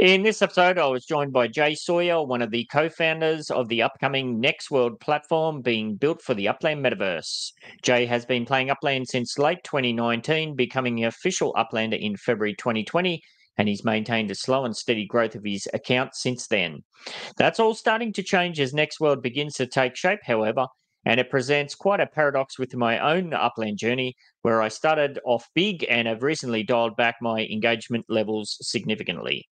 In this episode, I was joined by Jsawyer, one of the co-founders of the upcoming Next World platform being built for the Upland Metaverse. Jay has been playing Upland since late 2019, becoming an official Uplander in February 2020, and he's maintained a slow and steady growth of his account since then. That's all starting to change as Next World begins to take shape, however, and it presents quite a paradox with my own Upland journey, where I started off big and have recently dialed back my engagement levels significantly.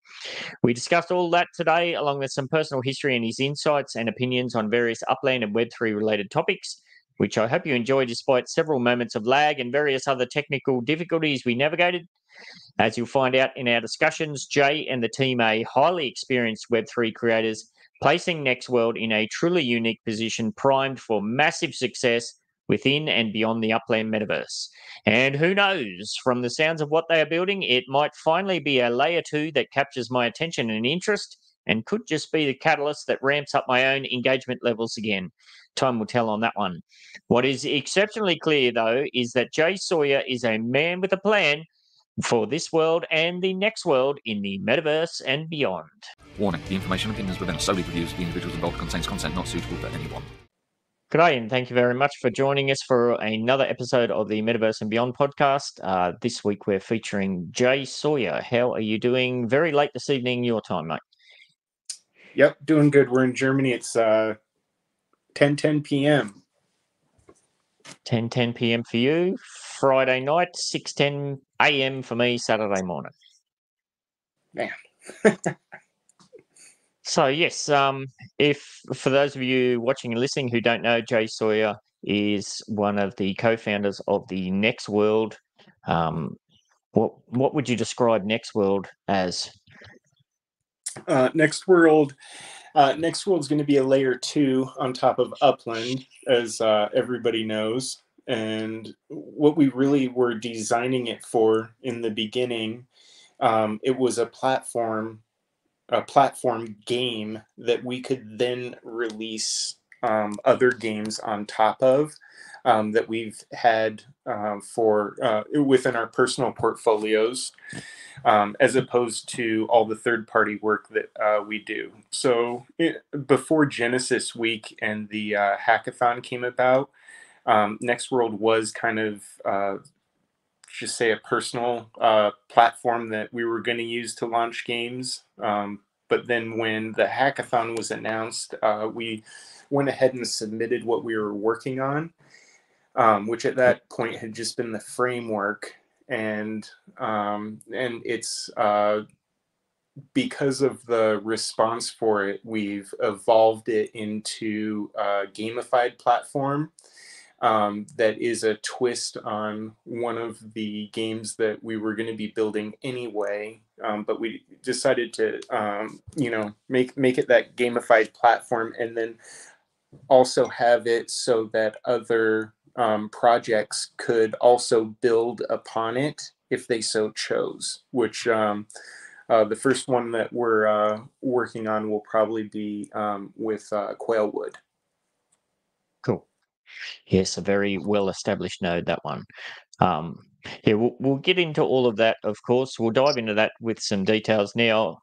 We discussed all that today, along with some personal history and his insights and opinions on various Upland and Web3 related topics, which I hope you enjoy despite several moments of lag and various other technical difficulties we navigated. As you'll find out in our discussions, Jay and the team are highly experienced Web3 creators, placing Next World in a truly unique position, primed for massive success within and beyond the Upland Metaverse. And who knows, from the sounds of what they are building, it might finally be a layer 2 that captures my attention and interest, and could just be the catalyst that ramps up my own engagement levels again. Time will tell on that one. What is exceptionally clear, though, is that Jsawyer is a man with a plan for this world and the next world in the Metaverse and beyond. Warning, the information and opinions within are solely the views of the individuals involved, contains content not suitable for anyone. G'day, and thank you very much for joining us for another episode of the Metaverse and Beyond podcast. This week we're featuring Jsawyer. How are you doing? Very late this evening, your time, mate. Yep, doing good. We're in Germany. It's 10:10 p.m. 10:10 p.m. for you. Friday night, 6:10 a.m. for me, Saturday morning. Man. So, yes, if for those of you watching and listening who don't know, Jsawyer is one of the co-founders of the Next World. What would you describe Next World as? Next World's going to be a layer 2 on top of Upland, as everybody knows. And what we really were designing it for in the beginning, it was a platform game that we could then release other games on top of, that we've had for within our personal portfolios, as opposed to all the third-party work that we do. So before Genesis Week and the hackathon came about, Next World was kind of just say a personal platform that we were going to use to launch games. But then when the hackathon was announced, we went ahead and submitted what we were working on, which at that point had just been the framework. And it's because of the response for it, we've evolved it into a gamified platform. That is a twist on one of the games that we were going to be building anyway, but we decided to, make it that gamified platform, and then also have it so that other projects could also build upon it if they so chose. Which the first one that we're working on will probably be with Quailwood. Cool. Yes, a very well-established node, that one. We'll get into all of that, of course. We'll dive into that with some details now.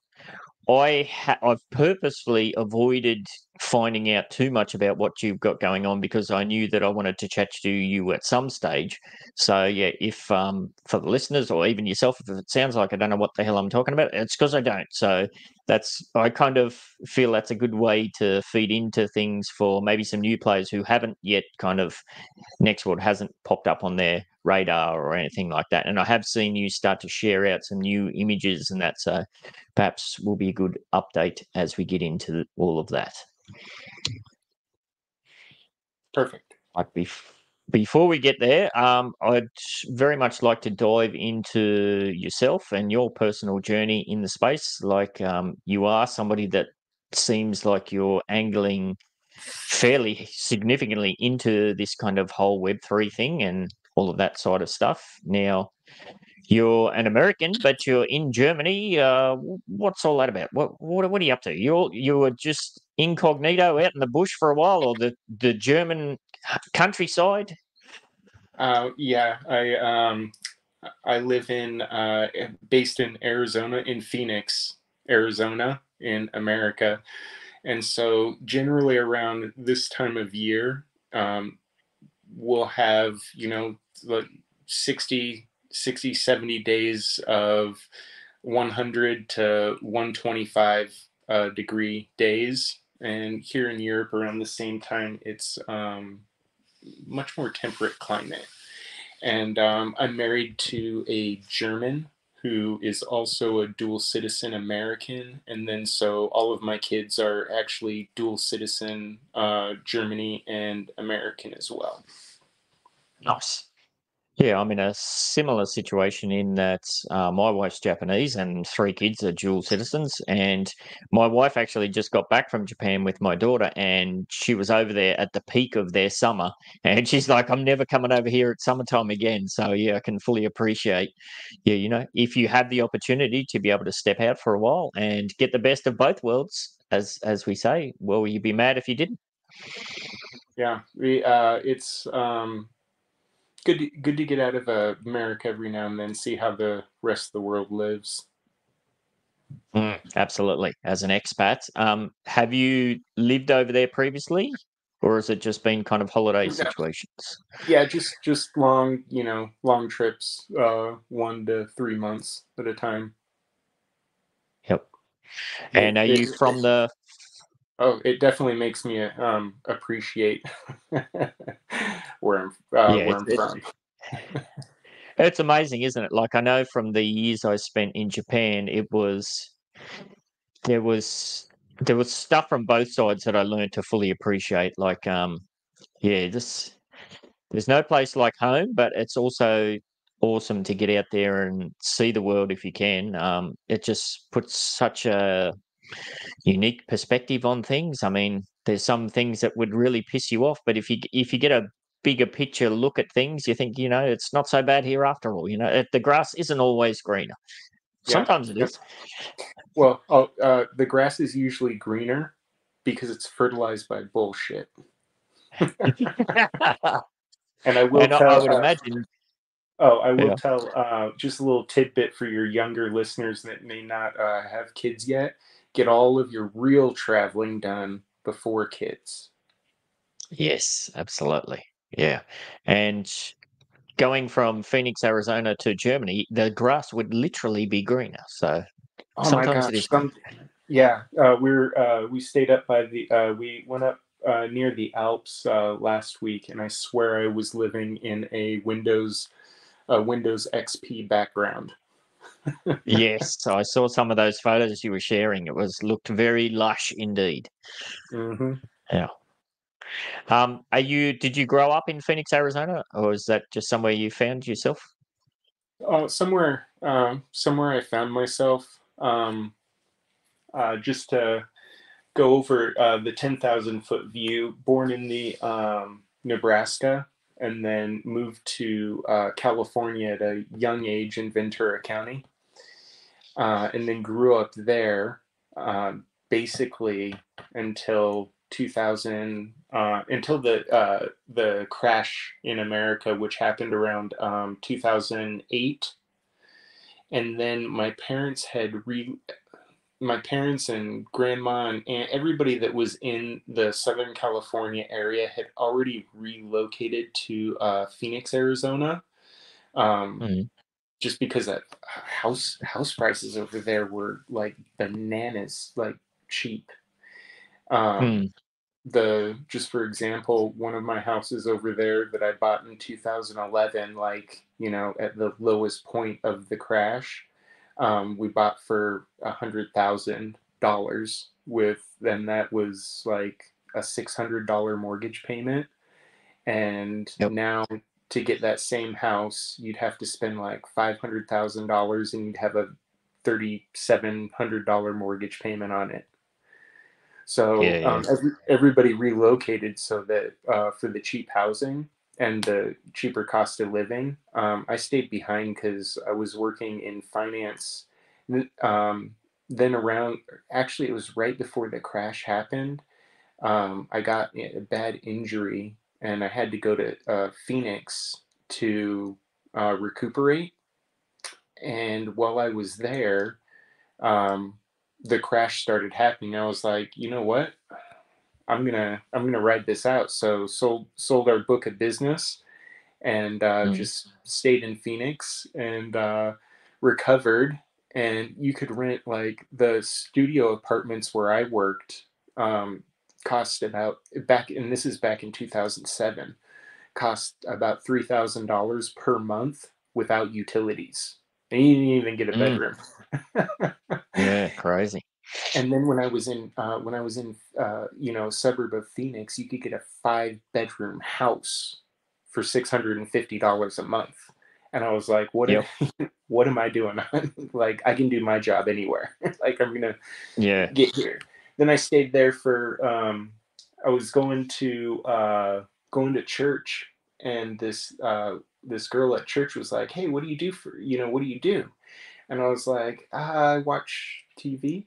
I've purposefully avoided finding out too much about what you've got going on, because I knew that I wanted to chat to you at some stage. So yeah, if for the listeners or even yourself, if it sounds like I don't know what the hell I'm talking about, it's because I don't. So I kind of feel that's a good way to feed into things for maybe some new players who haven't yet Next World hasn't popped up on their radar or anything like that. And I have seen you start to share out some new images and that, so perhaps will be a good update as we get into all of that. Perfect. Before we get there, I'd very much like to dive into yourself and your personal journey in the space. Like, you are somebody that seems like you're angling fairly significantly into this kind of whole Web3 thing and all of that side of stuff. Now, you're an American, but you're in Germany. What's all that about? What are you up to? You were just incognito out in the bush for a while, or the German countryside? Yeah, I live based in Arizona, in Phoenix, Arizona in America. And so generally around this time of year, we'll have, like 70 days of 100 to 125 degree days. And here in Europe around the same time, it's much more temperate climate. And I'm married to a German who is also a dual citizen American. And then so all of my kids are actually dual citizen Germany and American as well. Nice. Yeah, I'm in a similar situation in that my wife's Japanese and 3 kids are dual citizens. And my wife actually just got back from Japan with my daughter, and she was over there at the peak of their summer. And she's like, I'm never coming over here at summertime again. So, yeah, I can fully appreciate, yeah, if you have the opportunity to be able to step out for a while and get the best of both worlds, as we say, well, you'd be mad if you didn't. Yeah, it's good to get out of America every now and then, see how the rest of the world lives. Absolutely. As an expat, have you lived over there previously, or has it just been kind of holiday Yeah, situations? yeah, just long, long trips, 1 to 3 months at a time. Yep. It, And are you it, from the? it definitely makes me appreciate Yeah, where I'm from. it's amazing, isn't it? Like I know from the years I spent in Japan, there was there was stuff from both sides that I learned to fully appreciate. Like, yeah, this there's no place like home, but it's also awesome to get out there and see the world if you can. It just puts such a unique perspective on things. I mean, there's some things that would really piss you off, but if you get a bigger picture look at things, you think, it's not so bad here after all. The grass isn't always greener. Yeah, Sometimes it yeah. is. Well, the grass is usually greener because it's fertilized by bullshit. And I will And I tell. would imagine, I will yeah. tell just a little tidbit for your younger listeners that may not have kids yet. Get all of your real traveling done before kids. Yes, absolutely. Yeah. And going from Phoenix, Arizona to Germany, the grass would literally be greener. So Oh my sometimes it gosh! is green. Yeah, we stayed up by we went up near the Alps last week, and I swear I was living in a Windows XP background. Yes, I saw some of those photos you were sharing. It was looked very lush indeed. Hmm. Yeah. Did you grow up in Phoenix, Arizona, or is that just somewhere you found yourself? Somewhere I found myself. Just to go over the 10,000 foot view. Born in the Nebraska, and then moved to California at a young age in Ventura County, and then grew up there basically until 2000, until the crash in America, which happened around 2008. And then my parents and grandma and aunt, everybody that was in the Southern California area had already relocated to Phoenix, Arizona. Um, Mm. just because that house prices over there were like bananas, like cheap. Um, Mm. the just for example, one of my houses over there that I bought in 2011, like at the lowest point of the crash, we bought for $100,000 with, then that was like a $600 mortgage payment. And Yep. now to get that same house, you'd have to spend like $500,000, and you'd have a $3,700 mortgage payment on it. Yeah, So yeah. everybody relocated so that for the cheap housing and the cheaper cost of living. I stayed behind because I was working in finance. Um, then around, actually, it was right before the crash happened. I got a bad injury, and I had to go to Phoenix to recuperate. And while I was there, um, the crash started happening, I was like, you know what? I'm gonna ride this out. So sold our book of business and Mm. just stayed in Phoenix and recovered. And you could rent like the studio apartments where I worked cost about back, and this is back in 2007, cost about $3,000 per month without utilities, and you didn't even get a Mm. bedroom. Yeah, crazy. And then when I was in suburb of Phoenix, you could get a 5-bedroom house for $650 a month. And I was like, Yep. what am I doing? Like, I can do my job anywhere. Like, I'm gonna Yeah. get here. Then I stayed there for I was going to church, and this girl at church was like, "Hey, what do you do for what do you do?" And I was like, "I watch TV."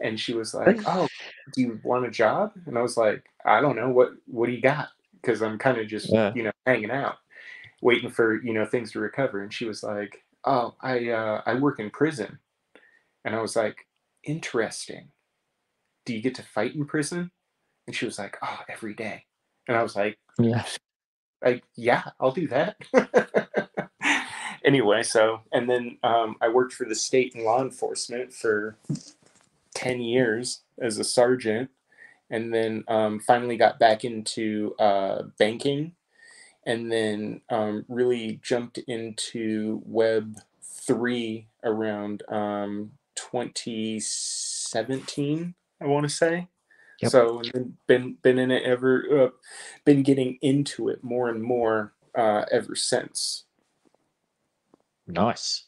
And she was like, "Oh, do you want a job?" And I was like, "I don't know. What do you got?" Because I'm kind of just, Yeah. hanging out, waiting for, things to recover. And she was like, "Oh, I work in prison." And I was like, "Interesting. Do you get to fight in prison?" And she was like, "Oh, every day." And I was Yeah. like, "Yeah, I'll do that." Anyway, so, and then I worked for the state in law enforcement for 10 years as a sergeant, and then finally got back into banking, and then really jumped into Web3 around 2017, I want to say. Yep. So, and then been in it been getting into it more and more ever since. Nice.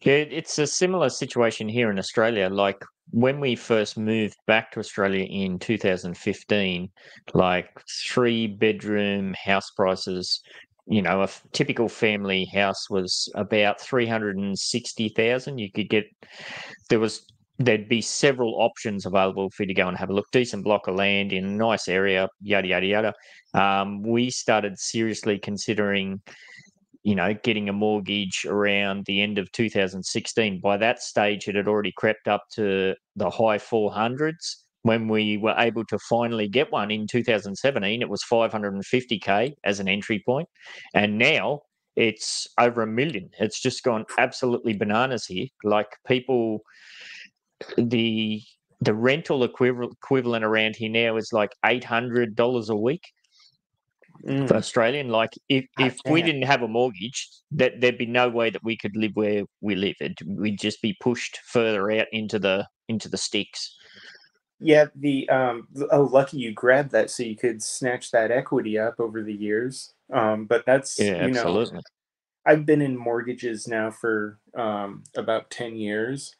Yeah, it's a similar situation here in Australia. Like when we first moved back to Australia in 2015, like 3-bedroom house prices, typical family house was about 360,000. You could get there was there'd be several options available for you to go and have a look. Decent block of land in a nice area, yada yada yada. We started seriously considering getting a mortgage around the end of 2016. By that stage, it had already crept up to the high 400s. When we were able to finally get one in 2017, it was 550K as an entry point. And now it's over 1 million. It's just gone absolutely bananas here. Like people, the the rental equivalent around here now is like $800 a week for Mm, Australian. Like if hot we damn. didn't have a mortgage, there'd be no way that we could live where we live. We'd just be pushed further out into the sticks. Yeah, oh, lucky you grabbed that so you could snatch that equity up over the years. But that's, Yeah, absolutely. I've been in mortgages now for about 10 years,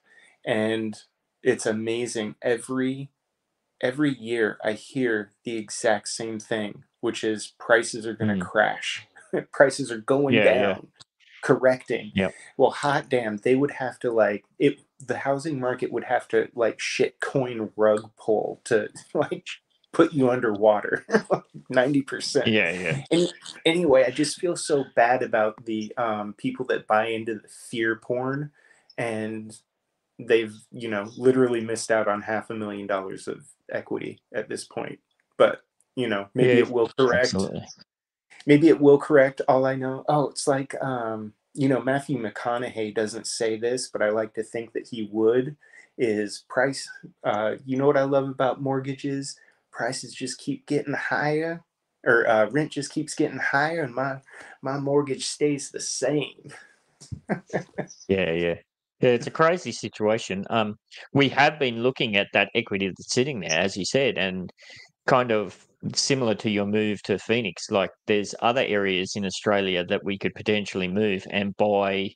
and it's amazing. Every year I hear the exact same thing, which is prices are going to Mm. crash. Prices are going Yeah, yeah, down, correcting. yeah, Well, hot damn, they would have to like it. The housing market would have to like shit coin rug pull to like put you underwater, 90%. yeah, yeah, And anyway, I just feel so bad about the people that buy into the fear porn, and they've literally missed out on $500,000 of equity at this point. But maybe yeah. it will correct. Absolutely. Maybe it will correct. All I know, oh, it's like Matthew McConaughey doesn't say this, but I like to think that he would. Is price? You know what I love about mortgages? Prices just keep getting higher, or rent just keeps getting higher, and my mortgage stays the same. Yeah, yeah. Yeah, it's a crazy situation. We have been looking at that equity that's sitting there, as you said, and kind of similar to your move to Phoenix, like there's other areas in Australia that we could potentially move and buy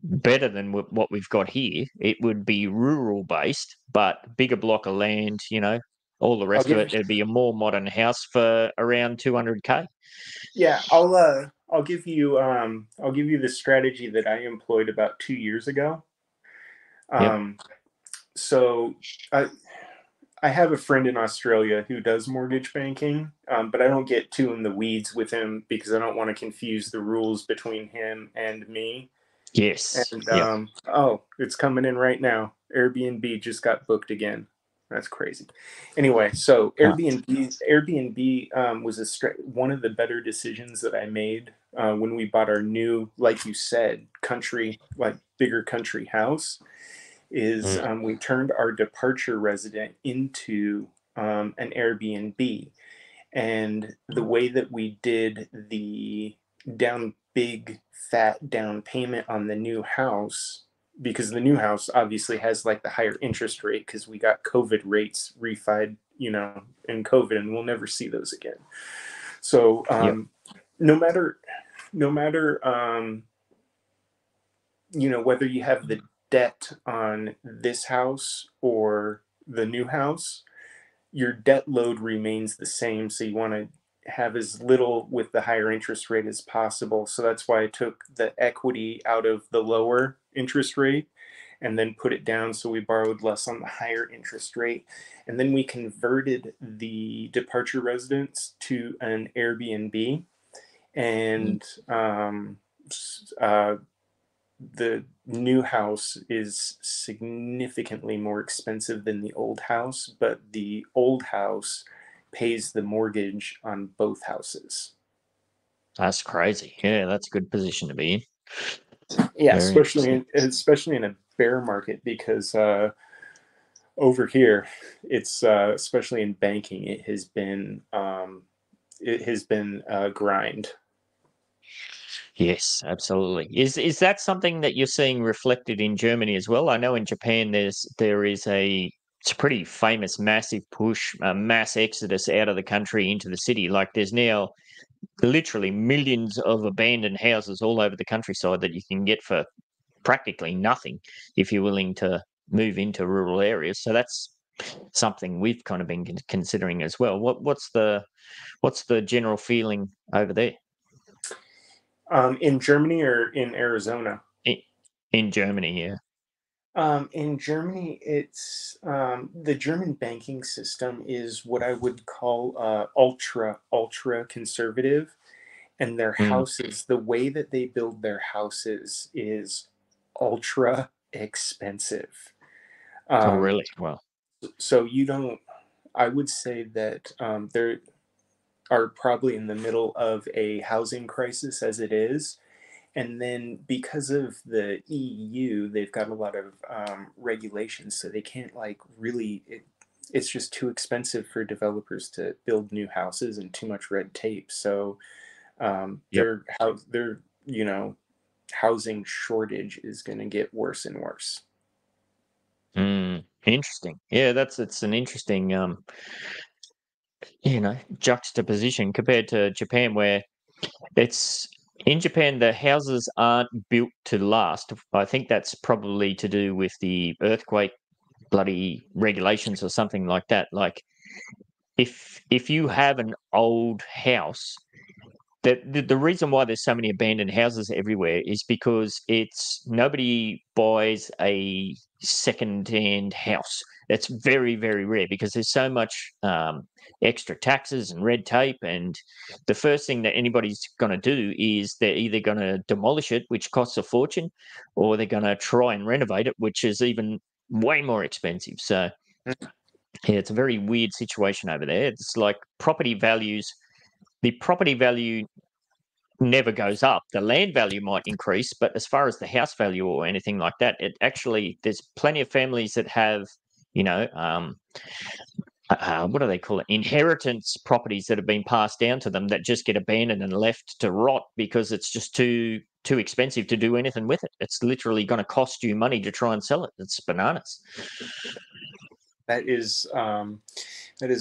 better than what we've got here. It would be rural based, but bigger block of land, all the I'll rest of give it. It'd be a more modern house for around 200K. Yeah, I'll give you the strategy that I employed about 2 years ago. Yep. Um, so I I have a friend in Australia who does mortgage banking, but I don't get too in the weeds with him because I don't want to confuse the rules between him and me. Yes. And Yep. oh, it's coming in right now. Airbnb just got booked again. That's crazy. Anyway, so Ah, Airbnb was one of the better decisions that I made when we bought our new, like you said, bigger country house. Is mm, we turned our departure resident into an Airbnb, and the way that we did the big fat down payment on the new house, because the new house obviously has like the higher interest rate because we got COVID rates refied, in COVID, and we'll never see those again. So yep. no matter no matter whether you have the debt on this house or the new house, your debt load remains the same. So you want to have as little with the higher interest rate as possible. So that's why I took the equity out of the lower interest rate and then put it down. So we borrowed less on the higher interest rate. And then we converted the departure residence to an Airbnb. Mm. And uh, the new house is significantly more expensive than the old house, but the old house pays the mortgage on both houses. That's crazy. Yeah, that's a good position to be in. Yeah, Very interesting. especially in a bear market, because over here, it's especially in banking, it has been a grind. Yes, absolutely. Is that something that you're seeing reflected in Germany as well? I know in Japan there is it's a pretty famous massive push, a mass exodus out of the country into the city. Like there's now literally millions of abandoned houses all over the countryside that you can get for practically nothing if you're willing to move into rural areas. So that's something we've kind of been considering as well. What's the general feeling over there In Germany or in Arizona? in, in Germany? Yeah. In Germany, it's the German banking system is what I would call ultra conservative, and their Mm. houses, the way that they build their houses is ultra expensive. Oh, Um, really? Well, so you don't. I would say that they are probably in the middle of a housing crisis as it is. And then because of the EU, they've got a lot of regulations, so they can't like really. It's just too expensive for developers to build new houses and too much red tape. So yep. their housing shortage is going to get worse and worse. Interesting. Yeah, it's an interesting juxtaposition compared to Japan, where it's in Japan the houses aren't built to last. I think that's probably to do with the earthquake bloody regulations or something like that. Like if you have an old house, the reason why there's so many abandoned houses everywhere is because it's nobody buys a second-hand house. That's very, very rare because there's so much extra taxes and red tape. And the first thing that anybody's going to do is they're either going to demolish it, which costs a fortune, or they're going to try and renovate it, which is even way more expensive. So yeah, it's a very weird situation over there. It's like the property value never goes up. The land value might increase, but as far as the house value or anything like that, it actually there's plenty of families that have, you know, what do they call it? Inheritance properties that have been passed down to them that just get abandoned and left to rot because it's just too expensive to do anything with it. It's literally going to cost you money to try and sell it. It's bananas. That is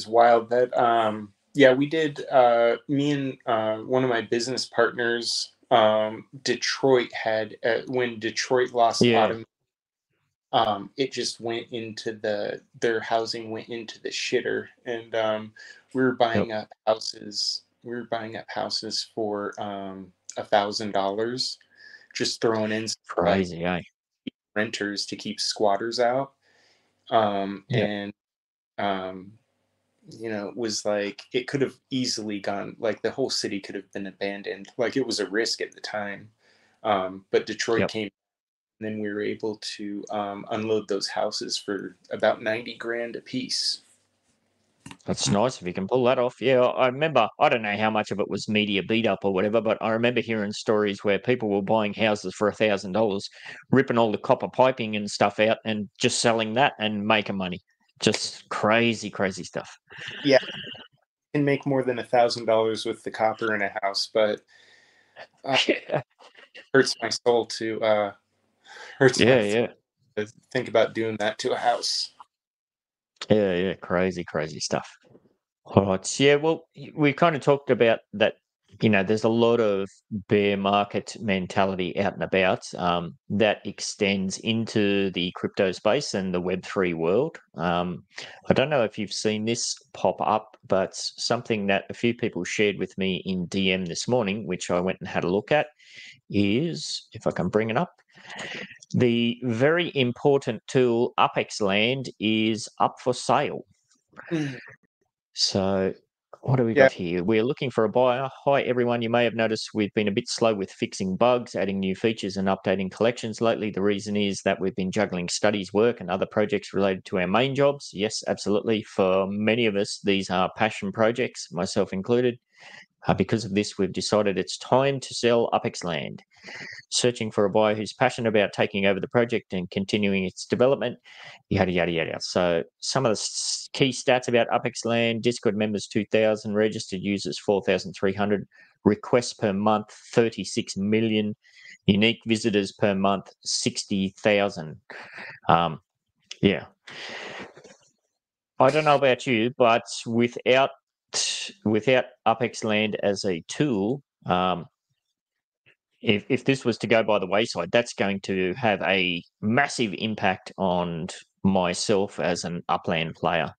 wild. That yeah, we did. Me and one of my business partners, Detroit had when Detroit lost Yeah. autumn. It just went into their housing went into the shitter, and we were Yep. buying up houses. We were buying up houses for $1,000, just throwing in like Crazy, eh? renters to keep squatters out. Yeah. And um, it was like it could have easily gone, like the whole city could have been abandoned. Like it was a risk at the time, but Detroit Yep. came then we were able to unload those houses for about 90 grand a piece. That's nice if you can pull that off. Yeah, I remember, I don't know how much of it was media beat up or whatever, but I remember hearing stories where people were buying houses for $1,000, ripping all the copper piping and stuff out and just selling that and making money. Just crazy, crazy stuff. Yeah, you can make more than $1,000 with the copper in a house, but hurts my soul to to think about doing that to a house. Yeah, crazy, crazy stuff. All right. Yeah, well, we kind of talked about that. There's a lot of bear market mentality out and about that extends into the crypto space and the Web3 world. I don't know if you've seen this pop up, but something that a few people shared with me in DM this morning, which I went and had a look at, is, if I can bring it up, the very important tool Upland is up for sale. So what do we got here? We're looking for a buyer. Hi, everyone. You may have noticed we've been a bit slow with fixing bugs, adding new features and updating collections lately. The reason is that we've been juggling studies, work and other projects related to our main jobs. Yes, absolutely. For many of us, these are passion projects, myself included. Because of this, we've decided it's time to sell Upland. Searching for a buyer who's passionate about taking over the project and continuing its development, yada, yada, yada. So some of the key stats about Upland: Discord members 2,000, registered users 4,300, requests per month 36 million, unique visitors per month 60,000. Yeah. I don't know about you, but without Upland as a tool, if this was to go by the wayside, that's going to have a massive impact on myself as an Upland player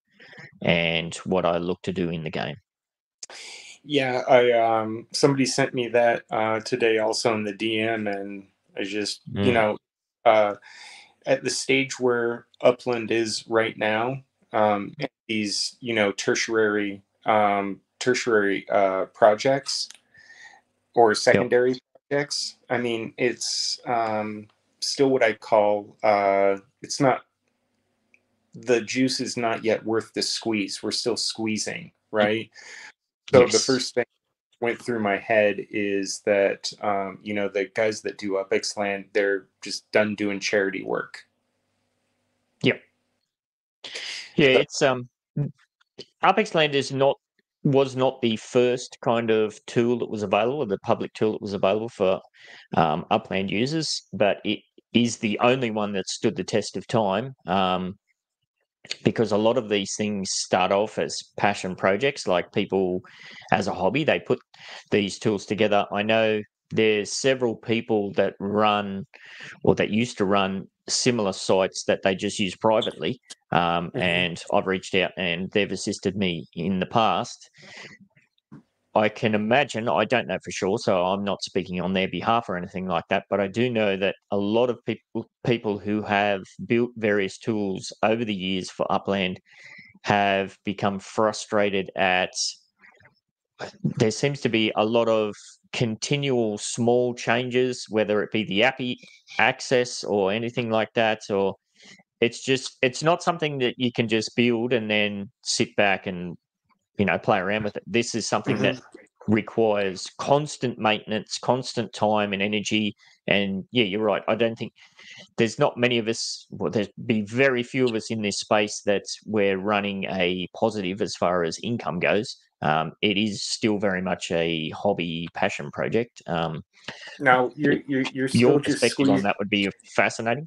and what I look to do in the game. Yeah, I somebody sent me that today also in the DM, and I just at the stage where Upland is right now, these tertiary projects or secondary projects. I mean, it's still what I call it's not, the juice is not yet worth the squeeze. We're still squeezing, right? So the first thing went through my head is that the guys that do Upland, they're just done doing charity work. Yep. Yeah, it's Upland was not the first kind of tool that was available, or the public tool that was available for Upland users, but it is the only one that stood the test of time. Because a lot of these things start off as passion projects, like people as a hobby, they put these tools together. I know there's several people that run or that used to run similar sites that they just use privately. And I've reached out and they've assisted me in the past. I can imagine, I don't know for sure, so I'm not speaking on their behalf or anything like that, but I do know that a lot of people who have built various tools over the years for Upland have become frustrated at, there seems to be a lot of continual small changes, whether it be the API access or anything like that, or it's not something that you can just build and then sit back and play around with it. This is something that requires constant maintenance, constant time and energy. And yeah, you're right. I don't think there's not many of us, well, there's be very few of us in this space that we're running a positive as far as income goes. It is still very much a hobby passion project. Now you're still your just perspective on that would be fascinating.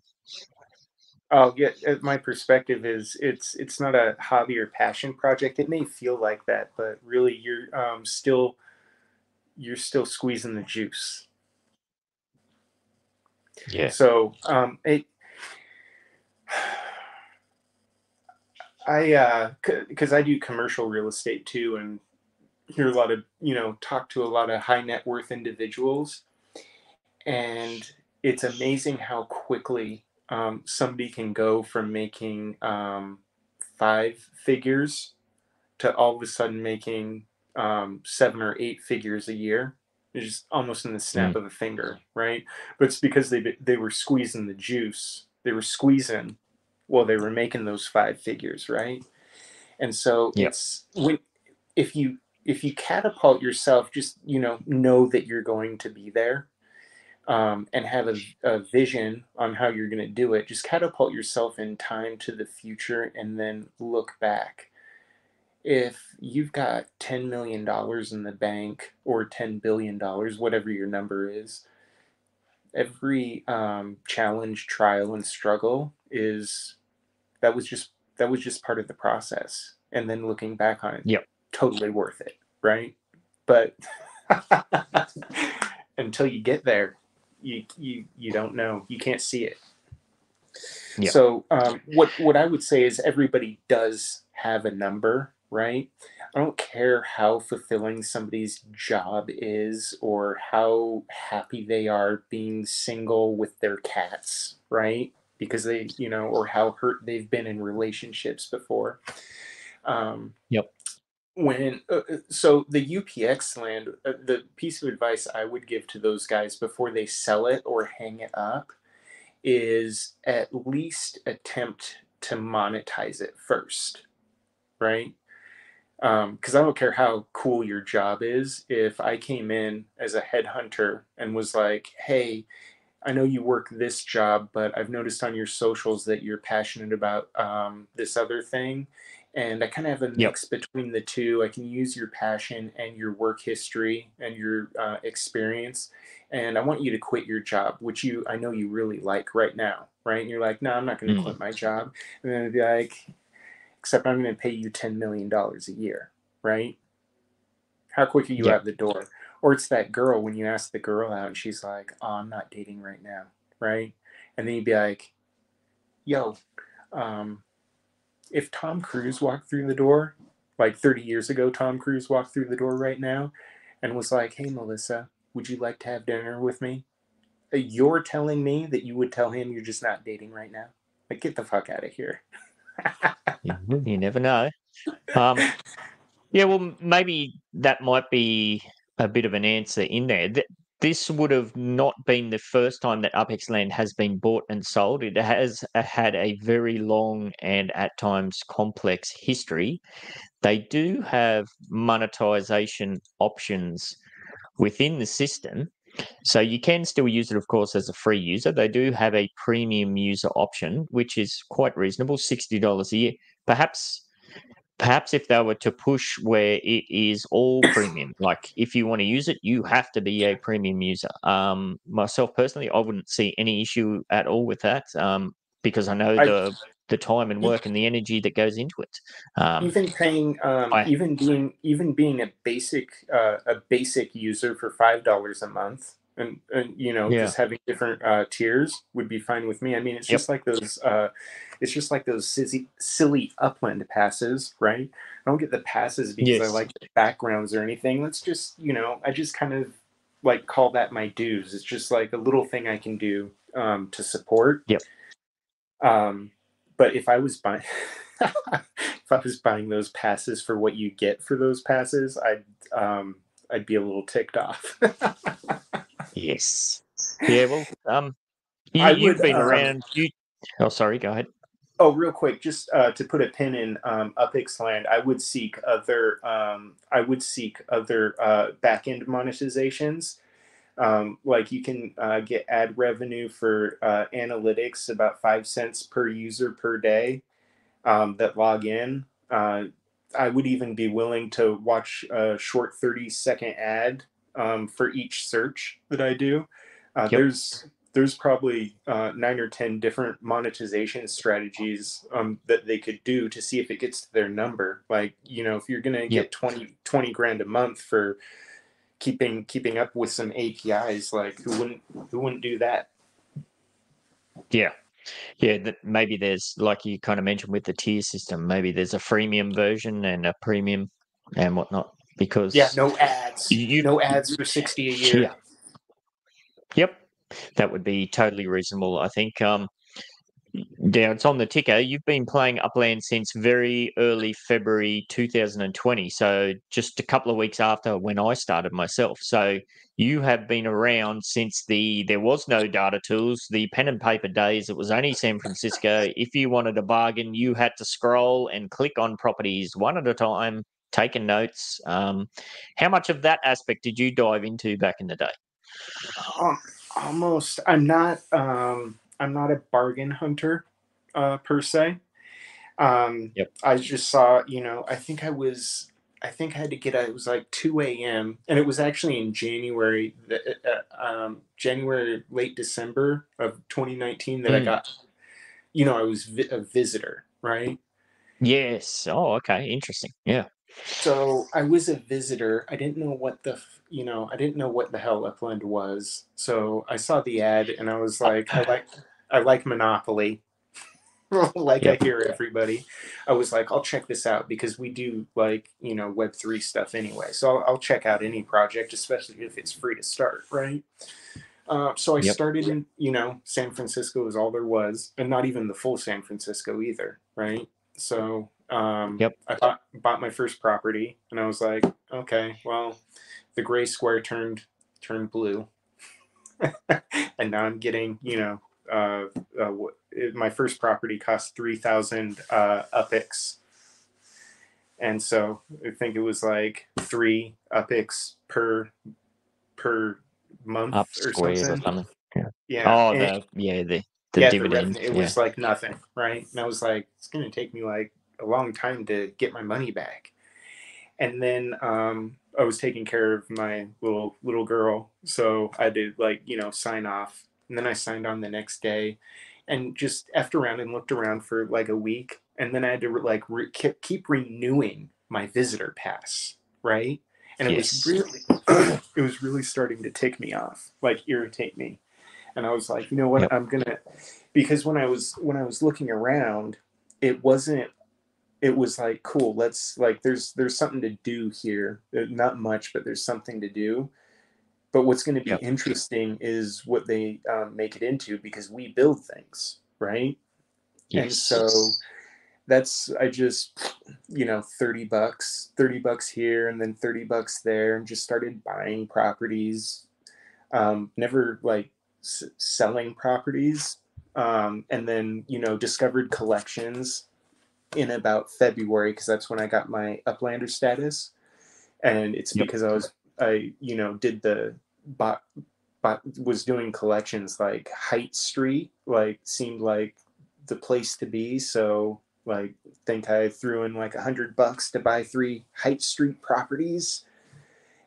Oh yeah, my perspective is it's not a hobby or passion project. It may feel like that, but really you're still squeezing the juice. Yeah. So because I do commercial real estate too, and hear a lot of talk to a lot of high net worth individuals, and it's amazing how quickly somebody can go from making 5 figures to all of a sudden making 7 or 8 figures a year. It's just almost in the snap of a finger, right? But it's because they were squeezing the juice. They were squeezing while they were making those 5 figures, right? And so Yep. it's when if you catapult yourself, just know that you're going to be there, and have a vision on how you're going to do it. Just catapult yourself in time to the future, and then look back. If you've got $10 million in the bank, or $10 billion, whatever your number is, every challenge, trial, and struggle that was just part of the process. And then looking back on it, Yep. totally worth it, right? But until you get there, you don't know. You can't see it. Yep. So what I would say is everybody does have a number, right? I don't care how fulfilling somebody's job is, or how happy they are being single with their cats, right? Because they, or how hurt they've been in relationships before. Yep. So the UPX land, the piece of advice I would give to those guys before they sell it or hang it up is at least attempt to monetize it first, right? Because I don't care how cool your job is. If I came in as a headhunter and was like, hey, I know you work this job, but I've noticed on your socials that you're passionate about this other thing. And I kind of have a mix between the two. I can use your passion and your work history and your experience. And I want you to quit your job, which I know you really like right now, right? And you're like, no, I'm not going to quit my job. And then I'd be like, except I'm going to pay you $10 million a year, right? How quick are you out the door? Or it's that girl, when you ask the girl out and she's like, oh, I'm not dating right now, right? And then you'd be like, yo, if Tom Cruise walked through the door, like 30 years ago, Tom Cruise walked through the door right now and was like, hey, Melissa, would you like to have dinner with me? You're telling me that you would tell him you're just not dating right now? Like, get the fuck out of here. You never know. Yeah, well, maybe that might be a bit of an answer in there. This would have not been the first time that Upex Land has been bought and sold. It has had a very long and at times complex history. They do have monetization options within the system. So you can still use it, of course, as a free user. They do have a premium user option, which is quite reasonable, $60 a year. Perhaps if they were to push where it is all premium, like if you want to use it, you have to be a premium user. Myself personally, I wouldn't see any issue at all with that, because I know the time and work and the energy that goes into it. Even paying, even being a basic user for $5 a month, and just having different tiers would be fine with me. I mean, it's just like those silly Upland passes, right? I don't get the passes because I like the backgrounds or anything. Let's just, I just kind of like call that my dues. It's just like a little thing I can do to support. But if I was buying if I was buying those passes for what you get for those passes, I'd be a little ticked off. Yes. Yeah, well, you've been around. Oh, sorry, go ahead. Oh, real quick, just to put a pin in Upex Land, I would seek other back-end monetizations. Like you can get ad revenue for analytics, about 5 cents per user per day that log in. I would even be willing to watch a short 30-second ad for each search that I do. There's probably 9 or 10 different monetization strategies that they could do to see if it gets to their number. Like, if you're going to get 20 grand a month for keeping up with some APIs, like who wouldn't do that? Yeah, that maybe there's, like you kind of mentioned with the tier system, maybe there's a freemium version and a premium and whatnot, because no ads, no ads for 60 a year. Yep, that would be totally reasonable, I think. Yeah, it's on the ticker. You've been playing Upland since very early February 2020, so just a couple of weeks after when I started myself. So you have been around since there was no data tools, the pen and paper days. It was only San Francisco. If you wanted a bargain, you had to scroll and click on properties one at a time, taking notes. How much of that aspect did you dive into back in the day? Almost. I'm not a bargain hunter, per se. Yep. I just saw, I think I had to get it was like 2 a.m. and it was actually in January, January, late December of 2019 that I got, I was a visitor, right? Yes. Oh, okay. Interesting. Yeah. So I was a visitor. I didn't know what I didn't know what the hell Upland was. So I saw the ad and I was like, I like Monopoly. Like I Yep. hear everybody. I was like, I'll check this out because we do like, Web3 stuff anyway. So I'll check out any project, especially if it's free to start, right? So I Yep. started in, San Francisco is all there was, and not even the full San Francisco either, right? So Yep. I bought my first property, and I was like, okay, well, the gray square turned blue, and now I'm getting, my first property cost 3,000 UPIX, and so I think it was like 3 UPIX per month Up or squared or something. something. Yeah. Yeah, Oh, and the yeah, the dividend. revenue, it Yeah. was like nothing, right? And I was like, it's going to take me like a long time to get my money back. And then I was taking care of my little girl, so I did like sign off, and then I signed on the next day, and just effed around and looked around for like a week, and then I had to keep renewing my visitor pass, right? And it was Yes. really it was really starting to tick me off, like irritate me, and I was like, you know what, Yep. I'm gonna, because when I was looking around, it wasn't, it was like, cool, let's like, there's something to do here. Not much, but there's something to do. But what's going to be Yep. interesting is what they make it into, because we build things, right? And Yes. so that's, I just, $30 here and then $30 there, and just started buying properties. Never like selling properties. And then discovered collections in about February, because that's when I got my Uplander status, and it's Yep. because I did the bot, was doing collections, like Height Street like seemed like the place to be, so like think I threw in like $100 to buy 3 Height Street properties,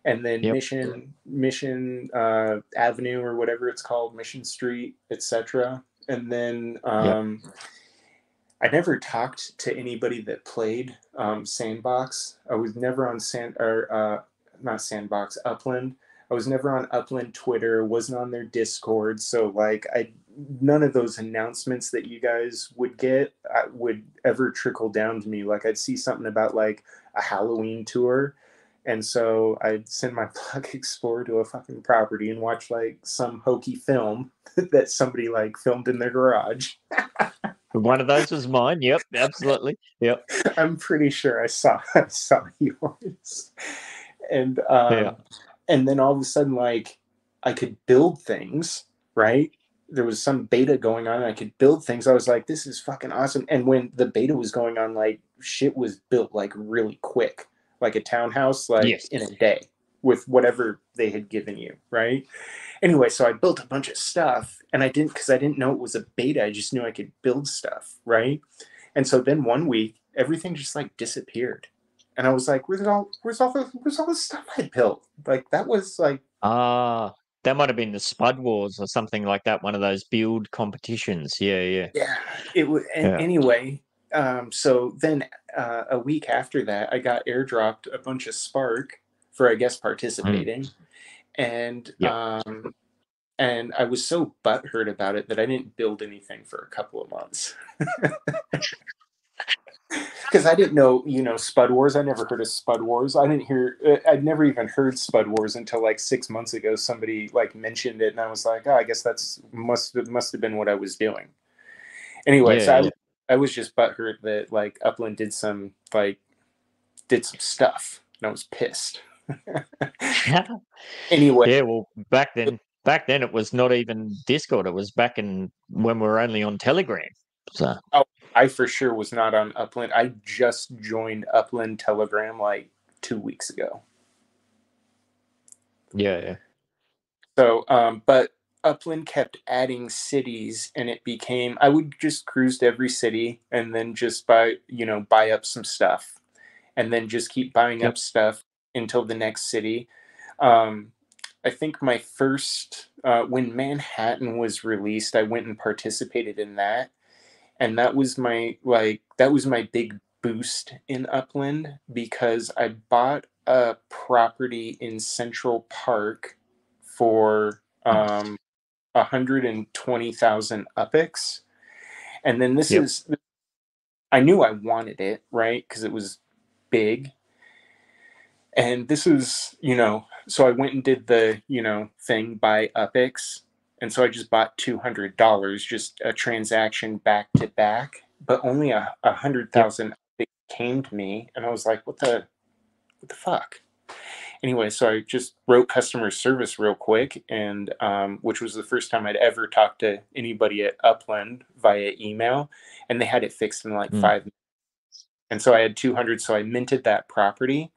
and then Yep. Mission Avenue, or whatever it's called, Mission Street, etc. And then Yep. I never talked to anybody that played Sandbox. I was never on not Sandbox, Upland. I was never on Upland Twitter, wasn't on their Discord. So like none of those announcements that you guys would get would ever trickle down to me. Like I'd see something about like a Halloween tour, and so I'd send my Blog Explorer to a fucking property and watch like some hokey film that somebody like filmed in their garage. One of those was mine. Yep. Absolutely. Yep. I'm pretty sure I saw yours, and Yeah. and then all of a sudden, like, I could build things. Right, there was some beta going on, and I could build things. I was like, this is fucking awesome. And when the beta was going on, like, shit was built like really quick, like a townhouse, like Yes. in a day with whatever they had given you. Right. Anyway, so I built a bunch of stuff, and because I didn't know it was a beta. I just knew I could build stuff. Right. And so then one week, everything just like disappeared, and I was like, "Where's all the stuff I built? Like that was like, Ah, that might have been the Spud Wars or something like that. One of those build competitions. Yeah. Yeah. yeah, it was." And Yeah. anyway, so then a week after that, I got airdropped a bunch of Spark for, I guess, Mm. participating, and Yep. and I was so butthurt about it that I didn't build anything for a couple of months. Because I didn't know, Spud Wars. I never heard of Spud Wars. I didn't hear. I'd never even heard Spud Wars until like 6 months ago. Somebody like mentioned it, and I was like, oh, I guess that's must have been what I was doing. Anyway, Yeah, so yeah. I was just butthurt that like Upland did some stuff, and I was pissed. Anyway, Yeah, well, back then it was not even Discord. It was back in when we were only on Telegram. So oh, I for sure was not on Upland. I just joined Upland Telegram like 2 weeks ago. yeah, yeah. So, but Upland kept adding cities, and it became I would just cruise to every city and then just buy up some stuff, and then just keep buying Yep. up stuff until the next city. Um, I think my first when Manhattan was released, I went and participated in that, and that was my big boost in Upland because I bought a property in Central Park for Nice. 120,000 UPIX, and then Yep. I knew I wanted it, right, because it was big. And this is, so I went and did the, thing by UPIX. And so I just bought $200, just a transaction back to back, but only a hundred Yep. thousand came to me. And I was like, what the fuck? Anyway, so I just wrote customer service real quick, and which was the first time I'd ever talked to anybody at Upland via email, and they had it fixed in like Mm. 5 minutes. And so I had 200, so I minted that property,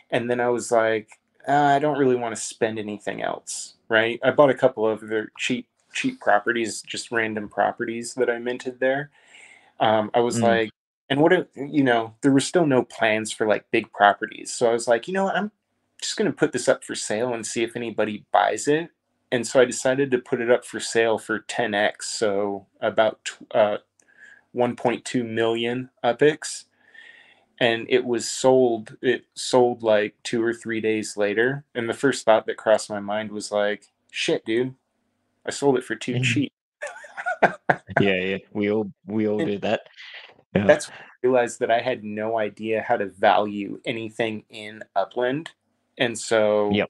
and then I was like, I don't really want to spend anything else, right? I bought a couple of other cheap properties, just random properties that I minted there. I was Mm. like, and there were still no plans for like big properties, so I was like, I'm just gonna put this up for sale and see if anybody buys it. And so I decided to put it up for sale for 10x, so about 1.2 million UPIX, and it sold like 2 or 3 days later, and the first thought that crossed my mind was like, shit, dude, I sold it for too Mm. cheap. Yeah, yeah. We all And do that. Yeah. that's when I realized that I had no idea how to value anything in Upland. And so Yep.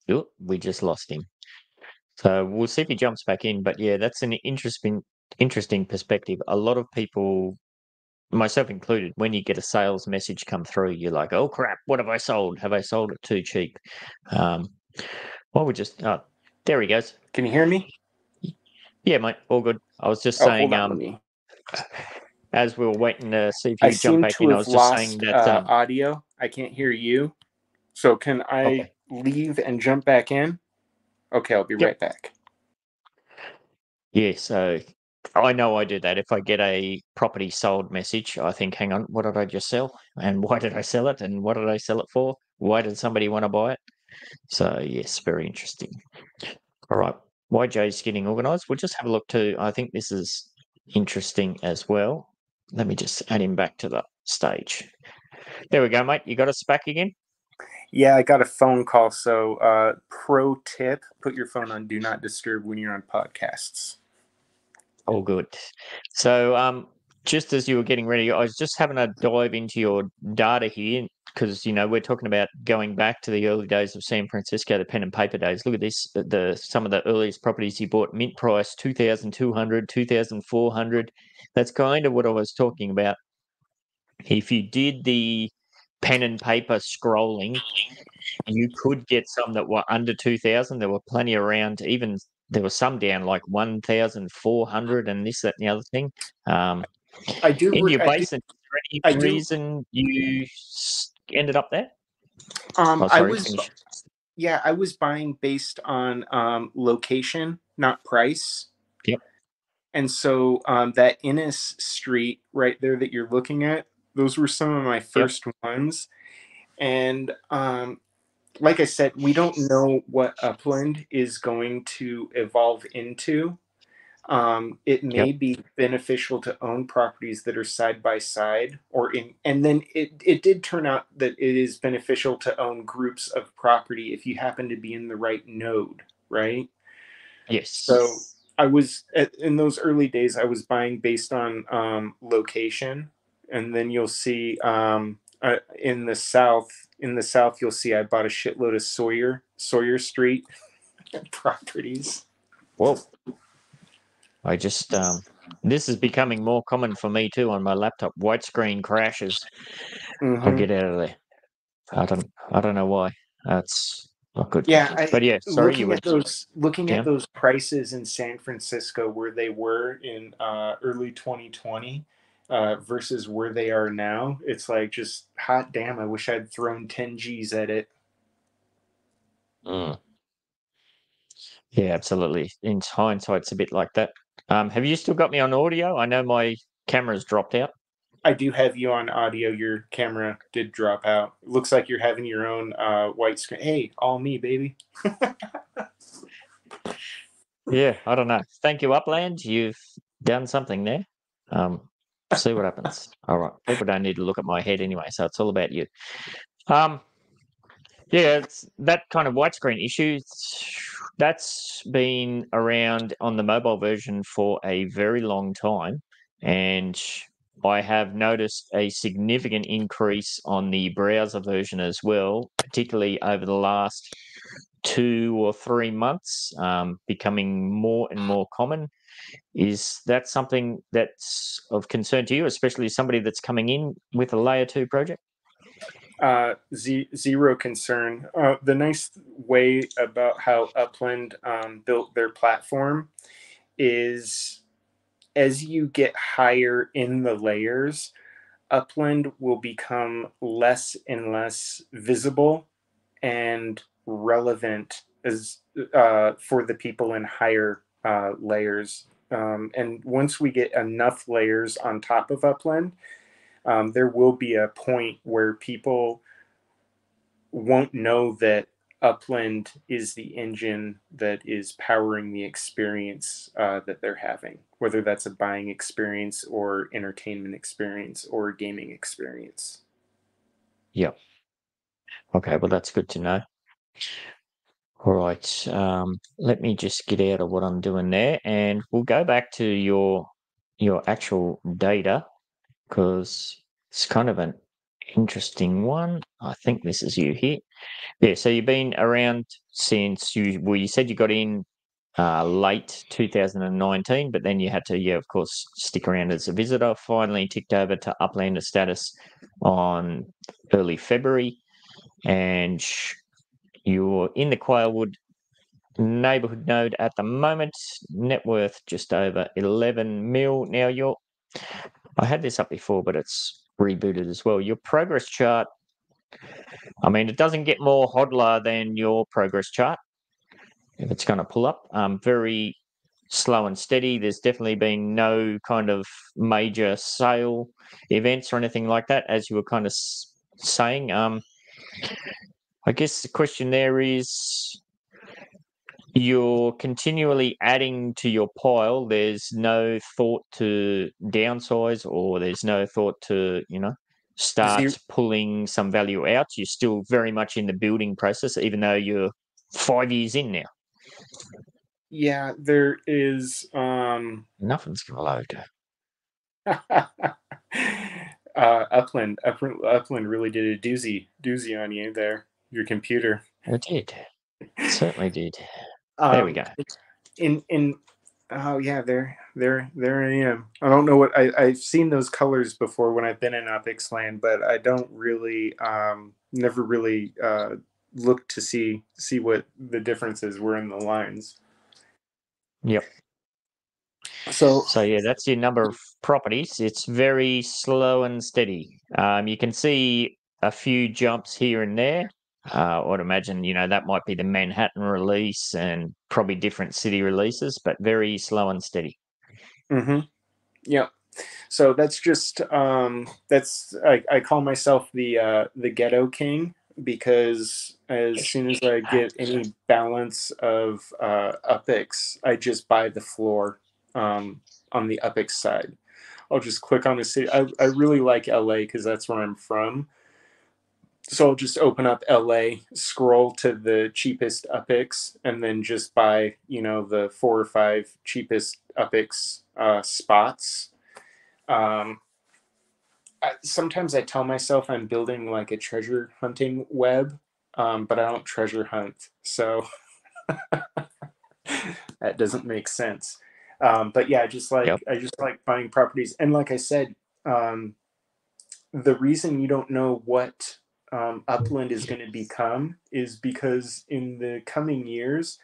Oh, we just lost him. So we'll see if he jumps back in. But yeah, that's an interesting perspective. A lot of people, myself included, when you get a sales message come through, you're like, "Oh crap, what have I sold? Have I sold it too cheap?" Um, well, we just there he goes. can you hear me? Yeah, mate, all good. I was just Oh, hold saying, on, let me. as we were waiting to see if I you jump seem back to in, I have was just saying lost that audio. I can't hear you. So can I okay, leave and jump back in? Okay, I'll be yep, right back. yeah. So I know I do that. If I get a property sold message, I think, hang on, what did I just sell? And why did I sell it? And what did I sell it for? Why did somebody want to buy it? So yes, very interesting. All right. Why Jay's getting organised? We'll just have a look too. I think this is interesting as well. Let me just add him back to the stage. There we go, mate. You got us back again? Yeah, I got a phone call. So, pro tip: put your phone on Do Not Disturb when you're on podcasts. All good. So, just as you were getting ready, I was just having a dive into your data here because we're talking about going back to the early days of San Francisco, the pen and paper days. Look at this: some of the earliest properties you bought, mint price 2,200, 2,400. That's kind of what I was talking about. If you did the pen and paper scrolling, you could get some that were under 2,000. There were plenty around. Even there were some down like 1,400 and this, that, and the other thing. Um, I do. in your I do. basin, is there I any do. reason you ended up there? Oh, I sorry, was. finish. Yeah, I was buying based on location, not price. Yep, And so that Innis Street right there that you're looking at, those were some of my yep, first ones. And like I said, we don't know what Upland is going to evolve into. It yep, may be beneficial to own properties that are side by side, and then it did turn out that it is beneficial to own groups of property if you happen to be in the right node, right? So yes, in those early days, I was buying based on location, and then you'll see in the south, you'll see I bought a shitload of Sawyer Street. properties. Whoa. I just this is becoming more common for me too on my laptop. White screen crashes. I'll get out of there. I don't know why. That's not good. Yeah, But yeah, sorry, you were looking at down. those prices in San Francisco where they were in early 2020 versus where they are now. It's like just hot damn. I wish I'd thrown 10 G's at it. Mm. Yeah, absolutely. In hindsight, it's a bit like that. Have you still got me on audio? I know my camera's dropped out. I do have you on audio. Your camera did drop out. It looks like you're having your own white screen. Hey, all me, baby. Yeah, I don't know. Thank you, Upland. You've done something there. See what happens. All right. People don't need to look at my head anyway, so it's all about you. Yeah, it's that kind of widescreen issue. That's been around on the mobile version for a very long time, and I have noticed a significant increase on the browser version as well, particularly over the last 2 or 3 months, becoming more and more common. Is that something that's of concern to you, especially somebody that's coming in with a layer 2 project? Zero concern. The nice way about how Upland built their platform is as you get higher in the layers, Upland will become less and less visible and relevant as for the people in higher layers. And once we get enough layers on top of Upland, there will be a point where people won't know that Upland is the engine that is powering the experience that they're having, whether that's a buying experience or entertainment experience or gaming experience. Yeah. Okay, well, that's good to know. All right. Let me just get out of what I'm doing there, and we'll go back to your actual data because it's kind of an interesting one. I think this is you here. Yeah. So you've been around since you said you got in late 2019, but then you had to, yeah, of course, stick around as a visitor. Finally ticked over to Uplander status on early February, and you're in the Quailwood neighborhood node at the moment. Net worth just over 11 mil. Now I had this up before, but it's rebooted as well. Your progress chart, I mean, it doesn't get more hodler than your progress chart if it's going to pull up. Very slow and steady. There's definitely been no kind of major sale events or anything like that, as you were kind of saying. I guess the question there is, you're continually adding to your pile. There's no thought to downsize, or there's no thought to, start pulling some value out. You're still very much in the building process, even though you're 5 years in now. Yeah, there is. Nothing's going to load. Upland really did a doozy on you there. Your computer. It did. It certainly did. There we go. Oh yeah, there I am. I don't know what I've seen those colors before when I've been in Opix Land, but I don't really never really looked to see what the differences were in the lines. Yep. So yeah, that's your number of properties. It's very slow and steady. You can see a few jumps here and there. I'd imagine, that might be the Manhattan release and probably different city releases, but very slow and steady. Mm-hmm. Yeah. So that's just I call myself the ghetto king, because as soon as I get any balance of Upix, I just buy the floor on the Upix side. I'll just click on the city. I really like LA because that's where I'm from. So I'll just open up LA, scroll to the cheapest Upix, and then just buy, the 4 or 5 cheapest Upix spots. Sometimes I tell myself I'm building like a treasure hunting web, but I don't treasure hunt. So That doesn't make sense. But yeah, I just like buying properties, and like I said, the reason you don't know what Upland is going to become is because in the coming years,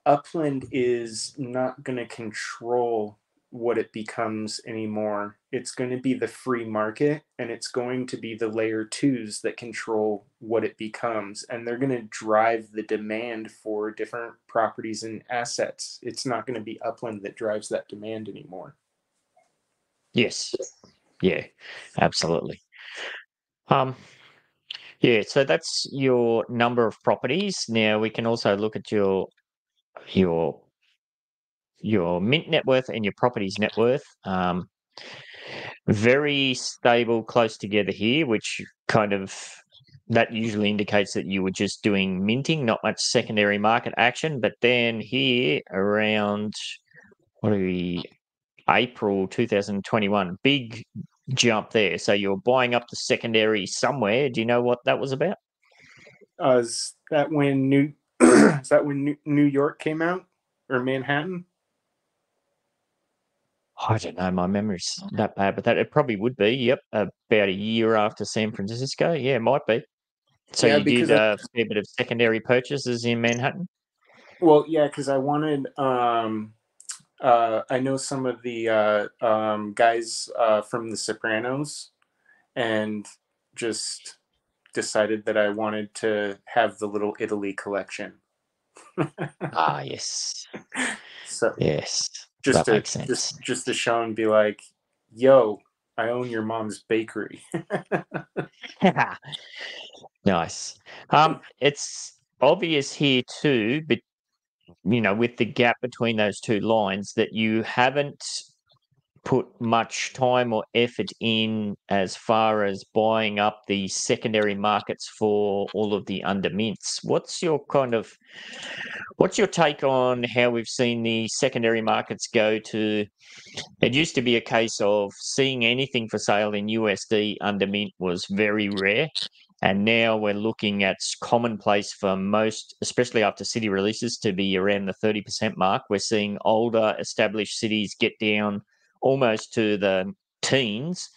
Upland is not going to control what it becomes anymore. It's going to be the free market, and it's going to be the layer twos that control what it becomes. And they're going to drive the demand for different properties and assets. It's not going to be Upland that drives that demand anymore. Yes. Yeah, absolutely. Yeah, so that's your number of properties. Now we can also look at your your mint net worth and your properties net worth. Very stable, close together here, which kind of that usually indicates that you were just doing minting, not much secondary market action. But then here around what are we April 2021, big jump there. So you're buying up the secondary somewhere. Do you know what that was about? Is that when is that when New York came out, or Manhattan? I don't know. My memory's that bad, but that it probably would be. Yep, about a year after San Francisco. Yeah, it might be. So Yeah, you did because a fair bit of secondary purchases in Manhattan. well, yeah, because I wanted. I know some of the guys from The Sopranos, and just decided that I wanted to have the little Italy collection. Ah, yes, So yes, just that to makes sense. just to show and be like, "Yo, I own your mom's bakery." Nice. It's obvious here too, but with the gap between those two lines, that you haven't put much time or effort in as far as buying up the secondary markets for all of the under mints. What's your take on how we've seen the secondary markets go to? It used to be a case of seeing anything for sale in USD under mint was very rare. And now we're looking at commonplace for most, especially after city releases, to be around the 30% mark. We're seeing older established cities get down almost to the teens.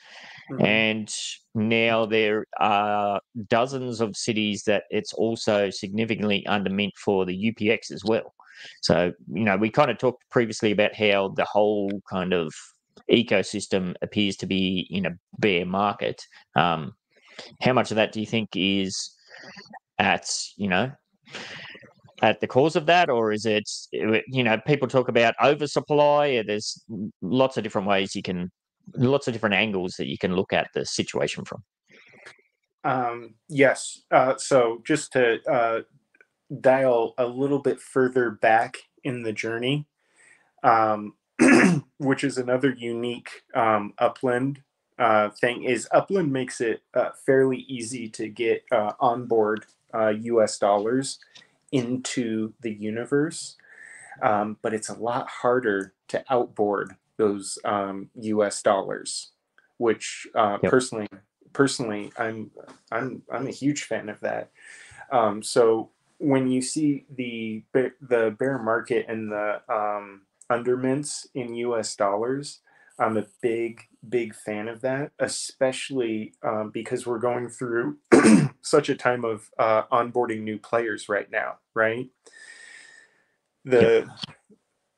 And now there are dozens of cities that it's also significantly under mint for the UPX as well. So, we kind of talked previously about how the whole kind of ecosystem appears to be in a bear market. How much of that do you think is at, at the cause of that, or is it, people talk about oversupply? There's lots of different ways lots of different angles that you can look at the situation from. Yes. So just to dial a little bit further back in the journey, which is another unique Upland thing, is Upland makes it fairly easy to get onboard US dollars into the universe, but it's a lot harder to outboard those US dollars, which Yep. personally, I'm a huge fan of that. So when you see the bear market and the undermints in US dollars, I'm a big fan of that, especially because we're going through such a time of onboarding new players right now, right? Yep.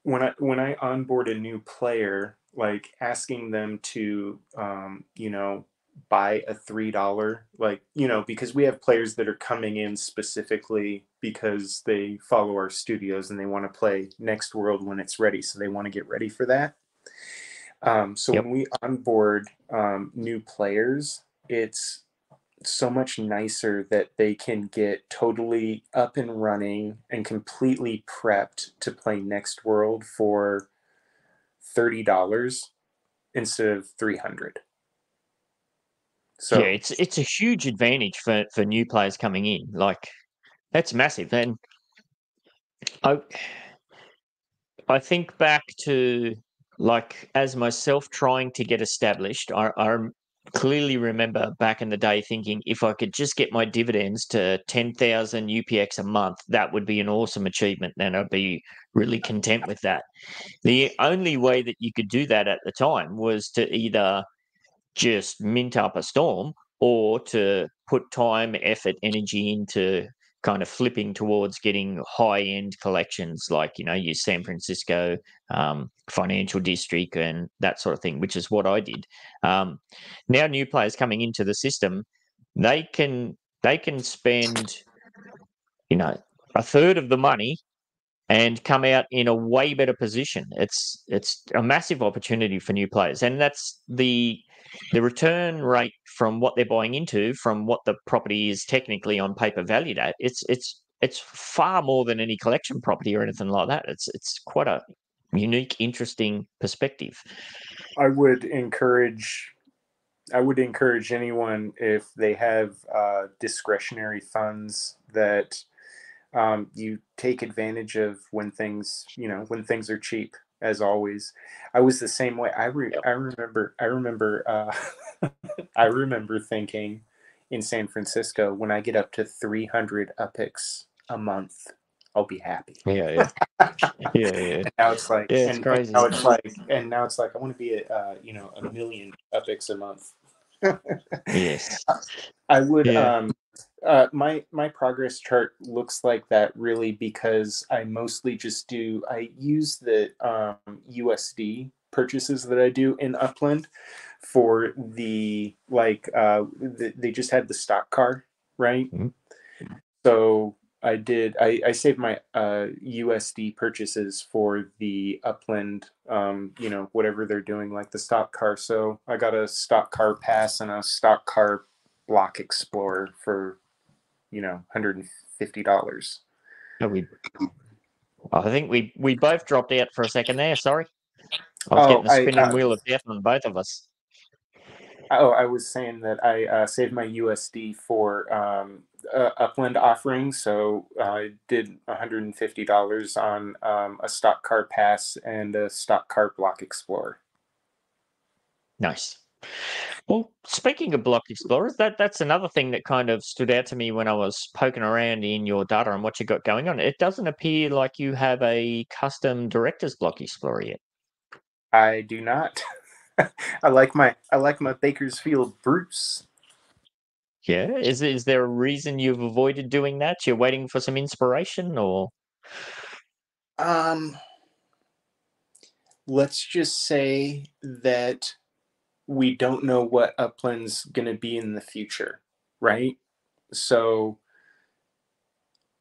When I onboard a new player, like asking them to buy a $3, like, because we have players that are coming in specifically because they follow our studios and they want to play Next World when it's ready, so they want to get ready for that. So Yep. when we onboard new players, it's so much nicer that they can get totally up and running and completely prepped to play Next World for $30 instead of $300. Yeah, So it's a huge advantage for new players coming in. Like, that's massive. And I I think back to, like, as myself trying to get established. clearly remember back in the day thinking if I could just get my dividends to 10,000 UPX a month, that would be an awesome achievement. And I'd be really content with that. The only way that you could do that at the time was to either just mint up a storm or to put time, effort, energy into kind of flipping towards getting high end collections like, your San Francisco financial district and that sort of thing, which is what I did. Now new players coming into the system, they can spend, a third of the money and come out in a way better position. It's a massive opportunity for new players, and that's the return rate from what they're buying into, from what the property is technically on paper valued at. It's far more than any collection property or anything like that. It's quite a unique, interesting perspective. I would encourage anyone, if they have discretionary funds, that you take advantage of when things are cheap. As always, I was the same way. I remember I remember thinking in San Francisco, when I get up to 300 UPIX a month, I'll be happy. Yeah. And now it's like, yeah, it's crazy. and now it's like, I want to be at a million UPIX a month. Yes. I would. Yeah. My progress chart looks like that really because I mostly I use the USD purchases that I do in Upland for the they just had the stock car, right? Mhm. So I saved my USD purchases for the Upland, whatever they're doing, like the stock car. So I got a stock car pass and a stock car block explorer for $150. I think we both dropped out for a second there. Sorry, I was getting the spinning wheel of death on both of us. I was saying that I saved my USD for Upland offering, so I did $150 on a stock car pass and a stock car block explorer. Nice. Well, speaking of block explorers, that's another thing that kind of stood out to me when I was poking around in your data and what you got going on. It doesn't appear like you have a custom director's block explorer yet. I do not. I like my Bakersfield Bruce. Yeah, is there a reason you've avoided doing that? You're waiting for some inspiration, or? Let's just say that we don't know what Upland's going to be in the future, right? So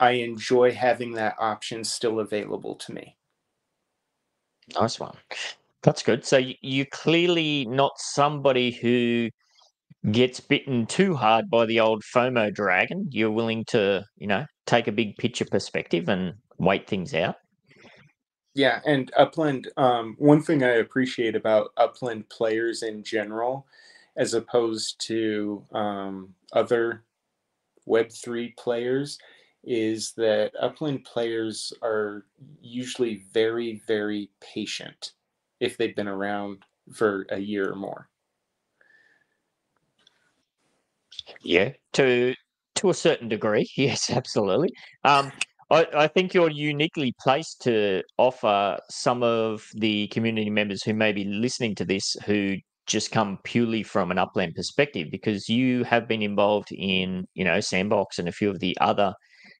I enjoy having that option still available to me. Nice one. That's good. So you're clearly not somebody who gets bitten too hard by the old FOMO dragon. You're willing to, take a big picture perspective and wait things out. Yeah, and Upland, one thing I appreciate about Upland players in general, as opposed to other Web3 players, is that Upland players are usually very, very patient if they've been around for a year or more. Yeah, to a certain degree, yes, absolutely. I think you're uniquely placed to offer some of the community members who may be listening to this who just come purely from an Upland perspective, because you have been involved in, Sandbox and a few of the other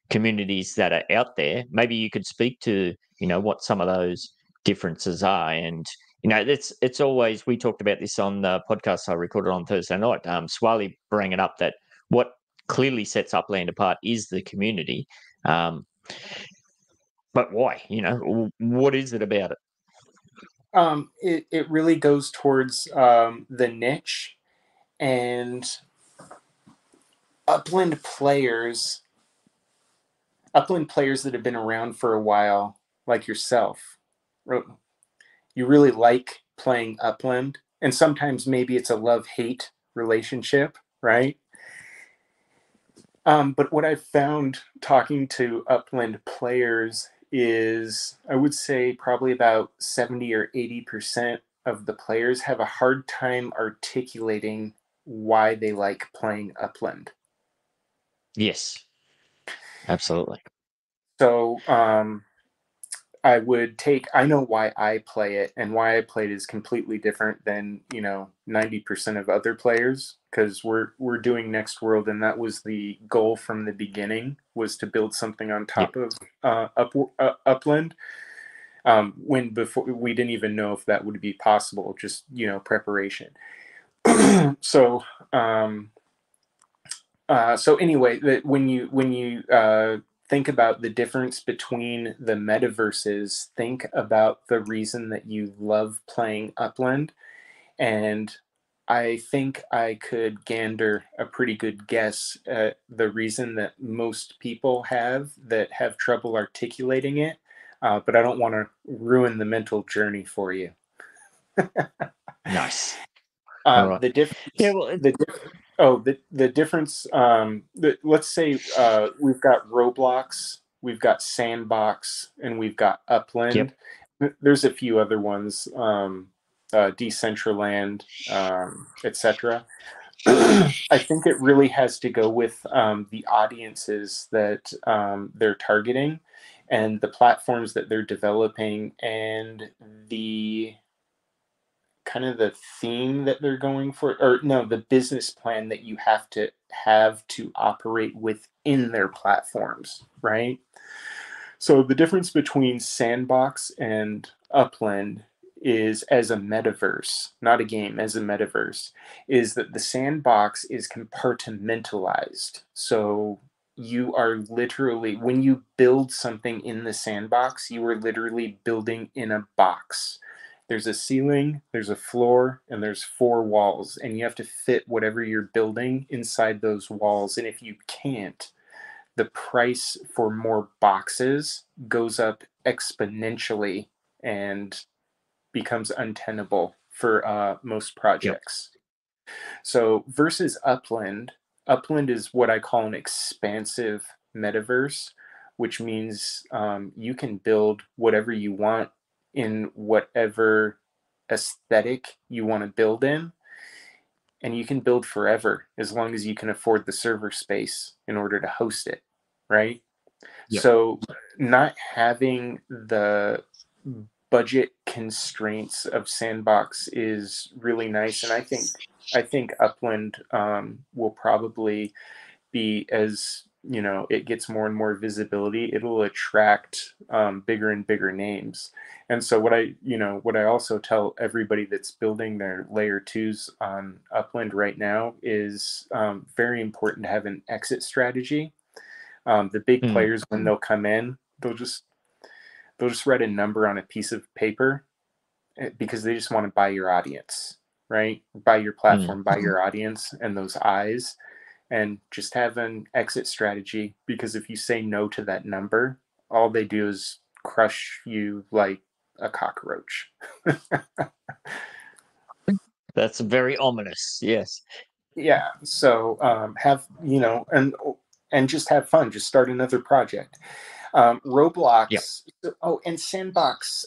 communities that are out there. Maybe you could speak to, what some of those differences are. And, it's always, we talked about this on the podcast I recorded on Thursday night. Swali bring it up that what clearly sets Upland apart is the community. But why? What is it about it? It really goes towards the niche, and Upland players that have been around for a while, like yourself, you really like playing Upland, and sometimes maybe it's a love-hate relationship, right? But what I've found talking to Upland players is, I would say probably about 70 or 80% of the players have a hard time articulating why they like playing Upland. Yes, absolutely. So I know why I play it, and why I play it is completely different than 90% of other players, because we're doing Next World, and that was the goal from the beginning, was to build something on top of Upland. When before we didn't even know if that would be possible, just preparation. So anyway, when you think about the difference between the metaverses, think about the reason that you love playing Upland, and I think I could gander a pretty good guess at the reason that most people have trouble articulating it, but I don't want to ruin the mental journey for you. Nice. All right. The difference. Yeah, well, The difference. Let's say we've got Roblox, we've got Sandbox, and we've got Upland. There's a few other ones, Decentraland, etc. I think it really has to go with the audiences that they're targeting, and the platforms that they're developing, and the kind of the theme that they're going for, or no, the business plan that you have to operate within their platforms, right? So the difference between Sandbox and Upland is, as a metaverse, not a game, as a metaverse, is that the Sandbox is compartmentalized. So you are literally, when you build something in the Sandbox, you are literally building in a box. There's a ceiling, there's a floor, and there's 4 walls, and you have to fit whatever you're building inside those walls. And if you can't, the price for more boxes goes up exponentially and becomes untenable for most projects. So versus Upland is what I call an expansive metaverse, which means you can build whatever you want in whatever aesthetic you want to build in, and you can build forever as long as you can afford the server space in order to host it, right? So not having the budget constraints of Sandbox is really nice, and I think Upland will probably be, as it gets more and more visibility, it'll attract bigger and bigger names. And so what I also tell everybody that's building their layer 2s on Upland right now is very important to have an exit strategy. The big players, when they'll come in, they'll just write a number on a piece of paper, because they just want to buy your audience, right? Buy your platform, buy your audience and those eyes, and just have an exit strategy, because if you say no to that number, all they do is crush you like a cockroach. That's very ominous. Yes. Yeah. So have, and just have fun. Just start another project. Roblox. Oh, and Sandbox.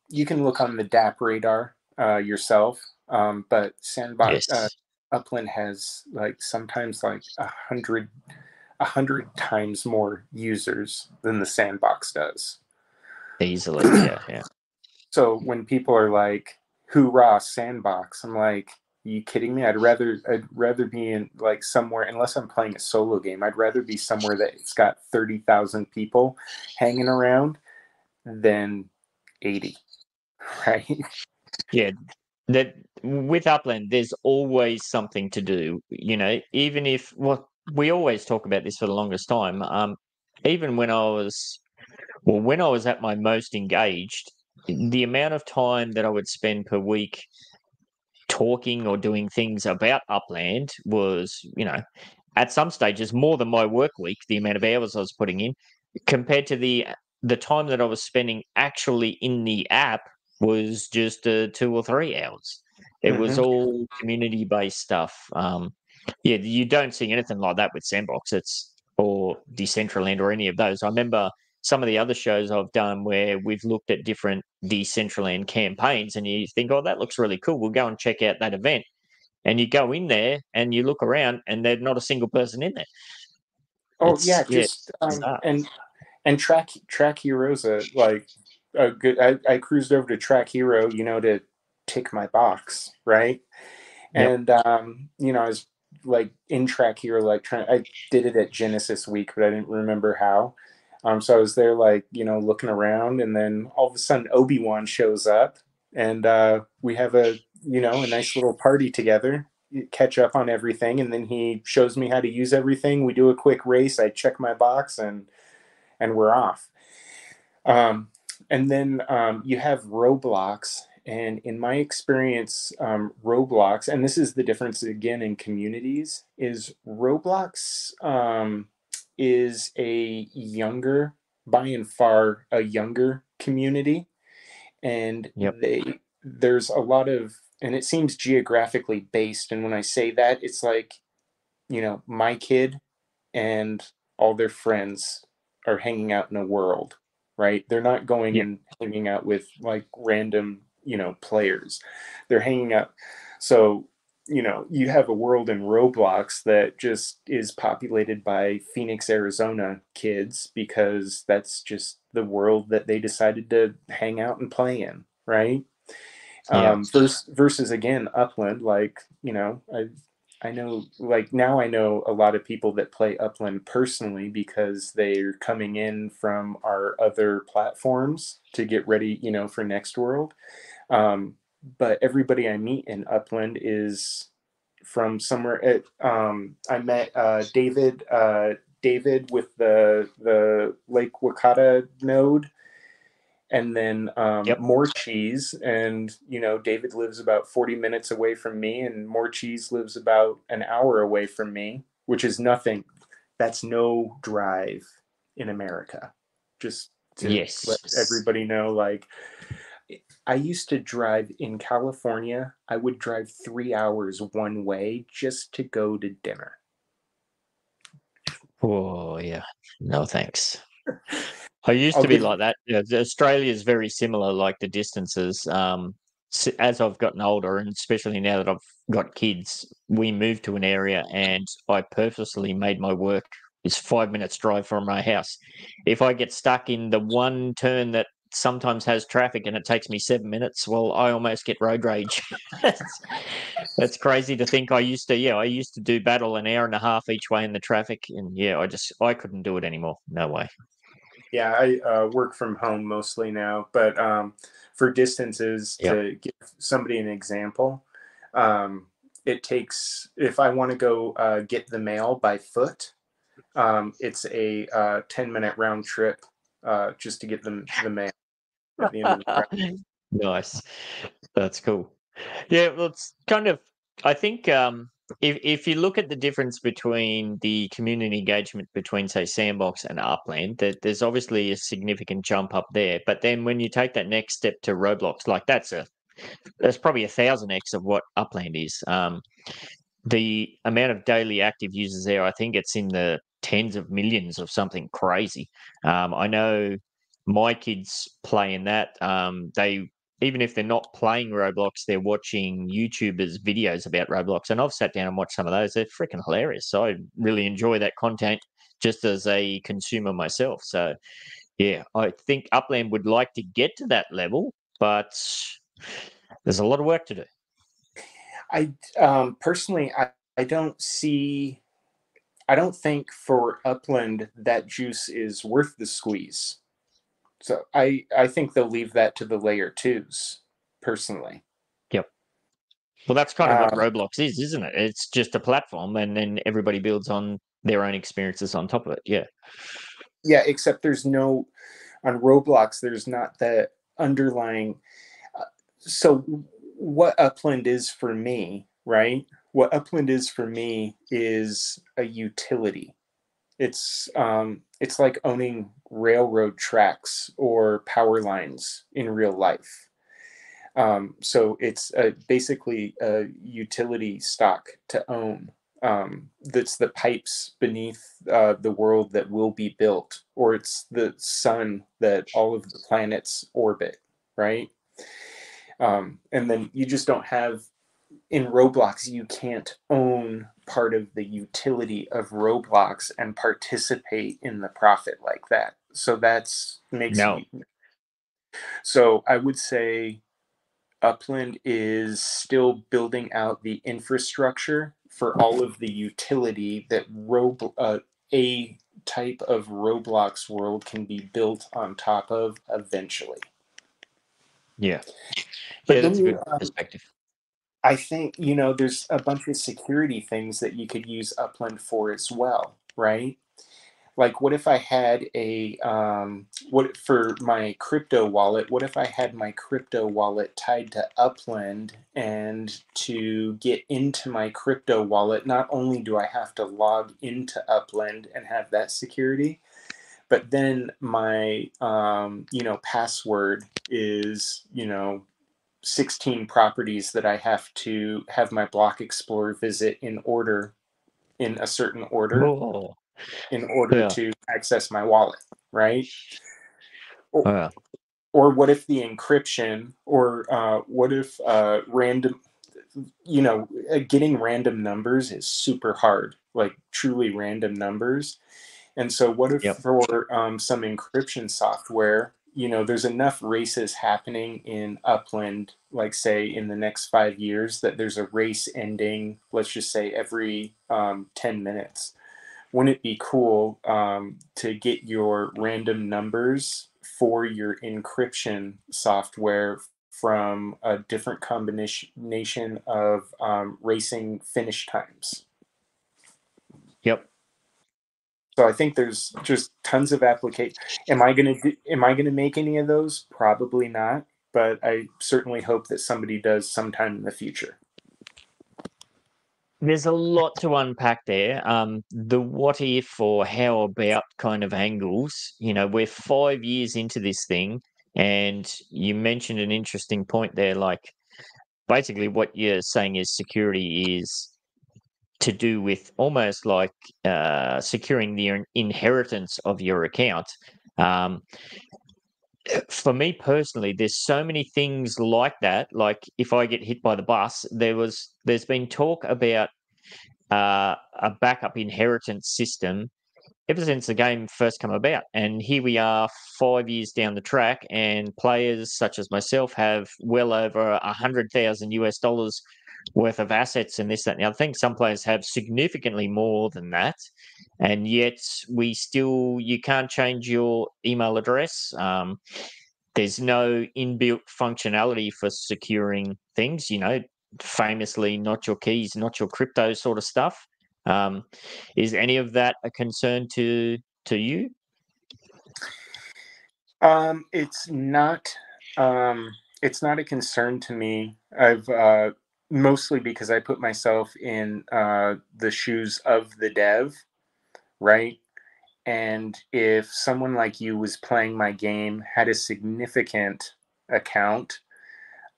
You can look on the DApp radar yourself. But Sandbox, Upland has sometimes 100 times more users than the Sandbox does. Easily, yeah. So when people are like, "Hoorah, Sandbox," I'm like, "Are you kidding me? I'd rather be in somewhere, unless I'm playing a solo game. I'd rather be somewhere that's got 30,000 people hanging around than 80." Right? Yeah. That with Upland, there's always something to do. Even if we always talk about this for the longest time. Even when I was at my most engaged, the amount of time that I would spend per week talking or doing things about Upland was, at some stages more than my work week, the amount of hours I was putting in, compared to the time that I was spending actually in the app was just 2 or 3 hours. It was all community-based stuff. You don't see anything like that with Sandbox. Or Decentraland or any of those. I remember some of the other shows I've done where we've looked at different Decentraland campaigns, and you think, oh, that looks really cool. We'll go and check out that event. and you go in there and you look around and there's not a single person in there. Oh yeah, It's just bizarre. and Track Hero's a good. I cruised over to Track Hero, to tick my box, right? Yep. And I was like in Track Hero, like I did it at Genesis Week, but I didn't remember how. So I was there, like looking around, and then all of a sudden Obi-Wan shows up, and we have a nice little party together, catch up on everything, and then he shows me how to use everything. We do a quick race. I check my box, and we're off. And then you have Roblox. And in my experience, Roblox, and this is the difference again in communities, is Roblox is by and far, a younger community. And Yep. there's a lot of, and it seems geographically based. And when I say that, it's like, my kid and all their friends are hanging out in a world, right? They're not going Yep. and hanging out with like random, players. They're hanging out. So, you have a world in Roblox that just is populated by Phoenix, Arizona kids because that's just the world that they decided to hang out and play in, right? Yeah. Versus again, Upland, like, I know, like now I know a lot of people that play Upland personally because they're coming in from our other platforms to get ready, for Next World. But everybody I meet in Upland is from somewhere. I met David with the Lake Wakata node, and then Yep. More Cheese. And David lives about 40 minutes away from me, and More Cheese lives about an hour away from me, which is nothing. That's no drive in America. Just to let Yes. everybody know, like, I used to drive in California. I would drive 3 hours one way just to go to dinner. Oh yeah. No thanks. I used I'll to be give like that. Yeah, Australia is very similar, like the distances. As I've gotten older, and especially now that I've got kids, we moved to an area, and I purposely made my work is 5 minutes drive from my house. If I get stuck in the one turn that sometimes has traffic and it takes me 7 minutes, well, I almost get road rage. That's crazy to think. I used to do battle an hour and a half each way in the traffic, and yeah, I couldn't do it anymore. No way. Yeah, I work from home mostly now, but for distances, Yep. to give somebody an example, it takes, if I want to go get the mail by foot, it's a 10-minute round trip just to get the mail at the end of the round. Nice. That's cool. Yeah, well, it's kind of. I think if you look at the difference between the community engagement between, say, Sandbox and Upland, that there's obviously a significant jump up there. But then when you take that next step to Roblox, like that's probably 1,000x of what Upland is. The amount of daily active users there, I think it's in the tens of millions of something crazy. I know my kids play in that. They even if they're not playing Roblox, they're watching YouTubers' videos about Roblox, and I've sat down and watched some of those. They're freaking hilarious. So I really enjoy that content just as a consumer myself. So yeah, I think Upland would like to get to that level, but there's a lot of work to do. I personally, I don't see. I don't think for Upland that juice is worth the squeeze. So I think they'll leave that to the layer twos, personally. Yep. Well, that's kind of what Um, Roblox is, isn't it? It's just a platform, and then everybody builds on their own experiences on top of it. Yeah. yeah, except there's no, on Roblox, there's not the underlying. So what Upland is for me, right? What Upland is for me is a utility. It's like owning railroad tracks or power lines in real life. So it's basically a utility stock to own. That's the pipes beneath the world that will be built, or it's the sun that all of the planets orbit, right? And then you just don't have in Roblox, you can't own part of the utility of Roblox and participate in the profit like that. So that's makes No. you. So I would say Upland is still building out the infrastructure for all of the utility that a type of Roblox world can be built on top of eventually. Yeah. But Yeah, then that's a you, good perspective. I think, there's a bunch of security things that you could use Upland for as well, right? Like, what if I had what for my crypto wallet? What if I had my crypto wallet tied to Upland, and to get into my crypto wallet, not only do I have to log into Upland and have that security, but then my, password is, 16 properties that I have to have my block explorer visit in a certain order Oh, in order yeah. to access my wallet, right? Or, Yeah. or what if the encryption, or what if random, getting random numbers is super hard, like truly random numbers. And so, what if Yep. for some encryption software, there's enough races happening in Upland, like say in the next 5 years, that there's a race ending, let's just say every 10 minutes. Wouldn't it be cool to get your random numbers for your encryption software from a different combination of racing finish times? Yep. So I think there's just tons of application. Am I gonna make any of those? Probably not, but I certainly hope that somebody does sometime in the future. There's a lot to unpack there. The what if or how about kind of angles. We're 5 years into this thing, and you mentioned an interesting point there. Like, basically, what you're saying is security is to do with almost like securing the inheritance of your account. Um, for me personally, there's so many things like that. Like, if I get hit by the bus, there's been talk about a backup inheritance system ever since the game first come about. And here we are 5 years down the track, and players such as myself have well over 100,000 US dollars worth of assets and this, that, and the other thing. Some players have significantly more than that. And yet you can't change your email address. There's no inbuilt functionality for securing things, famously not your keys, not your crypto sort of stuff. Um, is any of that a concern to you? It's not. It's not a concern to me. I've mostly because I put myself in the shoes of the dev, right? And if someone like you was playing my game, had a significant account,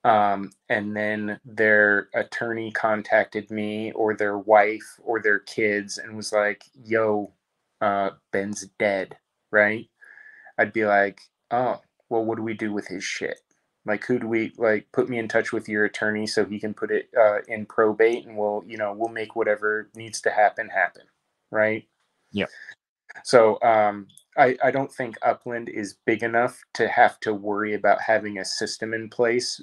and then their attorney contacted me, or their wife, or their kids, and was like, "Yo, Ben's dead," right? I'd be like, "Oh, well, what do we do with his shit? Like, who do we like? Put me in touch with your attorney so he can put it in probate, and we'll make whatever needs to happen happen, right?" Yep. So I don't think Upland is big enough to have to worry about having a system in place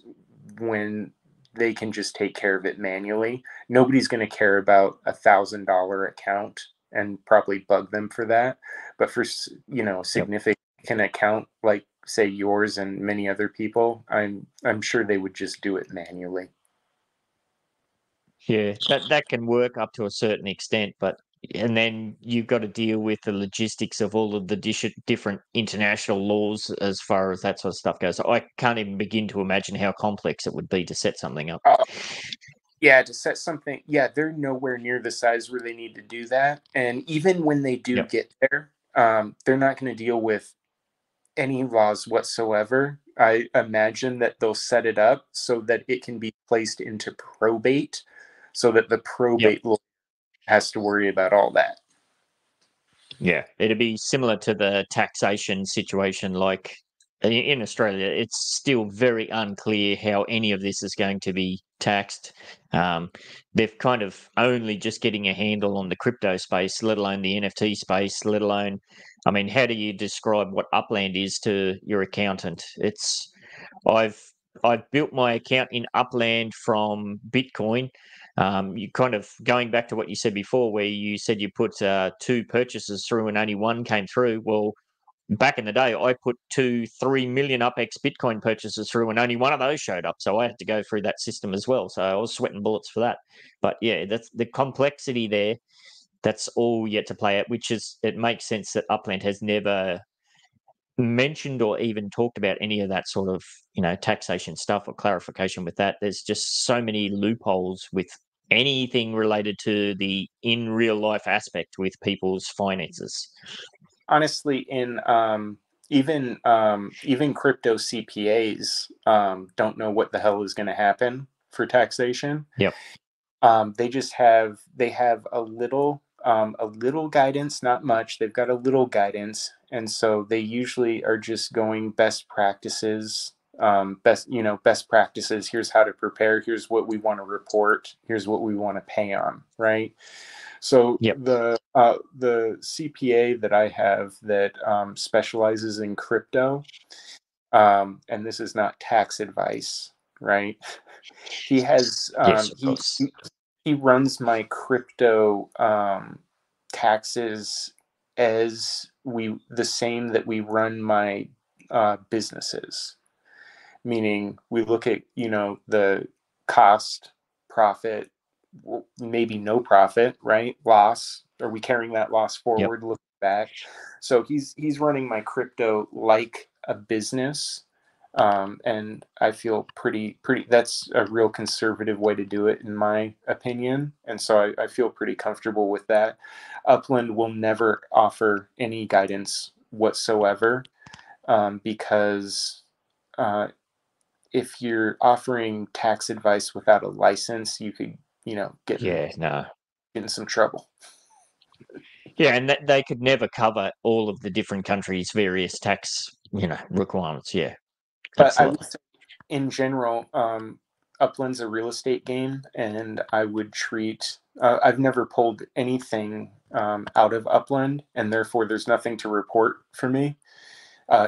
when they can just take care of it manually. Nobody's going to care about $1,000 account and probably bug them for that. But for Yep. significant account like say yours and many other people, I'm sure they would just do it manually. Yeah, that can work up to a certain extent, but and then you've got to deal with the logistics of all of the different international laws as far as that sort of stuff goes. I can't even begin to imagine how complex it would be to set something up. Yeah, to set something, yeah, they're nowhere near the size where they need to do that. And even when they do Yep. get there, they're not going to deal with any laws whatsoever. I imagine that they'll set it up so that it can be placed into probate, so that the Yep. probate law has to worry about all that. Yeah. It'd be similar to the taxation situation, like in Australia, it's still very unclear how any of this is going to be taxed. They've kind of only just getting a handle on the crypto space, let alone the NFT space, let alone, I mean, how do you describe what Upland is to your accountant? I've I've built my account in Upland from Bitcoin. You kind of going back to what you said before, where you said you put 2 purchases through and only one came through. Well, back in the day, I put 3 million UpX Bitcoin purchases through, and only one of those showed up. So I had to go through that system as well. So I was sweating bullets for that. But yeah, that's the complexity there. That's all yet to play out, which is it makes sense that Upland has never mentioned or even talked about any of that sort of taxation stuff or clarification with that. There's just so many loopholes with anything related to the in real life aspect with people's finances. Honestly, in even crypto CPAs don't know what the hell is going to happen for taxation. Yep. They have a little guidance, not much. They've got a little guidance, and so they usually are just going best practices. Best practices. Here's how to prepare. Here's what we want to report. Here's what we want to pay on. Right. So Yep. the CPA that I have that specializes in crypto, and this is not tax advice, right? He has Yes, of course. he runs my crypto taxes as the same that we run my businesses, meaning we look at the cost, profit, maybe no profit, right? Loss. Are we carrying that loss forward? Yep. Looking back. So he's running my crypto like a business. And I feel pretty, that's a real conservative way to do it, in my opinion. And so I feel pretty comfortable with that. Upland will never offer any guidance whatsoever, because if you're offering tax advice without a license, you could, get in some trouble. Yeah, and that they could never cover all of the different countries' various tax, requirements. Yeah, But absolutely. I would say, in general, Upland's a real estate game, and I would treat. I've never pulled anything out of Upland, and therefore there's nothing to report for me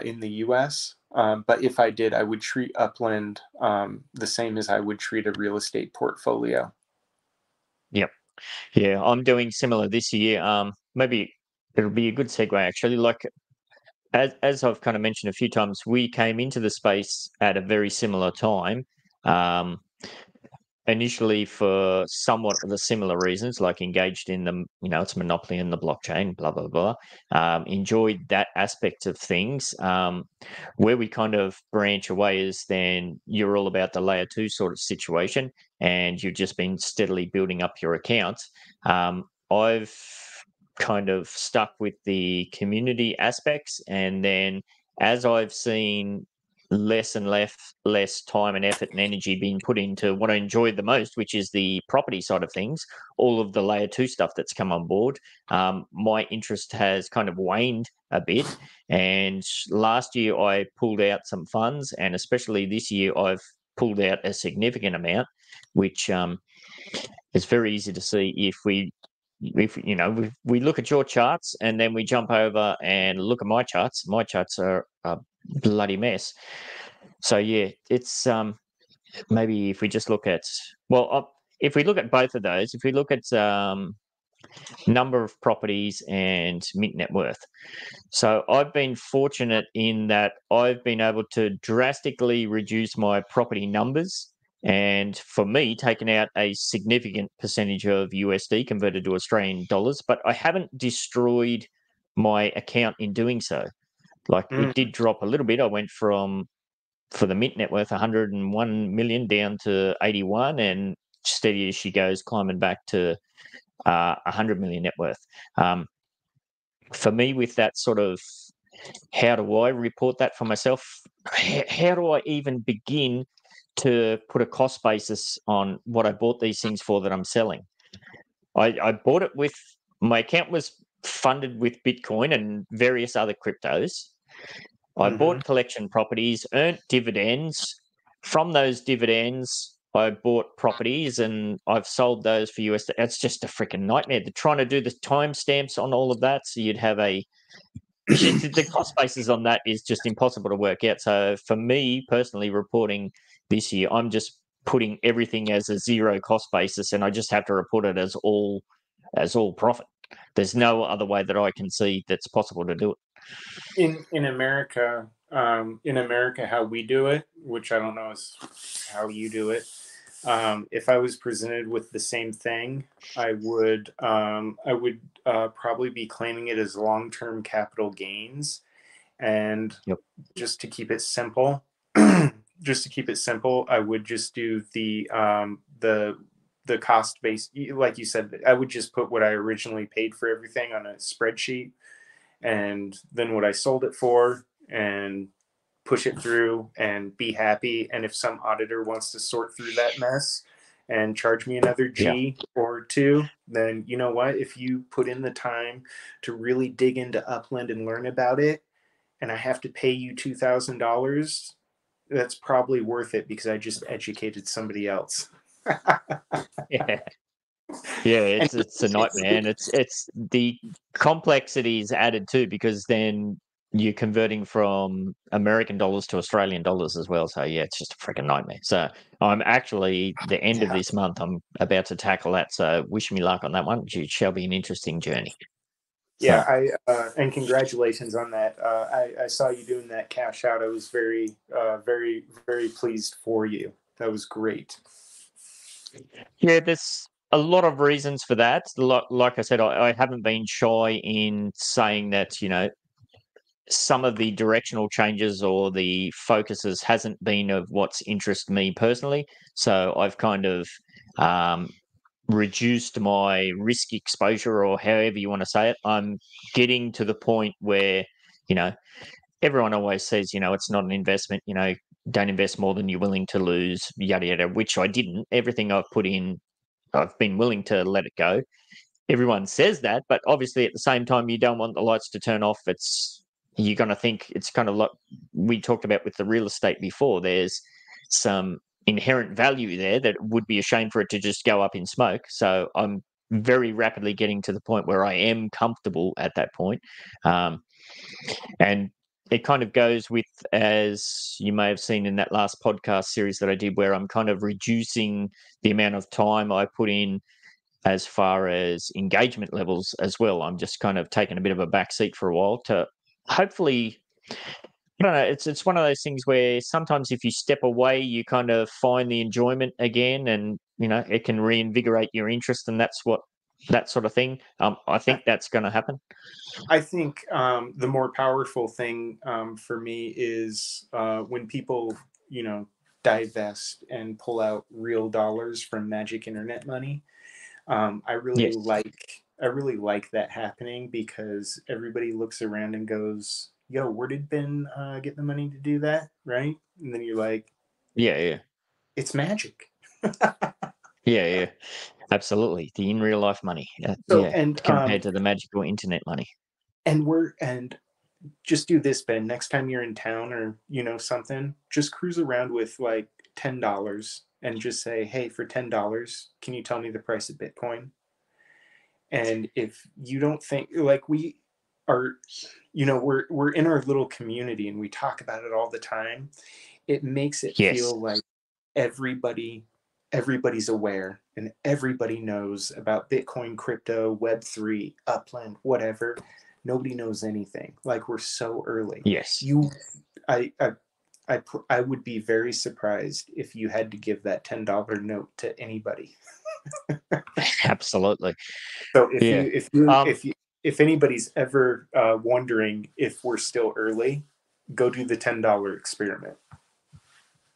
in the U.S. But if I did, I would treat Upland the same as I would treat a real estate portfolio. Yep. Yeah, I'm doing similar this year. Maybe it'll be a good segue actually. Like as I've kind of mentioned a few times, we came into the space at a very similar time. Initially for somewhat of the similar reasons, like engaged in the, it's monopoly in the blockchain, blah, blah, blah. Enjoyed that aspect of things. Where we kind of branch away is then you're all about the layer 2 sort of situation, and you've just been steadily building up your accounts. I've kind of stuck with the community aspects, and then as I've seen less and less time and effort and energy being put into what I enjoy the most, which is the property side of things, all of the layer 2 stuff that's come on board, my interest has kind of waned a bit. And last year I pulled out some funds, and especially this year I've pulled out a significant amount, which is very easy to see if we look at your charts and then we jump over and look at my charts. My charts are a bloody mess. So yeah, it's maybe if we just look at if we look at both of those, if we look at number of properties and mint net worth. So I've been fortunate in that I've been able to drastically reduce my property numbers, and for me, taken out a significant percentage of USD converted to Australian dollars, but I haven't destroyed my account in doing so. Like it did drop a little bit. I went from, for the mint net worth, 101 million down to 81, and steady as she goes, climbing back to 100 million net worth. For me, with that sort of, how do I report that for myself? How do I even begin to put a cost basis on what I bought these things for that I'm selling? I bought it with, my account was funded with Bitcoin and various other cryptos. I bought collection properties, earned dividends. From those dividends, I bought properties and I've sold those for US. It's just a freaking nightmare. They're trying to do the timestamps on all of that. So you'd have the cost basis on that is just impossible to work out. So for me personally, reporting this year, I'm just putting everything as a zero cost basis and I just have to report it as all profit. There's no other way that I can see that's possible to do it. In America, how we do it, which I don't know is how you do it. If I was presented with the same thing, I would probably be claiming it as long-term capital gains, and just to keep it simple, I would just do the cost base, like you said. I would just put what I originally paid for everything on a spreadsheet, and then what I sold it for, and push it through and be happy. And if some auditor wants to sort through that mess and charge me another G or two, then you know what? If you put in the time to really dig into Upland and learn about it, and I have to pay you $2,000, that's probably worth it because I just educated somebody else. Yeah, it's a nightmare, and it's the complexity is added too because then you're converting from American dollars to Australian dollars as well. So yeah, it's just a freaking nightmare. So I'm actually the end of this month. I'm about to tackle that. So wish me luck on that one. It shall be an interesting journey. Yeah, and congratulations on that. I saw you doing that cash out. I was very, very pleased for you. That was great. Yeah, there's a lot of reasons for that. Like I said, I haven't been shy in saying that, some of the directional changes or the focuses hasn't been of what's interest me personally. So I've kind of reduced my risk exposure, or however you want to say it. I'm getting to the point where, everyone always says, it's not an investment, don't invest more than you're willing to lose, yada, yada, which I didn't. Everything I've put in, I've been willing to let it go. Everyone says that, but obviously at the same time, you don't want the lights to turn off. You're going to think it's kind of like we talked about with the real estate before. There's some inherent value there that would be a shame for it to just go up in smoke. So I'm very rapidly getting to the point where I am comfortable at that point. And it kind of goes with, as you may have seen in that last podcast series that I did, where I'm kind of reducing the amount of time I put in as far as engagement levels as well. I'm just kind of taking a bit of a backseat for a while to hopefully, I don't know, it's one of those things where sometimes if you step away, you kind of find the enjoyment again, and it can reinvigorate your interest, and that sort of thing. I think that's going to happen. I think the more powerful thing for me is when people, divest and pull out real dollars from magic internet money. I really like that happening, because everybody looks around and goes, "Yo, where did Ben get the money to do that?" Right? And then you're like, Yeah, "It's magic." yeah, absolutely. The in real life money, compared to the magical internet money. And just do this, Ben. Next time you're in town, or something, just cruise around with like $10 and just say, "Hey, for $10, can you tell me the price of Bitcoin?" And if you don't think, like, we are, we're in our little community and we talk about it all the time, it makes it feel like everybody's aware and everybody knows about Bitcoin, crypto, Web3, Upland, whatever. Nobody knows anything. Like, we're so early. Yes. I would be very surprised if you had to give that $10 note to anybody. Absolutely. So if anybody's ever wondering if we're still early, go do the $10 experiment.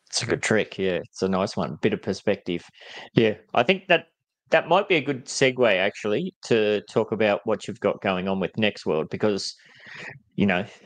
It's a good trick. Yeah, it's a nice one. Bit of perspective. Yeah, I think that might be a good segue actually to talk about what you've got going on with Next World, because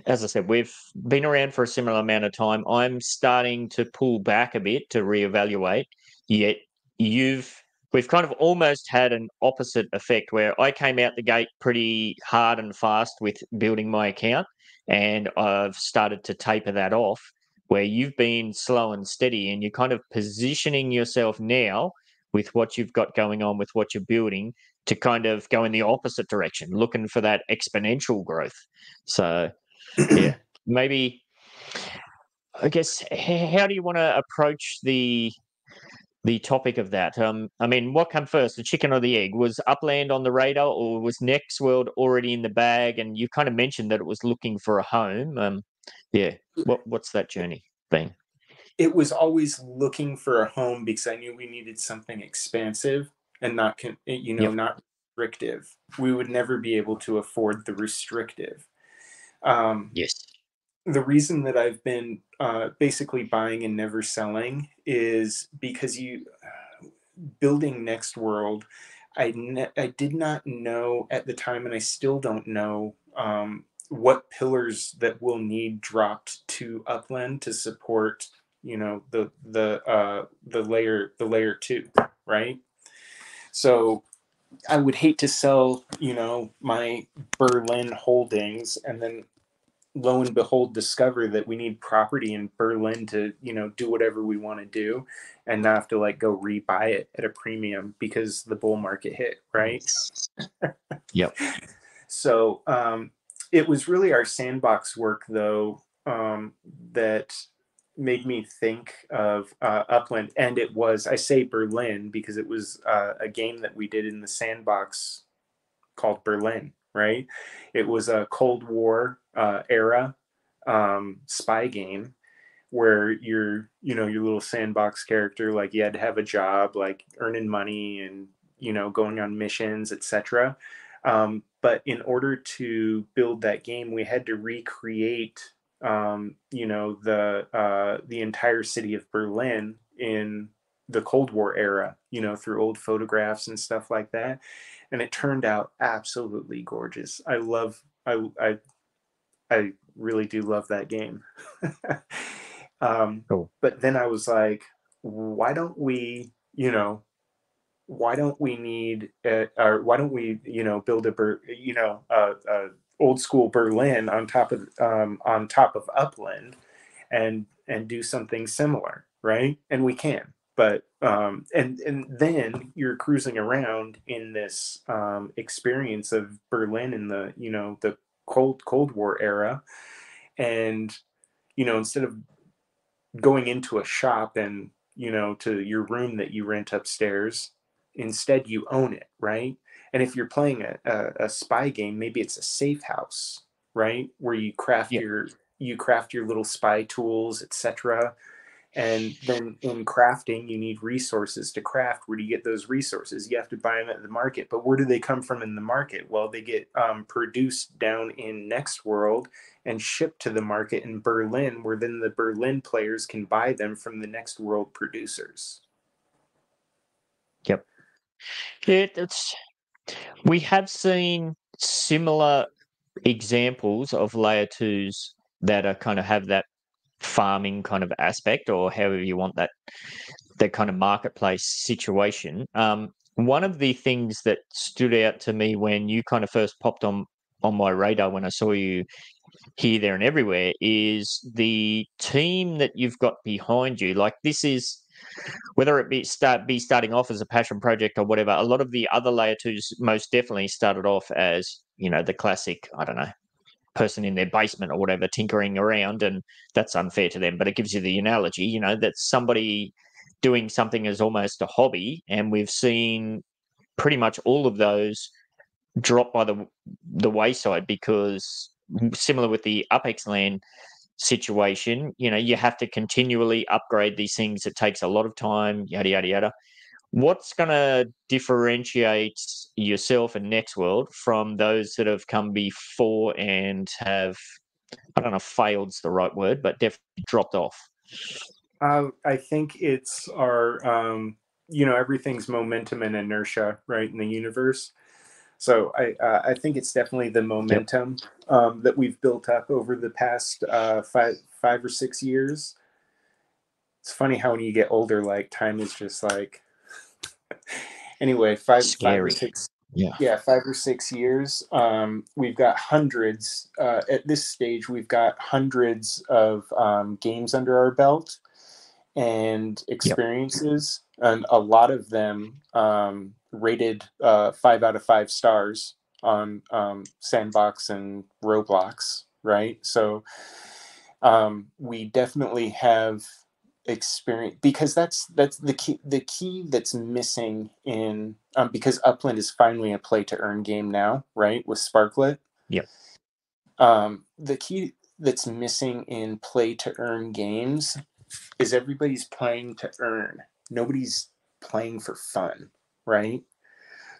as I said, we've been around for a similar amount of time. I'm starting to pull back a bit to reevaluate. Yet we've kind of almost had an opposite effect, where I came out the gate pretty hard and fast with building my account, and I've started to taper that off, where you've been slow and steady, and you're kind of positioning yourself now with what you've got going on, with what you're building, to kind of go in the opposite direction, looking for that exponential growth. So, yeah, maybe, I guess, how do you want to approach the topic of that? I mean, what came first, the chicken or the egg? Was Upland on the radar, or was Next World already in the bag? And you kind of mentioned that it was looking for a home. Yeah, what's that journey been? It was always looking for a home because I knew we needed something expansive and not, Yep. not restrictive. We would never be able to afford the restrictive. Um, Yes. the reason that I've been basically buying and never selling is because building Next World, I did not know at the time, and I still don't know what pillars that we'll need dropped to Upland to support, the layer two, right? So I would hate to sell, my Berlin holdings and then lo and behold discover that we need property in Berlin to, do whatever we want to do and not have to like go rebuy it at a premium because the bull market hit, right? Yep. So it was really our sandbox work though that made me think of Upland. And it was, I say Berlin because it was a game that we did in the sandbox called Berlin, right? It was a Cold War era spy game where your little sandbox character, like you had to have a job, like earning money and, going on missions, etc. But in order to build that game, we had to recreate, the entire city of Berlin in the Cold War era, through old photographs and stuff like that. And it turned out absolutely gorgeous. I really do love that game. Cool. But then I was like, why don't we, why don't we need, or why don't we, build a old school Berlin on top of Upland, and do something similar, right? And we can. But and then you're cruising around in this experience of Berlin in the the Cold War era, and instead of going into a shop and to your room that you rent upstairs, instead you own it, right? And if you're playing a spy game, maybe it's a safe house, right, where Yep. you craft your little spy tools, etc. And then in crafting, you need resources to craft. Where do you get those resources? You have to buy them at the market. But where do they come from in the market? Well, they get produced down in Next World and shipped to the market in Berlin, where then the Berlin players can buy them from the Next World producers. Yep. It's we have seen similar examples of layer twos that are kind of have that farming kind of aspect, or however you want that kind of marketplace situation. One of the things that stood out to me when you kind of first popped on my radar when I saw you here, there, and everywhere is the team that you've got behind you. Like, this is, whether it be starting off as a passion project or whatever. A lot of the other layer twos most definitely started off as, the classic, I don't know, person in their basement or whatever, tinkering around, and that's unfair to them. But it gives you the analogy, that's somebody doing something as almost a hobby, and we've seen pretty much all of those drop by the wayside because, similar with the Apex Land situation, you have to continually upgrade these things. It takes a lot of time, yada yada yada. What's going to differentiate yourself and Next World from those that have come before and have, I don't know if failed's the right word, but definitely dropped off? I think it's our, everything's momentum and inertia, right, in the universe. So I think it's definitely the Yep. momentum that we've built up over the past 5 or 6 years. It's funny how when you get older, like time is just like, anyway, five or Scary. six Yeah. Yeah, 5 or 6 years. We've got hundreds at this stage. We've got hundreds of games under our belt and Yep. experiences, and a lot of them rated 5 out of 5 stars on Sandbox and Roblox, right? So we definitely have experience, because that's the key that's missing in because Upland is finally a play to earn game now, right, with Sparklet. Yep. The key that's missing in play to earn games is everybody's playing to earn. Nobody's playing for fun, right?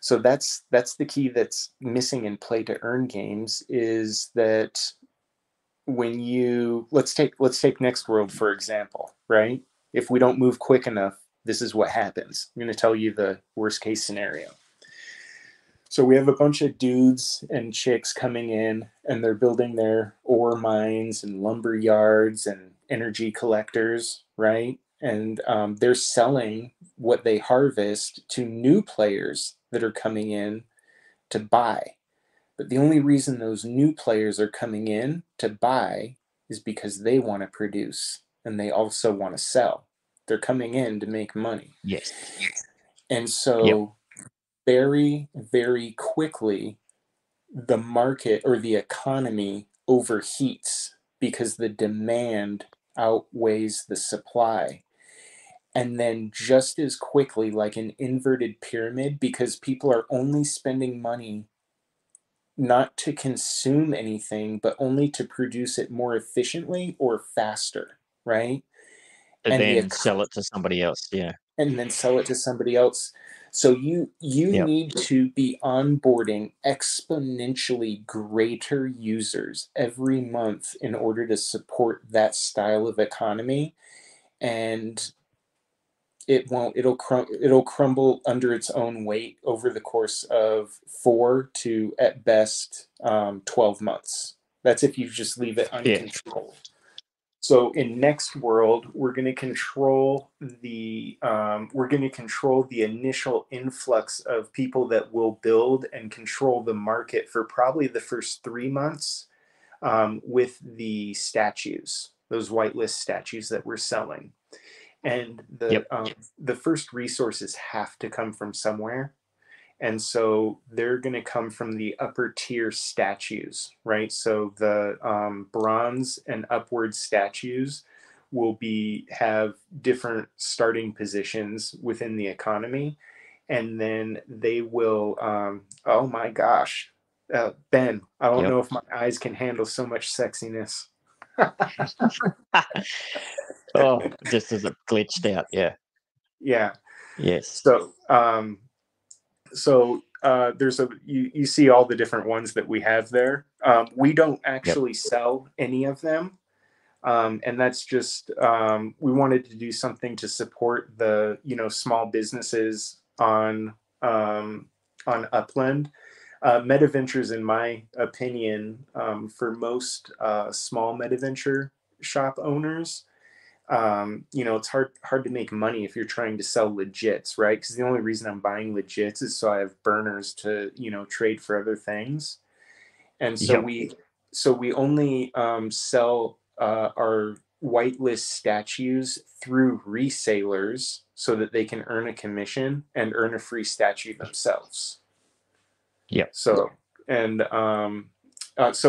So that's the key that's missing in play to earn games, is that when you let's take Next World for example, right? If we don't move quick enough, this is what happens. I'm going to tell you the worst case scenario. So we have a bunch of dudes and chicks coming in, and they're building their ore mines and lumber yards and energy collectors, right? And they're selling what they harvest to new players that are coming in to buy. But the only reason those new players are coming in to buy is because they want to produce and they also want to sell. They're coming in to make money. Yes. And Yep. so very, very quickly, the market or the economy overheats because the demand outweighs the supply. And then just as quickly, like an inverted pyramid, because people are only spending money not to consume anything, but only to produce it more efficiently or faster, right? To And then sell it to somebody else. Yeah. and then sell it to somebody else. So you Yep. need to be onboarding exponentially greater users every month in order to support that style of economy, and it won't it'll crumble under its own weight over the course of 4 to at best 12 months. That's if you just leave it Yeah. uncontrolled. So in Next World, we're going to control the initial influx of people that will build and control the market for probably the first 3 months, with the statues, those whitelist statues that we're selling. And Yep. the first resources have to come from somewhere, and so they're going to come from the upper tier statues, right? So the bronze and upward statues will have different starting positions within the economy, and then they will. Oh my gosh, Ben! I don't Yep. know if my eyes can handle so much sexiness. Oh, just as it glitched out. Yeah. Yeah. Yes. So there's you see all the different ones that we have there. We don't Yep. actually sell any of them, and that's just we wanted to do something to support the small businesses on Upland. MetaVentures, in my opinion, for most small MetaVenture shop owners, it's hard to make money if you're trying to sell legits, right? Because the only reason I'm buying legits is so I have burners to trade for other things. And so Yep. we only sell our whitelist statues through resellers so that they can earn a commission and earn a free statue themselves. Yep. So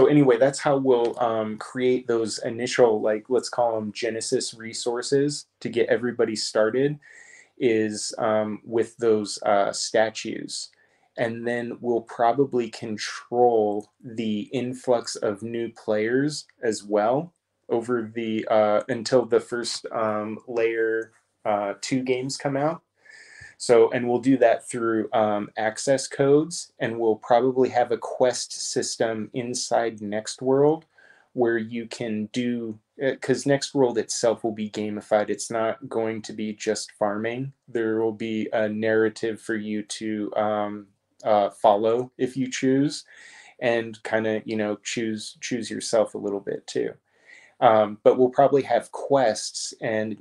anyway, that's how we'll create those initial, like, let's call them Genesis resources to get everybody started, is with those statues. And then we'll probably control the influx of new players as well over the until the first layer 2 games come out. So, and we'll do that through access codes, and we'll probably have a quest system inside Next World where you can do, because Next World itself will be gamified. It's not going to be just farming. There will be a narrative for you to follow if you choose, and kind of choose yourself a little bit too. But we'll probably have quests, and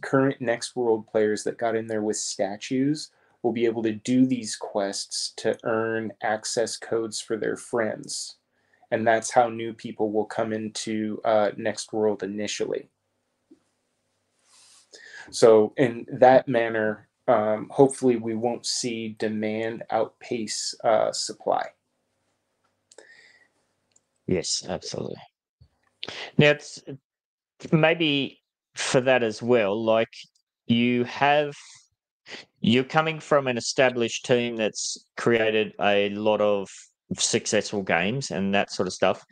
current Next World players that got in there with statues will be able to do these quests to earn access codes for their friends. And that's how new people will come into Next World initially. So in that manner, hopefully we won't see demand outpace supply. Yes, absolutely. Now, it's maybe for that as well, like you're coming from an established team that's created a lot of successful games and that sort of stuff.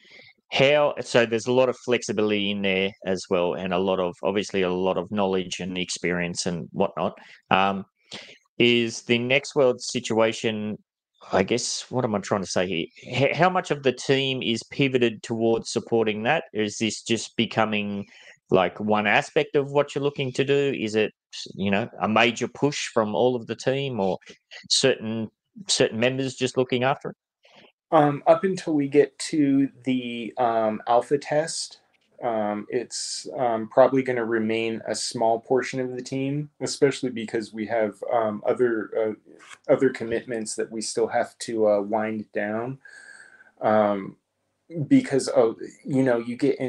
So there's a lot of flexibility in there as well, and obviously a lot of knowledge and experience and whatnot. Is the Next World situation, I guess, what am I trying to say here? How much of the team is pivoted towards supporting that? Or is this just becoming like one aspect of what you're looking to do? Is it, a major push from all of the team, or certain members just looking after it? Up until we get to the alpha test, it's probably going to remain a small portion of the team, especially because we have other commitments that we still have to wind down. Because you get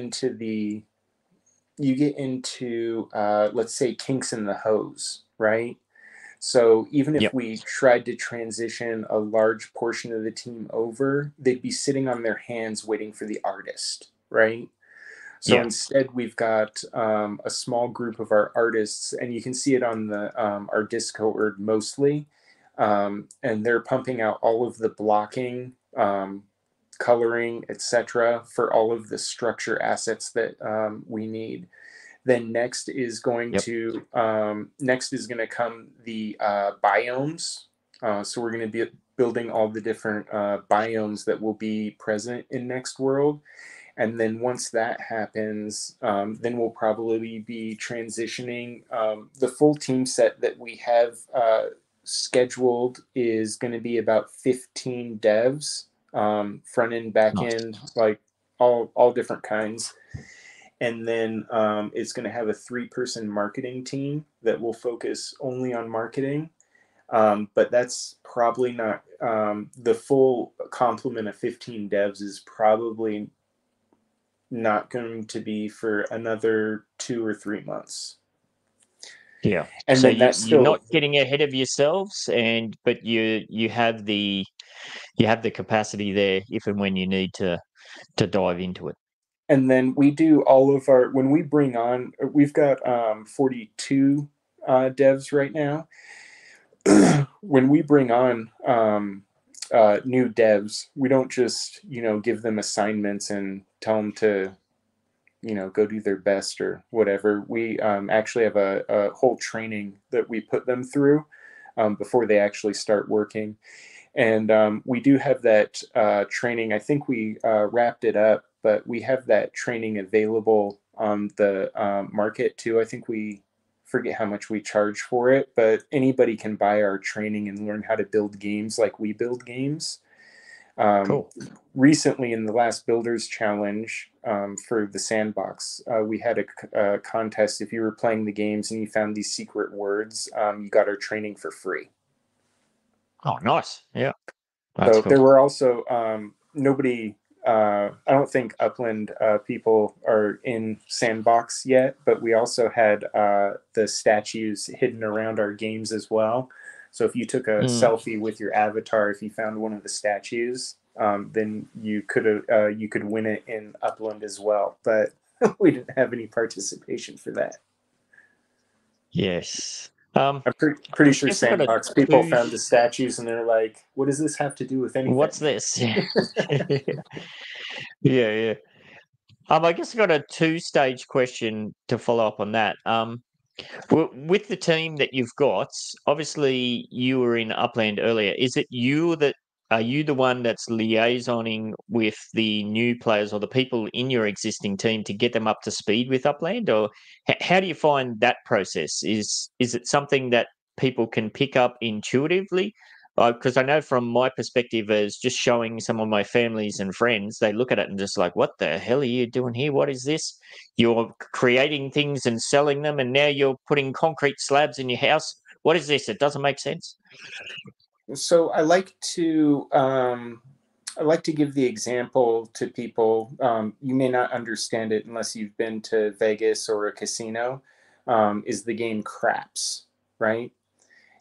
into let's say kinks in the hose, right? So even if Yep. we tried to transition a large portion of the team over, they'd be sitting on their hands waiting for the artist, right? So Yeah. instead, we've got a small group of our artists, and you can see it on our Discord mostly, and they're pumping out all of the blocking, coloring, etc., for all of the structure assets that we need. Then next is going to come the biomes. So we're going to be building all the different biomes that will be present in Next World. And then once that happens, then we'll probably be transitioning. The full team set that we have scheduled is going to be about 15 devs, front end, back end, like all different kinds. And then it's going to have a 3-person marketing team that will focus only on marketing. But that's probably not the full complement of 15 devs is probably not going to be for another 2 or 3 months. Yeah. And so then that's you're still not getting ahead of yourselves, but you have the capacity there if and when you need to dive into it. And then we do all of our, when we bring on, we've got 42 devs right now. When we bring on new devs, we don't just, give them assignments and tell them to, go do their best or whatever. We actually have a whole training that we put them through before they actually start working. And we do have that training. I think we wrapped it up, but we have that training available on the market too. I think we forget how much we charge for it, but anybody can buy our training and learn how to build games like we build games. Cool. Recently, in the last Builders Challenge for the sandbox, we had a contest. If you were playing the games and you found these secret words, you got our training for free. Oh, nice. Yeah. That's So cool. there were also nobody. I don't think Upland people are in Sandbox yet, but we also had the statues hidden around our games as well. So if you took a selfie with your avatar, if you found one of the statues, then you could win it in Upland as well. But we didn't have any participation for that. Yes. I'm pretty sure Sandbox people found the statues and they're like, "What does this have to do with anything? What's this?" Yeah. I guess I got a 2-stage question to follow up on that. With the team that you've got, obviously you were in Upland earlier. Are you the one that's liaisoning with the new players or the people in your existing team to get them up to speed with Upland, or how do you find that process? Is it something that people can pick up intuitively? Because I know from my perspective as just showing some of my families and friends, they look at it and just like, what the hell are you doing here? What is this? You're creating things and selling them, and now you're putting concrete slabs in your house. what is this? It doesn't make sense. So I like to give the example to people. You may not understand it unless you've been to Vegas or a casino. Is the game craps, right?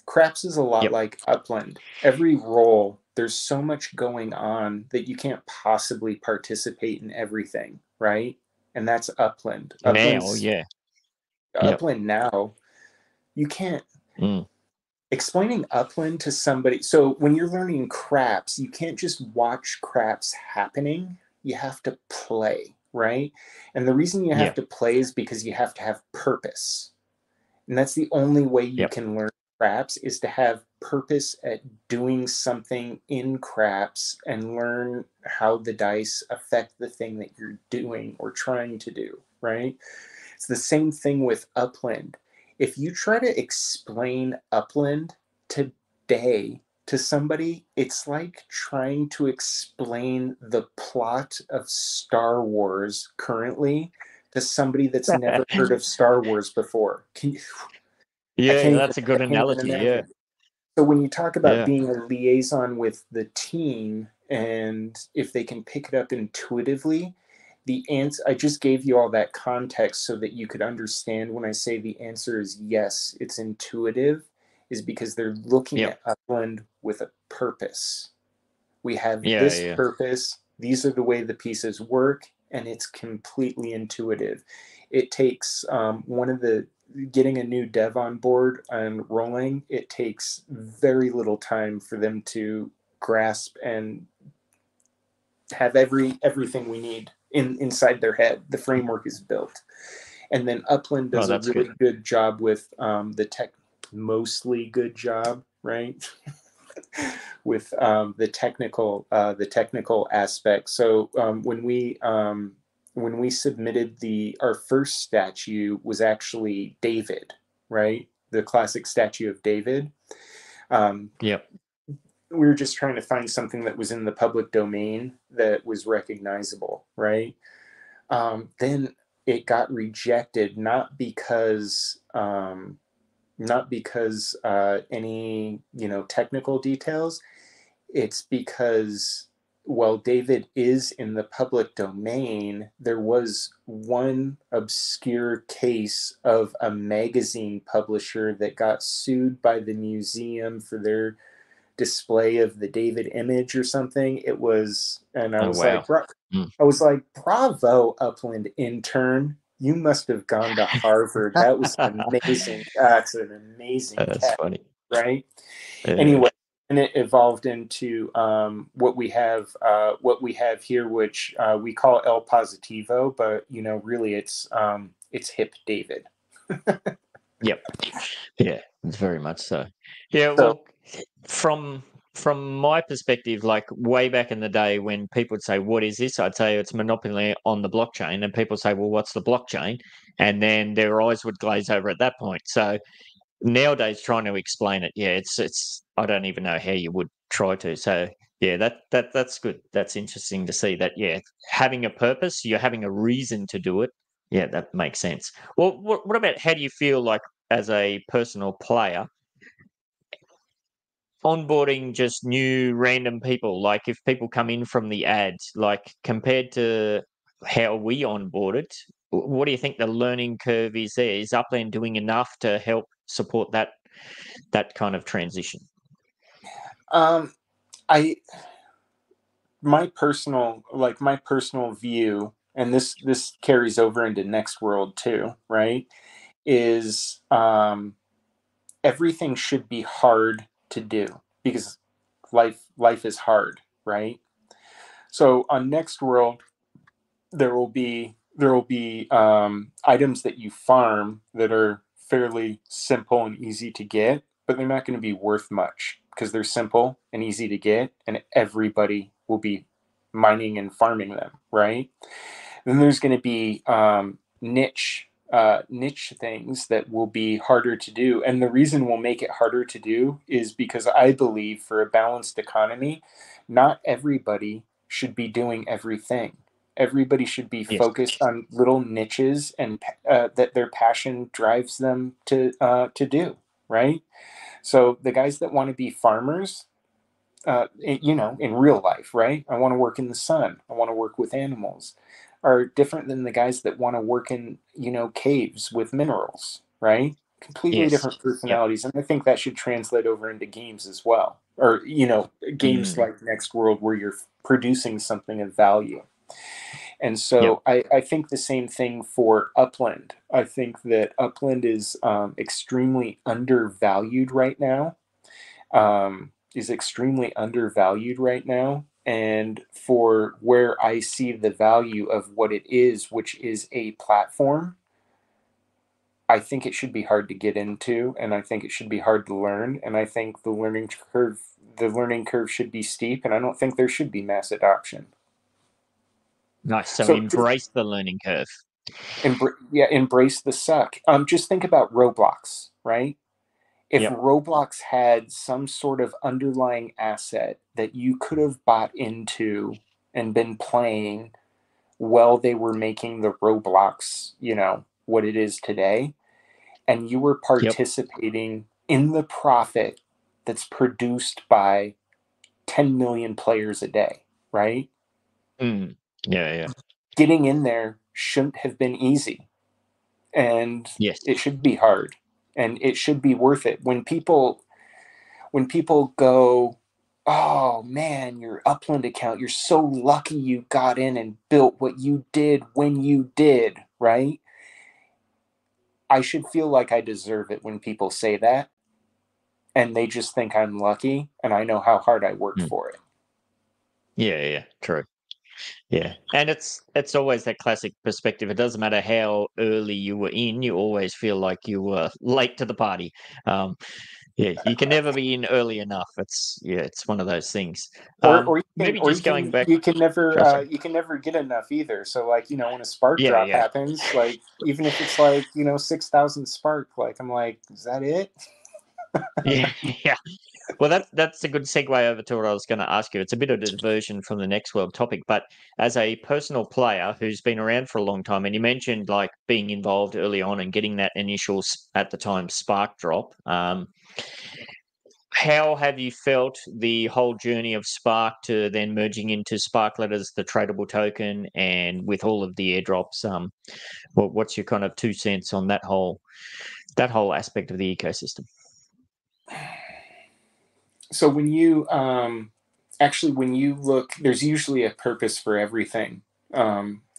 Craps is a lot like Upland. Every role, there's so much going on that you can't possibly participate in everything, right? And that's Upland. Now, yeah. Upland now, you can't. Mm. Explaining Upland to somebody. So when you're learning craps, you can't just watch craps happening. You have to play, right? And the reason you have to play is because you have to have purpose. And that's the only way you can learn craps, is to have purpose at doing something in craps and learn how the dice affect the thing that you're doing or trying to do, right? It's the same thing with Upland. If you try to explain Upland today to somebody, it's like trying to explain the plot of Star Wars currently to somebody that's never heard of Star Wars before. That's a good analogy. Yeah. So when you talk about being a liaison with the team, and if they can pick it up intuitively, the answer, I just gave you all that context so that you could understand when I say the answer is yes, it's intuitive, is because they're looking at Upland with a purpose. We have this purpose. These are the way the pieces work, and it's completely intuitive. It takes getting a new dev on board and rolling, it takes very little time for them to grasp and have everything we need inside their head. The framework is built. And then Upland does a really good job with the tech, mostly good job, right? with the technical aspect. So when we submitted our first statue was actually David, right? The classic statue of David. We were just trying to find something that was in the public domain that was recognizable, right? Then it got rejected, not because any technical details. It's because, while David is in the public domain, there was one obscure case of a magazine publisher that got sued by the museum for their display of the David image or something. It was, and I was like, bravo, Upland intern. You must have gone to Harvard. That was amazing. That's an amazing catch, funny, right? Anyway, and it evolved into what we have here, which we call El Positivo, but really it's Hip David. It's very much so. Well, from my perspective, like way back in the day when people would say, what is this? I'd say it's monopoly on the blockchain, and people say, well, what's the blockchain? And then their eyes would glaze over at that point. So nowadays, trying to explain it, it's I don't even know how you would try to. So that's good. That's interesting to see that. Having a purpose, you're having a reason to do it. That makes sense. Well, what about, how do you feel like as a personal player onboarding just new random people? Like if people come in from the ads, like compared to how we onboarded, what do you think the learning curve is there? Is Upland doing enough to help support that kind of transition? My personal view, and this carries over into Next World too, right? Is everything should be hard to do, because life is hard, right? So on Next World, there will be items that you farm that are fairly simple and easy to get, but they're not going to be worth much because they're simple and easy to get, and everybody will be mining and farming them, right? Then there's going to be niche things that will be harder to do, and the reason we'll make it harder to do is because I believe, for a balanced economy, not everybody should be doing everything. Everybody should be focused on little niches, and that their passion drives them to do. right? So the guys that want to be farmers, in real life, right? I want to work in the sun. I want to work with animals, are different than the guys that want to work in, caves with minerals, right? Completely Yes. different Yep. personalities. And I think that should translate over into games as well. Or, games Mm. like Next World where you're producing something of value. And Yep. so I think the same thing for Upland. I think that Upland is extremely undervalued right now. Is extremely undervalued right now. And for where I see the value of what it is, which is a platform, I think it should be hard to get into, and I think it should be hard to learn, and I think the learning curve should be steep, and I don't think there should be mass adoption. Nice. So So embrace the learning curve. embrace the suck. Just think about Roblox, right? If Yep. Roblox had some sort of underlying asset that you could have bought into and been playing while they were making the Roblox, what it is today, and you were Yep. participating in the profit that's produced by 10 million players a day, right? Mm. Yeah. Yeah. Getting in there shouldn't have been easy, and Yes. it should be hard, and it should be worth it. When people go, oh man, your Upland account, you're so lucky you got in and built what you did when you did, right? I should feel like I deserve it when people say that, and they just think I'm lucky, and I know how hard I worked Mm. for it. Yeah. Yeah. True. Yeah, and it's always that classic perspective. It doesn't matter how early you were in; you always feel like you were late to the party. Um, yeah, you can never be in early enough. It's one of those things. Or you can Maybe or you just going can back. you can never Oh, sorry. you can never get enough either. So like, when a spark Yeah, drop yeah, happens, like even if it's like, 6,000 spark, like I'm like, is that it? yeah, yeah. Well, that's a good segue over to what I was going to ask you. It's a bit of a diversion from the next world topic, but as a personal player who's been around for a long time, and you mentioned like being involved early on and getting that initial at the time spark drop. How have you felt the whole journey of Spark to then merging into Sparklet as the tradable token, and with all of the airdrops? What's your kind of 2 cents on that whole aspect of the ecosystem? So when you look, there's usually a purpose for everything.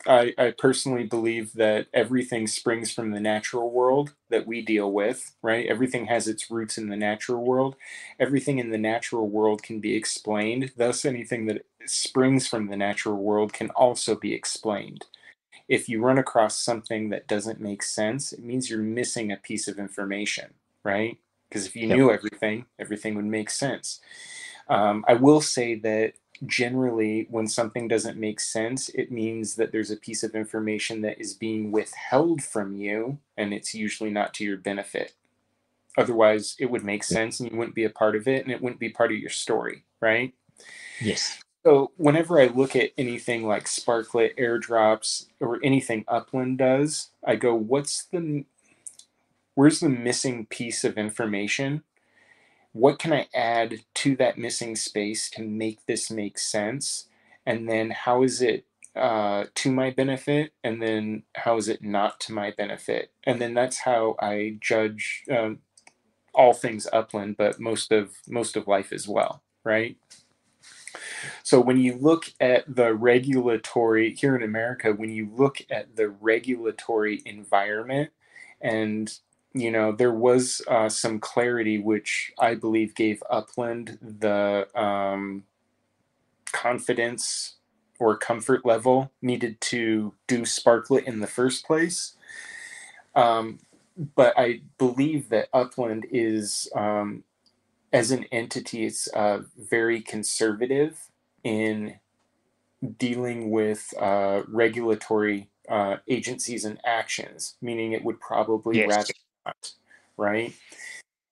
I personally believe that everything springs from the natural world that we deal with, right? Everything has its roots in the natural world. Everything in the natural world can be explained. Thus, anything that springs from the natural world can also be explained. If you run across something that doesn't make sense, it means you're missing a piece of information, right? Because if you Yep. knew everything, everything would make sense. I will say that generally, when something doesn't make sense, it means that there's a piece of information that is being withheld from you, and it's usually not to your benefit. Otherwise, it would make Yep. sense and you wouldn't be a part of it, and it wouldn't be part of your story, right? Yes. So, whenever I look at anything like Sparklet, airdrops, or anything Upland does, I go, where's the missing piece of information? What can I add to that missing space to make this make sense? And then how is it to my benefit? And then how is it not to my benefit? And then that's how I judge all things Upland, but most of life as well, right? So when you look at the regulatory here in America, when you look at the regulatory environment, and there was some clarity, which I believe gave Upland the confidence or comfort level needed to do Sparklet in the first place. Um, but I believe that Upland is, as an entity, it's very conservative in dealing with regulatory agencies and actions, meaning it would probably Yes. rather not, right?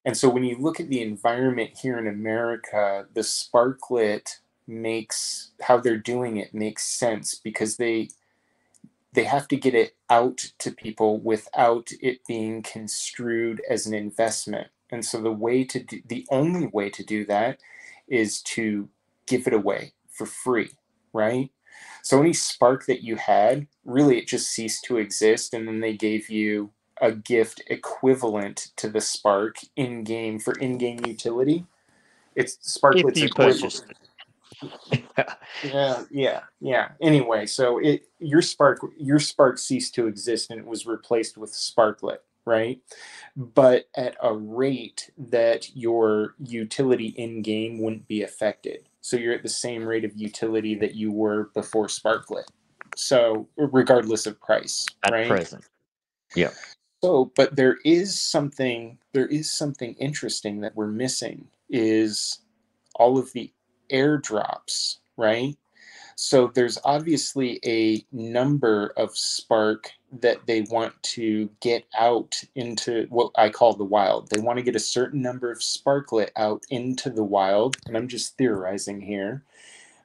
And so when you look at the environment here in America, the Sparklet makes how they're doing it makes sense because they have to get it out to people without it being construed as an investment. And so the only way to do that is to give it away for free, right? So any spark that you had, really it just ceased to exist, and then they gave you a gift equivalent to the spark in game for in-game utility. It's If Sparklet's you equivalent. purchased it. Yeah. Anyway, so your spark ceased to exist and it was replaced with Sparklet, right? But at a rate that your utility in game wouldn't be affected. So you're at the same rate of utility that you were before Sparklet. So regardless of price, At right? present. Yeah. So, but there is something interesting that we're missing is all of the airdrops, right? So there's obviously a number of Spark that they want to get out into what I call the wild. They want to get a certain number of Sparklet out into the wild, and I'm just theorizing here.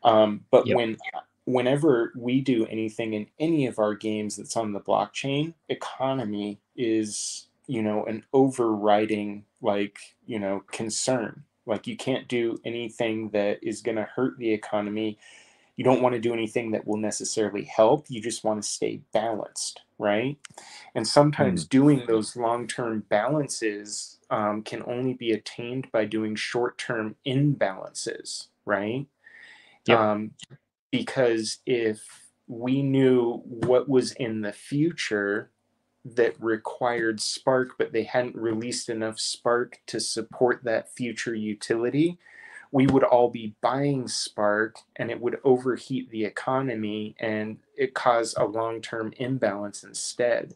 But Yep. whenever we do anything in any of our games that's on the blockchain, economy is, an overriding, concern. Like, you can't do anything that is going to hurt the economy. You don't want to do anything that will necessarily help. You just want to stay balanced, right? And sometimes doing those long-term balances can only be attained by doing short-term imbalances, right? Yep. Because if we knew what was in the future that required Spark, but they hadn't released enough Spark to support that future utility, we would all be buying Spark and it would overheat the economy and it cause a long-term imbalance instead.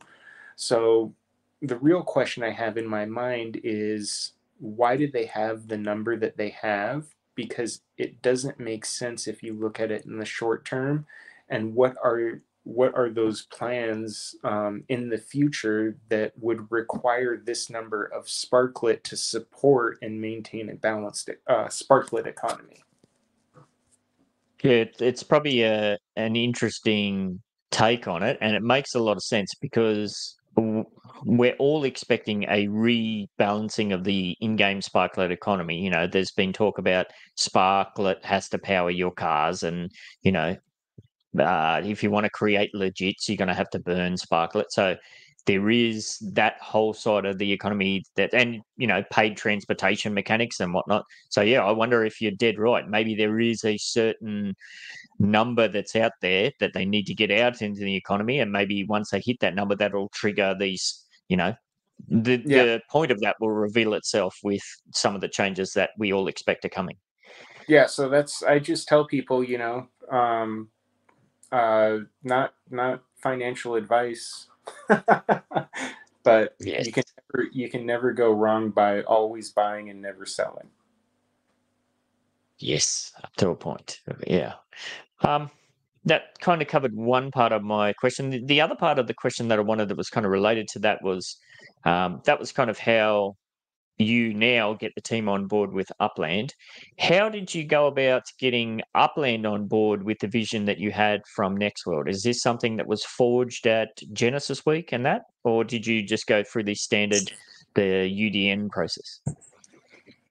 So the real question I have in my mind is, why did they have the number that they have? Because it doesn't make sense if you look at it in the short term. And what are those plans in the future that would require this number of Sparklet to support and maintain a balanced Sparklet economy? Yeah, it's probably an interesting take on it, and it makes a lot of sense because we're all expecting a rebalancing of the in-game Sparklet economy. There's been talk about Sparklet has to power your cars, and you know, if you want to create legits, you're going to have to burn Sparklet. So there is that whole side of the economy and paid transportation mechanics and whatnot. So yeah, I wonder if you're dead right. Maybe there is a certain number that's out there that they need to get out into the economy, and maybe once they hit that number, that'll trigger these. Yeah, The point of that will reveal itself with some of the changes that we all expect are coming. yeah. So I just tell people, not financial advice, but Yes. you can never go wrong by always buying and never selling. Yes, up to a point. Yeah. That kind of covered one part of my question. The other part of the question that I wanted that was kind of related to that was kind of how you now get the team on board with Upland. How did you go about getting Upland on board with the vision that you had from Nextworld? Is this something that was forged at Genesis Week and that, or did you just go through the UDN process?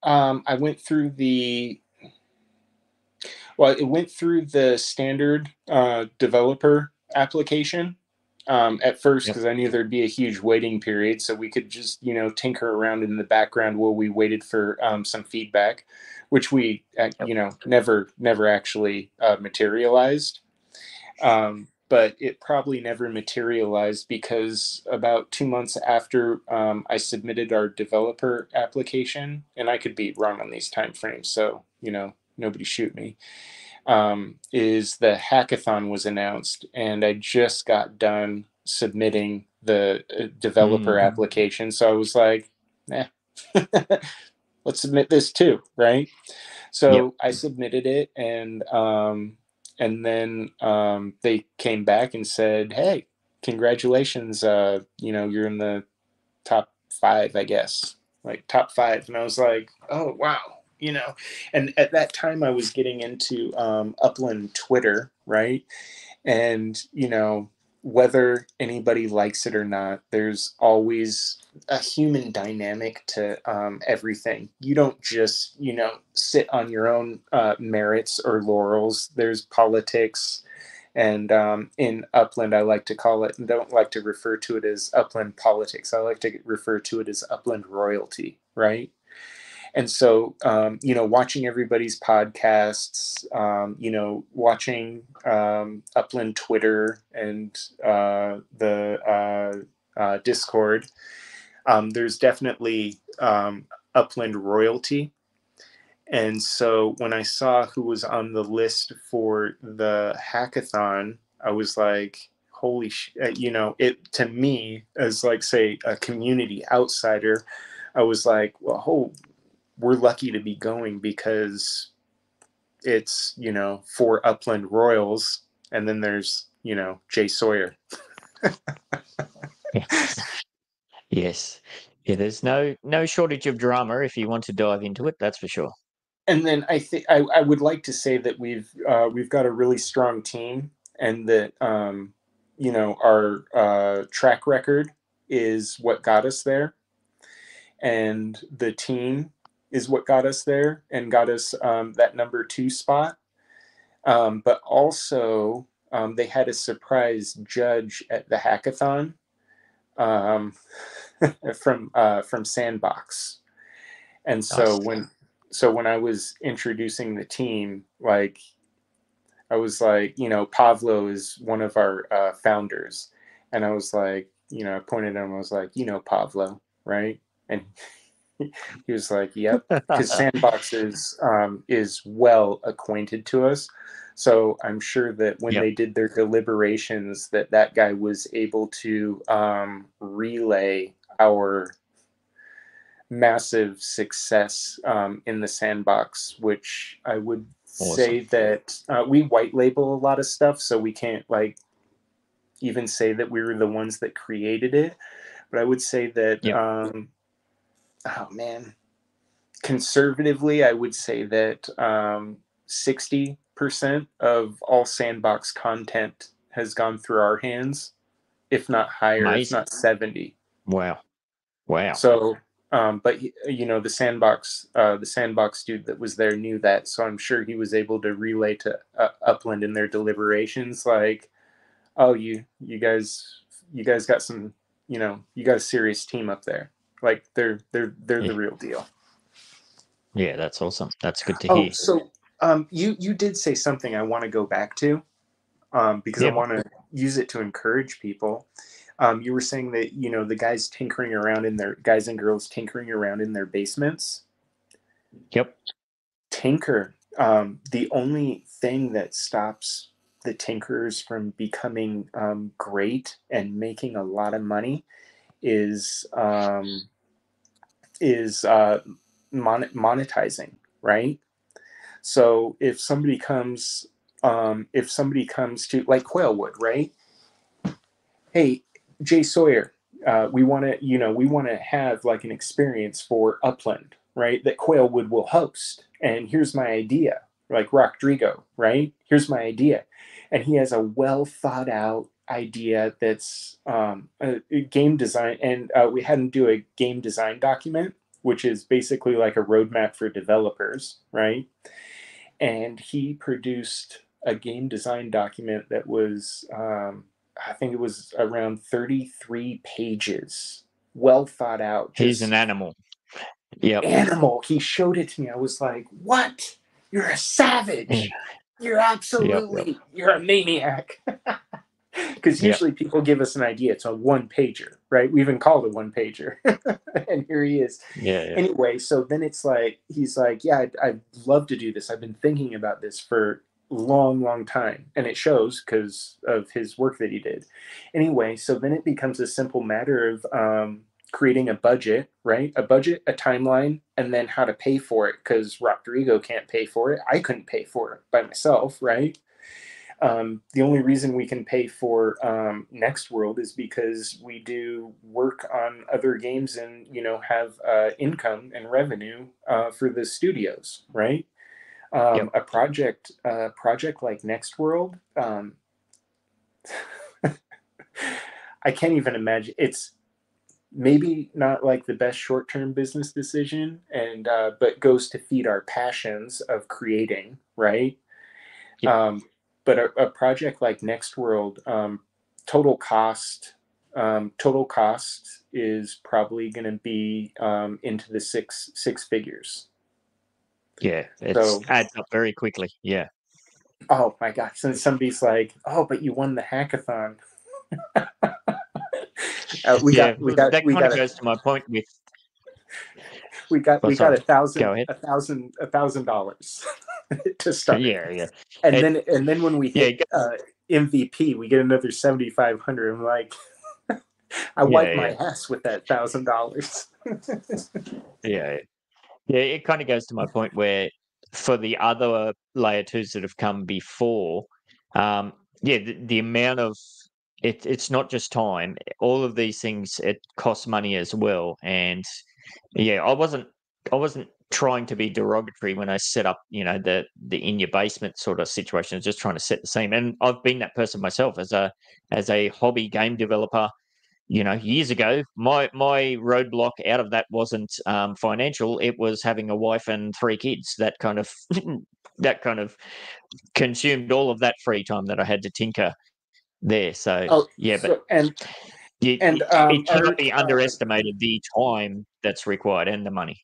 I went through it went through the standard developer application at first, Yep. because I knew there'd be a huge waiting period, so we could just tinker around in the background while we waited for some feedback, which we Yep. never actually materialized. But it probably never materialized because about 2 months after I submitted our developer application, and I could be wrong on these timeframes, so nobody shoot me. Is the hackathon was announced, and I just got done submitting the developer application, so I was like, "Eh, let's submit this too," right? Yep. So I submitted it, and then they came back and said, "Hey, congratulations! You're in the top 5, I guess, like top 5." And I was like, "Oh wow!" And at that time, I was getting into Upland Twitter, right? And whether anybody likes it or not, there's always a human dynamic to everything. You don't just, sit on your own merits or laurels. There's politics. And in Upland, I like to call it, and don't like to refer to it as Upland politics. I like to refer to it as Upland royalty, right? And so, watching everybody's podcasts, watching Upland Twitter and the Discord, there's definitely Upland royalty. And so when I saw who was on the list for the hackathon, I was like, holy it to me as like, say, a community outsider, I was like, well, we're lucky to be going because it's, for Upland Royals. And then there's, Jsawyer. Yes. Yeah, there's no shortage of drama if you want to dive into it, that's for sure. And then I think I would like to say that we've got a really strong team, and that our track record is what got us there, and the team is what got us there and got us that number 2 spot. But also, they had a surprise judge at the hackathon um, from Sandbox, and so Nice. when I was introducing the team, like I was like, Pavlo is one of our founders, and I was like, I pointed at him, I was like, Pavlo, right? And he was like, "Yep," because Sandbox is well acquainted to us. So I'm sure that when Yep. they did their deliberations, that guy was able to relay our massive success in the Sandbox, which I would say Awesome. that we white label a lot of stuff, so we can't like even say that we were the ones that created it. But I would say that, Yep. oh man, conservatively, I would say that 60% of all Sandbox content has gone through our hands, if not higher, if Amazing. not 70. Wow. Wow. So, but the Sandbox dude that was there knew that, so I'm sure he was able to relay to Upland in their deliberations, like, oh, you guys got some, you got a serious team up there, like they're Yeah. the real deal. Yeah, that's awesome. That's good to Oh, hear. so you did say something I want to go back to, because I Yeah. want to use it to encourage people. You were saying that the guys and girls tinkering around in their basements. Yep. Tinker. The only thing that stops the tinkerers from becoming great and making a lot of money is monetizing, right? So if somebody comes to like Quailwood, right? Hey, Jsawyer, we want to have like an experience for Upland, right? That Quailwood will host, and here's my idea. Like Rodrigo, right? Here's my idea, and he has a well thought out idea that's a game design, and we had him do a game design document, which is basically like a roadmap for developers, right? And he produced a game design document that was, I think it was around 33 pages, well thought out, He's an just animal. Yep. animal. He showed it to me. I was like, "What? You're a Yeah. savage! Yep. Yep. You're a maniac!" Because Yep. usually people give us an idea. It's a one pager, right? We even called it one pager, and here he is. Yeah. Yeah. Anyway, so then it's like he's like, "Yeah, I'd love to do this. I've been thinking about this for a long, long time," and it shows because of his work that he did. Anyway, so then it becomes a simple matter of creating a budget, right? A budget, a timeline, and then how to pay for it. Because Rodrigo can't pay for it. I couldn't pay for it by myself, right? The only reason we can pay for Next World is because we do work on other games and have income and revenue for the studios, right? Yep. A project like Next World, I can't even imagine. It's maybe not like the best short-term business decision, and but goes to feed our passions of creating, right? Yep. But a project like Next World, total cost is probably going to be into the six figures. Yeah, it So, adds up very quickly. Yeah. oh my gosh! So somebody's like, "Oh, but you won the hackathon." we Yeah, got we got that we kind got of a goes to my point with. we got Well, we got sorry, a thousand go ahead. a thousand a thousand dollars to start, Yeah. and It, then when we yeah, hit MVP, we get another 7,500. I'm like, I yeah, wiped my ass with that $1,000. yeah. Yeah, it kind of goes to my point where for the other layer twos that have come before, yeah, the amount of it's not just time. All of these things, it costs money as well. And yeah, I wasn't trying to be derogatory when I set up, the in your basement sort of situation. I was just trying to set the scene. And I've been that person myself as a hobby game developer. Years ago, my roadblock out of that wasn't financial. It was having a wife and 3 kids. That kind of that kind of consumed all of that free time that I had to tinker there. So Oh, yeah, but so and it cannot be underestimated the time that's required and the money.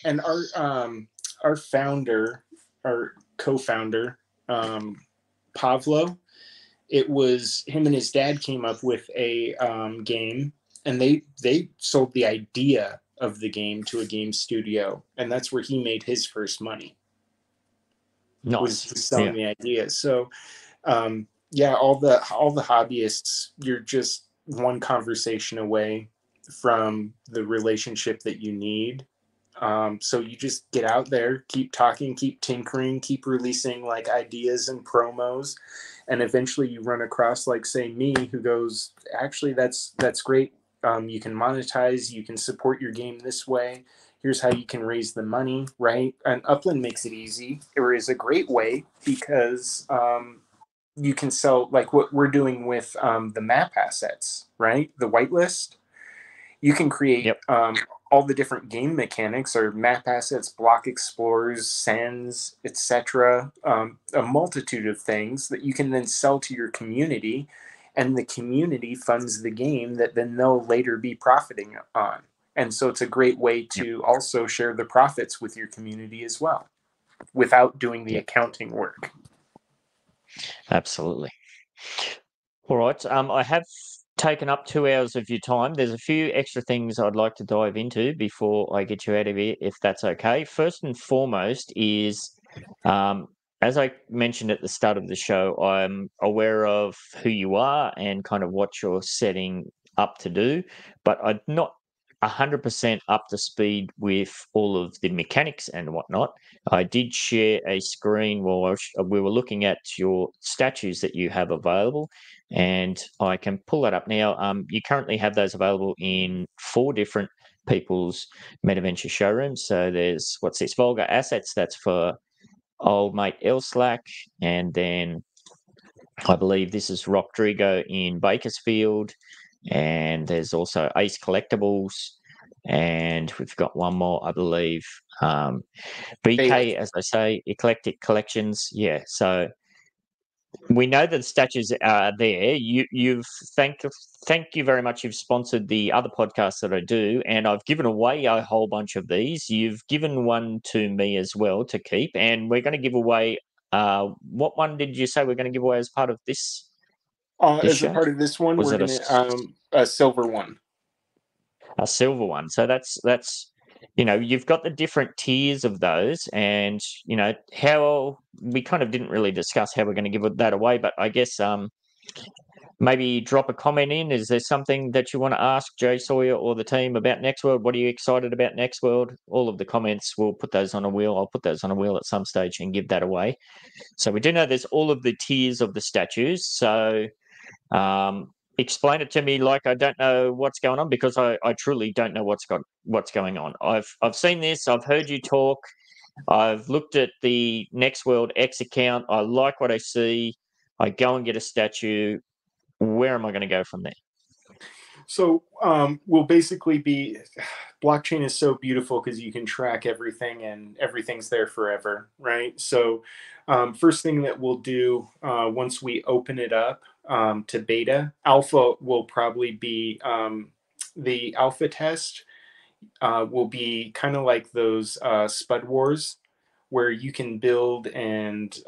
and our founder, our co-founder, Pavlo, it was him and his dad came up with a game, and they sold the idea of the game to a game studio, and that's where he made his first money. Was Nice. selling the idea. So yeah, all the hobbyists, you're just one conversation away from the relationship that you need. So you just get out there, keep talking, keep tinkering, keep releasing like ideas and promos, and eventually you run across like say me, who goes, actually that's great. You can monetize, you can support your game this way. Here's how you can raise the money, right? And Upland makes it easy. It is a great way because you can sell like what we're doing with the map assets, right? The whitelist. You can create Yep. all the different game mechanics or map assets, block explorers, sends, etc. A multitude of things that you can then sell to your community, and the community funds the game that then they'll later be profiting on. And so it's a great way Yep. to also share the profits with your community as well, without doing the Yep. accounting work. Absolutely. All right. I have taken up 2 hours of your time. There's a few extra things I'd like to dive into before I get you out of here, if that's okay. First and foremost is, as I mentioned at the start of the show, I'm aware of who you are and kind of what you're setting up to do, but I'm not 100% up to speed with all of the mechanics and whatnot. I did share a screen while we were looking at your statues that you have available, and I can pull that up now. You currently have those available in 4 different people's Metaventure showrooms. So there's what's this, Vulgar Assets, that's for old mate Elslack, and then I believe this is Rodrigo in Bakersfield, and there's also Ace Collectibles, and we've got one more, I believe. BK, as I say, Eclectic Collections. Yeah, so we know that the statues are there. Thank you very much. You've sponsored the other podcasts that I do, and I've given away a whole bunch of these. You've given one to me as well to keep, and we're going to give away. What one did you say we're going to give away as part of this As a show? part of this one, Was we're it gonna a silver one. a silver one? So that's you've got the different tiers of those, and how we kind of didn't really discuss how we're going to give that away, but I guess maybe drop a comment in. Is there something that you want to ask Jsawyer or the team about Next World? What are you excited about Next World? All of the comments, we'll put those on a wheel. I'll put those on a wheel at some stage and give that away. So we do know there's all of the tiers of the statues. So explain it to me like I don't know what's going on, because I truly don't know what's going on. I've seen this. I've heard you talk. I've looked at the Next World X account. I like what I see. I go and get a statue. Where am I going to go from there? So we'll basically be, blockchain is so beautiful because you can track everything and everything's there forever, right? So first thing that we'll do once we open it up to beta, alpha will probably be the alpha test will be kind of like those Spud Wars where you can build and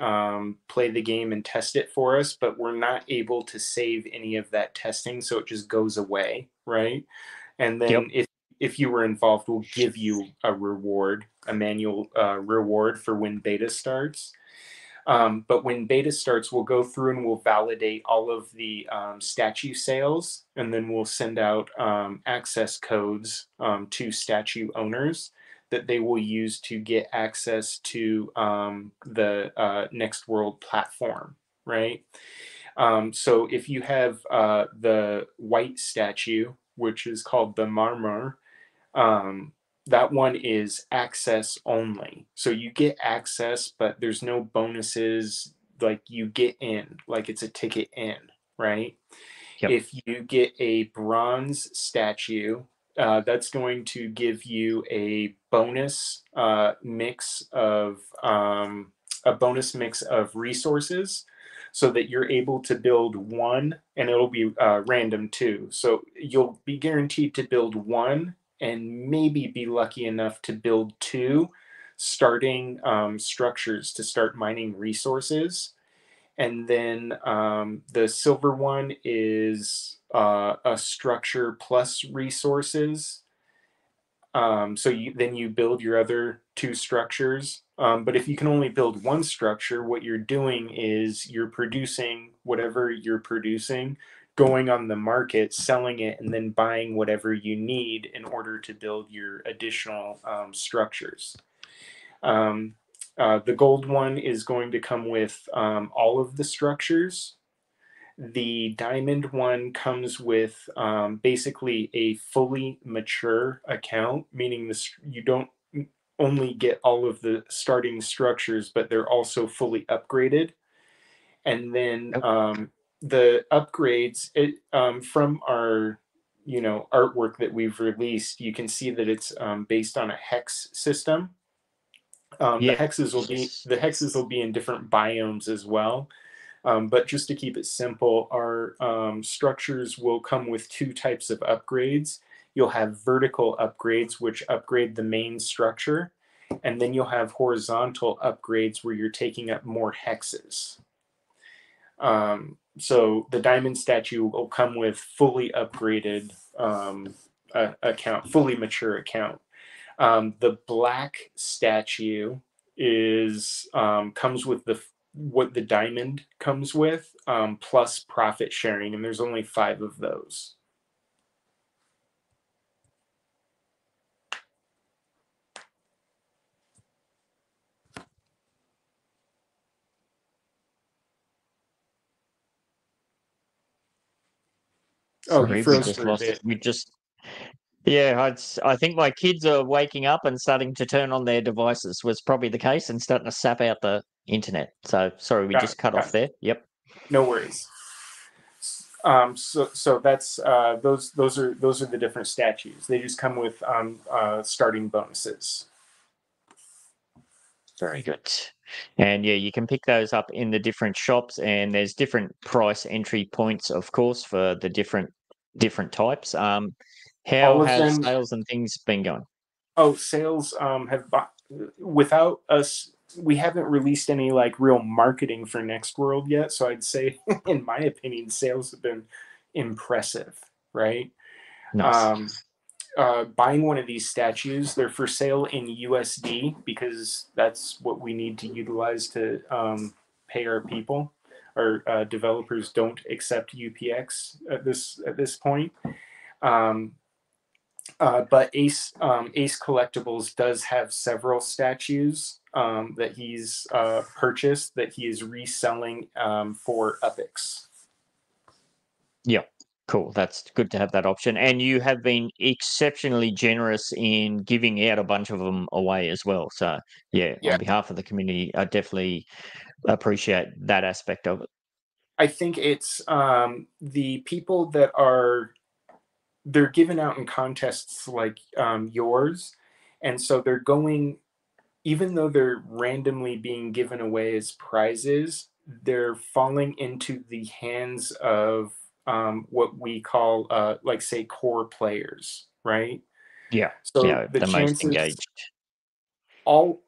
play the game and test it for us, but we're not able to save any of that testing, so it just goes away, right? And Yep. then if you were involved, we'll give you a reward, a manual reward for when beta starts. But when beta starts, we'll go through and we'll validate all of the statue sales, and then we'll send out access codes to statue owners that they will use to get access to the Next World platform, right? So if you have the white statue, which is called the Marmor, that one is access only. So you get access, but there's no bonuses. Like you get in, like it's a ticket in, right? Yep. If you get a bronze statue, that's going to give you a bonus mix of resources, so that you're able to build one, and it'll be random too. So you'll be guaranteed to build one, and maybe be lucky enough to build two starting structures to start mining resources. And then the silver one is a structure plus resources. So then you build your other two structures. But if you can only build one structure, what you're doing is you're producing whatever you're producing, going on the market, selling it, and then buying whatever you need in order to build your additional structures. The gold one is going to come with all of the structures. The diamond one comes with basically a fully mature account, meaning this you don't only get all of the starting structures, but they're also fully upgraded. And then the upgrades from our artwork that we've released, you can see that it's based on a hex system. The hexes will be in different biomes as well. But just to keep it simple, our structures will come with two types of upgrades. You'll have vertical upgrades, which upgrade the main structure, and then you'll have horizontal upgrades where you're taking up more hexes. So the diamond statue will come with fully upgraded account, fully mature account. The black statue is comes with what the diamond comes with, plus profit sharing, and there's only 5 of those. Oh, you Sorry, we froze just for a lost. bit. Yeah, I think my kids are waking up and starting to turn on their devices was probably the case, and starting to sap out the internet. So sorry, we just cut off there. Yep. No worries. So that's those are the different statues. They just come with starting bonuses. Very good. And yeah, you can pick those up in the different shops, and there's different price entry points, of course, for the different types. How All of have them. sales and things been going? Oh, sales have without us. We haven't released any like real marketing for Next World yet, so I'd say, in my opinion, sales have been impressive. Right? Nice. Buying one of these statues, they're for sale in USD because that's what we need to utilize to pay our people. Our developers don't accept UPX at this point. But Ace Collectibles does have several statues that he's purchased that he is reselling for UPX. Yeah. Cool. That's good to have that option. And you have been exceptionally generous in giving out a bunch of them away as well. So yeah, Yeah, on behalf of the community, I definitely appreciate that aspect of it. I think it's the people that are they're given out in contests like yours, and so they're going, even though they're randomly being given away as prizes, they're falling into the hands of what we call, like, say, core players, right? Yeah. So Yeah. the The most chances, engaged. all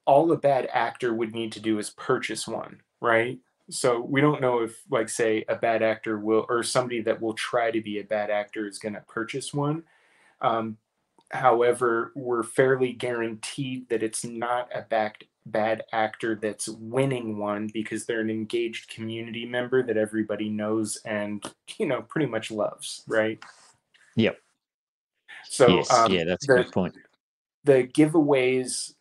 all a bad actor would need to do is purchase one, right? So we don't know if, like, say, a bad actor will, or somebody that will try to be a bad actor is going to purchase one. Um, However, we're fairly guaranteed that it's not a bad actor that's winning one, because they're an engaged community member that everybody knows and, pretty much loves, right? Yep. So Yes. Yeah. That's a good point. the giveaways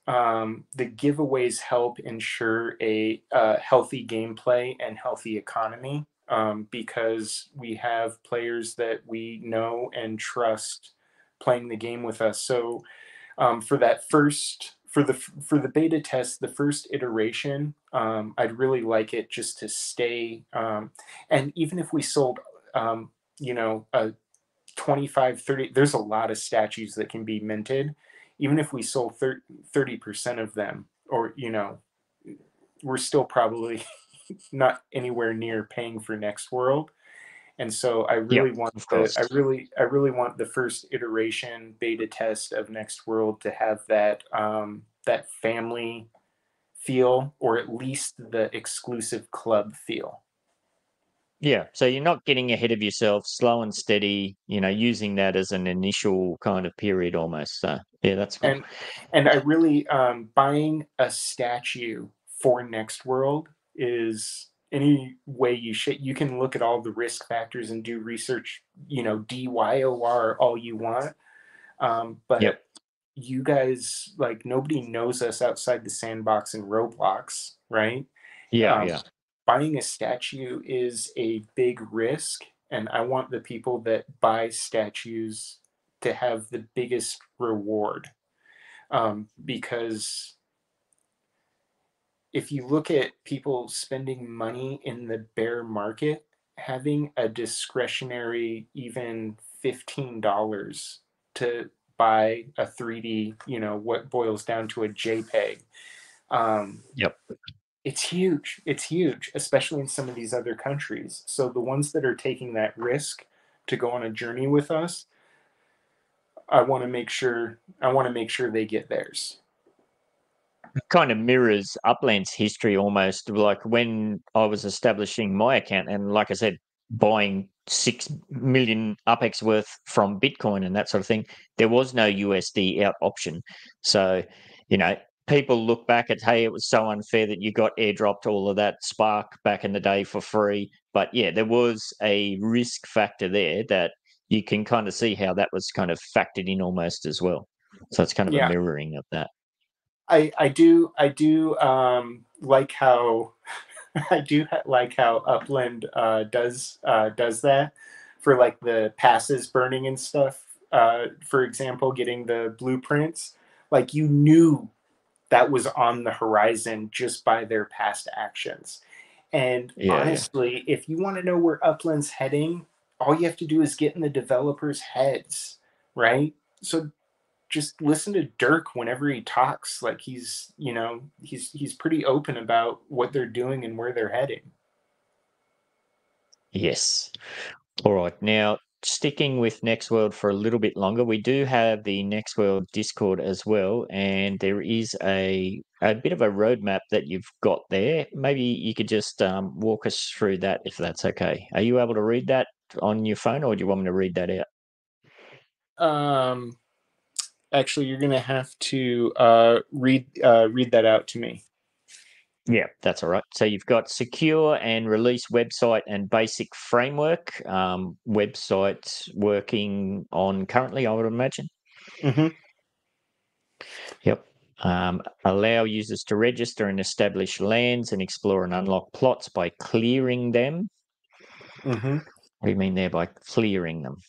help ensure a healthy gameplay and healthy economy, because we have players that we know and trust playing the game with us. So for that first for the beta test, the first iteration, I'd really like it just to stay, and even if we sold, a 25, 30, there's a lot of statues that can be minted. Even if we sold 30% of them, or, we're still probably not anywhere near paying for Next World. And so Yep. Of course. I really want the first iteration beta test of Next World to have that family feel, or at least the exclusive club feel. Yeah. So you're not getting ahead of yourself, slow and steady, using that as an initial kind of period almost. So, yeah, that's cool. And I really, buying a statue for Next World is any way you can look at all the risk factors and do research, DYOR all you want. Yep. But you guys, like, nobody knows us outside the sandbox and Roblox, right? Yeah. Um, Yeah. Buying a statue is a big risk, and I want the people that buy statues to have the biggest reward, because if you look at people spending money in the bear market, having a discretionary, even $15 to buy a 3D, what boils down to a JPEG, Yep. it's huge. It's huge, especially in some of these other countries. So the ones that are taking that risk to go on a journey with us, I want to make sure they get theirs. Kind of mirrors Upland's history almost, like when I was establishing my account and, like I said, buying 6 million UPX worth from Bitcoin and that sort of thing, there was no USD out option. So, people look back at, hey, it was so unfair that you got airdropped all of that Spark back in the day for free. But yeah, there was a risk factor there that you can kind of see how that was kind of factored in almost as well. So it's kind of a Yeah, mirroring of that. I do like how like how Upland does that for, like, the passes burning and stuff. For example, getting the blueprints, like, you knew that was on the horizon just by their past actions. And Yeah, yeah. honestly, if you want to know where Upland's heading, all you have to do is get in the developers' heads, right? So just listen to Dirk whenever he talks. Like, he's pretty open about what they're doing and where they're heading. Yes. All right. Now, sticking with Next World for a little bit longer, we do have the Next World Discord as well, and there is a bit of a roadmap that you've got there. Maybe you could just walk us through that if that's okay. Are you able to read that on your phone, or do you want me to read that out? Um, Actually, you're gonna have to read that out to me. Yeah, that's all right. So you've got secure and release website and basic framework. Websites working on currently, I would imagine. Mm-hmm. Yep. Allow users to register and establish lands and explore and unlock plots by clearing them. Mm-hmm. What do you mean there by clearing them?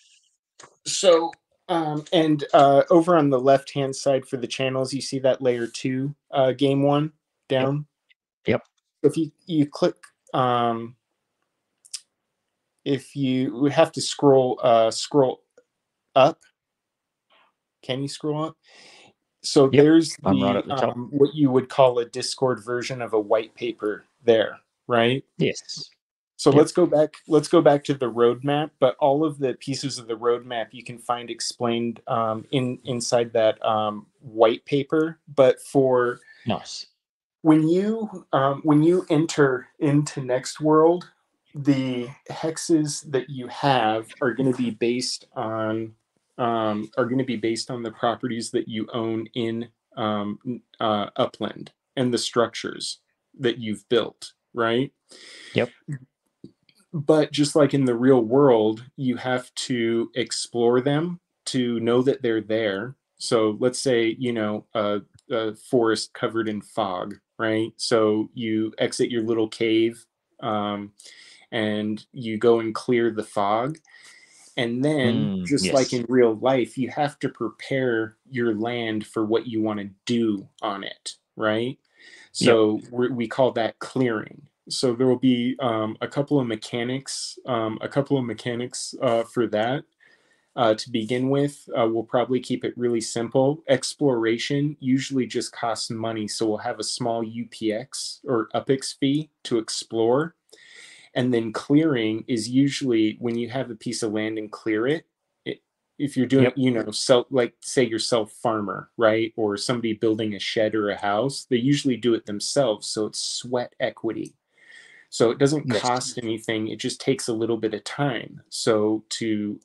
So, and over on the left hand side for the channels, you see that layer 2 game 1 Yep. down. Yep. If you click, if you have to scroll up. Can you scroll up? So Yep, there's I'm right at the top. what you would call a Discord version of a white paper there, right? Yes. So Yep. let's go back to the roadmap, but all of the pieces of the roadmap you can find explained inside that white paper. But for Nice. when you enter into Next World, the hexes that you have are going to be based on the properties that you own in Upland and the structures that you've built, right? Yep. But just like in the real world, you have to explore them to know that they're there. So let's say, a forest covered in fog, right? So you exit your little cave, and you go and clear the fog. And then, just like Yes. in real life, you have to prepare your land for what you want to do on it, right? Yep. So we call that clearing. So there will be a couple of mechanics, for that. To begin with, we'll probably keep it really simple. Exploration usually just costs money, so we'll have a small UPX or UPX fee to explore. And then clearing is usually when you have a piece of land and clear it. If you're doing, Yep. like say you're self farmer, right? Or somebody building a shed or a house, they usually do it themselves. So it's sweat equity. So it doesn't Yes. cost anything. It just takes a little bit of time. So to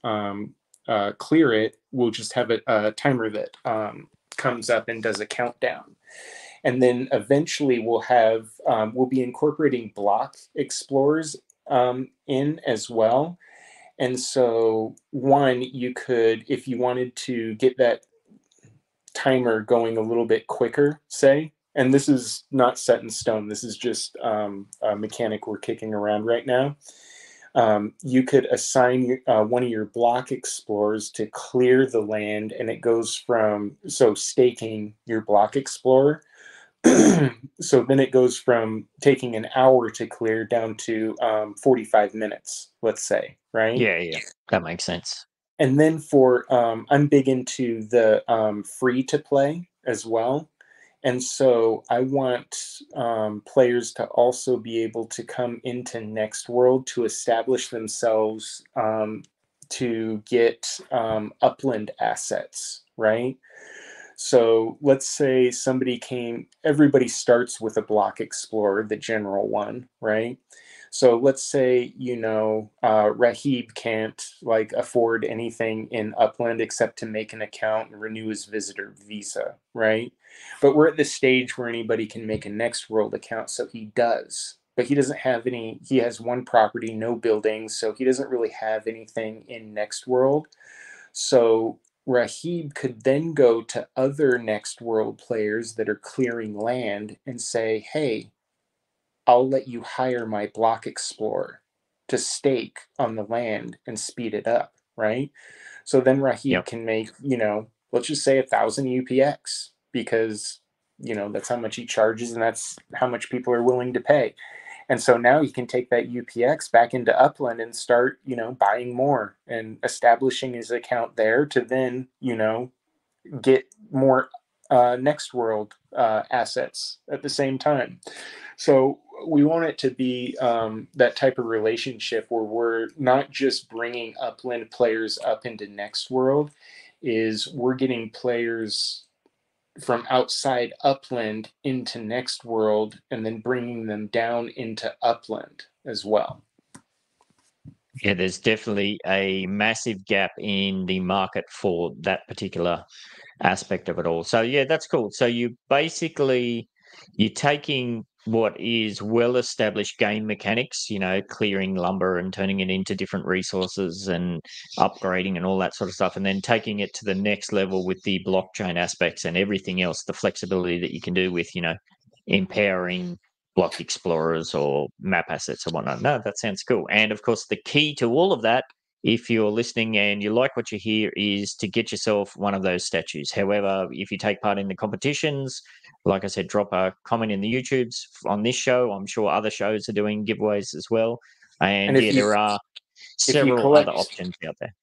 clear it, we'll just have a timer that comes up and does a countdown. And then eventually we'll be incorporating block explorers in as well. And so you could, if you wanted to get that timer going a little bit quicker, say, and this is not set in stone, this is just a mechanic we're kicking around right now. You could assign one of your block explorers to clear the land, and it goes from, staking your block explorer. So then it goes from taking an hour to clear down to 45 minutes, let's say, right? Yeah. That makes sense. And then I'm big into the free to play as well. And so I want players to also be able to come into Next World to establish themselves, to get Upland assets, right? So let's say everybody starts with a block explorer, the general one, right? So let's say, Rahib can't like afford anything in Upland except to make an account and renew his visitor visa, right? But we're at the stage where anybody can make a Next World account, so he does. But he doesn't have he has one property, no buildings, so he doesn't really have anything in Next World. So Rahib could then go to other Next World players that are clearing land and say, hey, I'll let you hire my block explorer to stake on the land and speed it up, right? So then Rahib Yep. can make, let's just say 1,000 UPX because, that's how much he charges and that's how much people are willing to pay. And so now he can take that UPX back into Upland and start, buying more and establishing his account there to then, get more Next World assets at the same time. So we want it to be that type of relationship where we're not just bringing Upland players up into Next World, is we're getting players from outside Upland into Next World and then bringing them down into Upland as well. Yeah, there's definitely a massive gap in the market for that particular aspect of it all. So yeah, that's cool. So you're taking what is well established game mechanics, clearing lumber and turning it into different resources and upgrading and all that sort of stuff, and then taking it to the next level with the blockchain aspects and everything else, the flexibility that you can do with, empowering block explorers or map assets or whatnot. No, that sounds cool. And of course, the key to all of that, if you're listening and you like what you hear, is to get yourself one of those statues. However, if you take part in the competitions, like I said, drop a comment in the YouTubes on this show. I'm sure other shows are doing giveaways as well. And And yeah, there are if you several other collect options out there.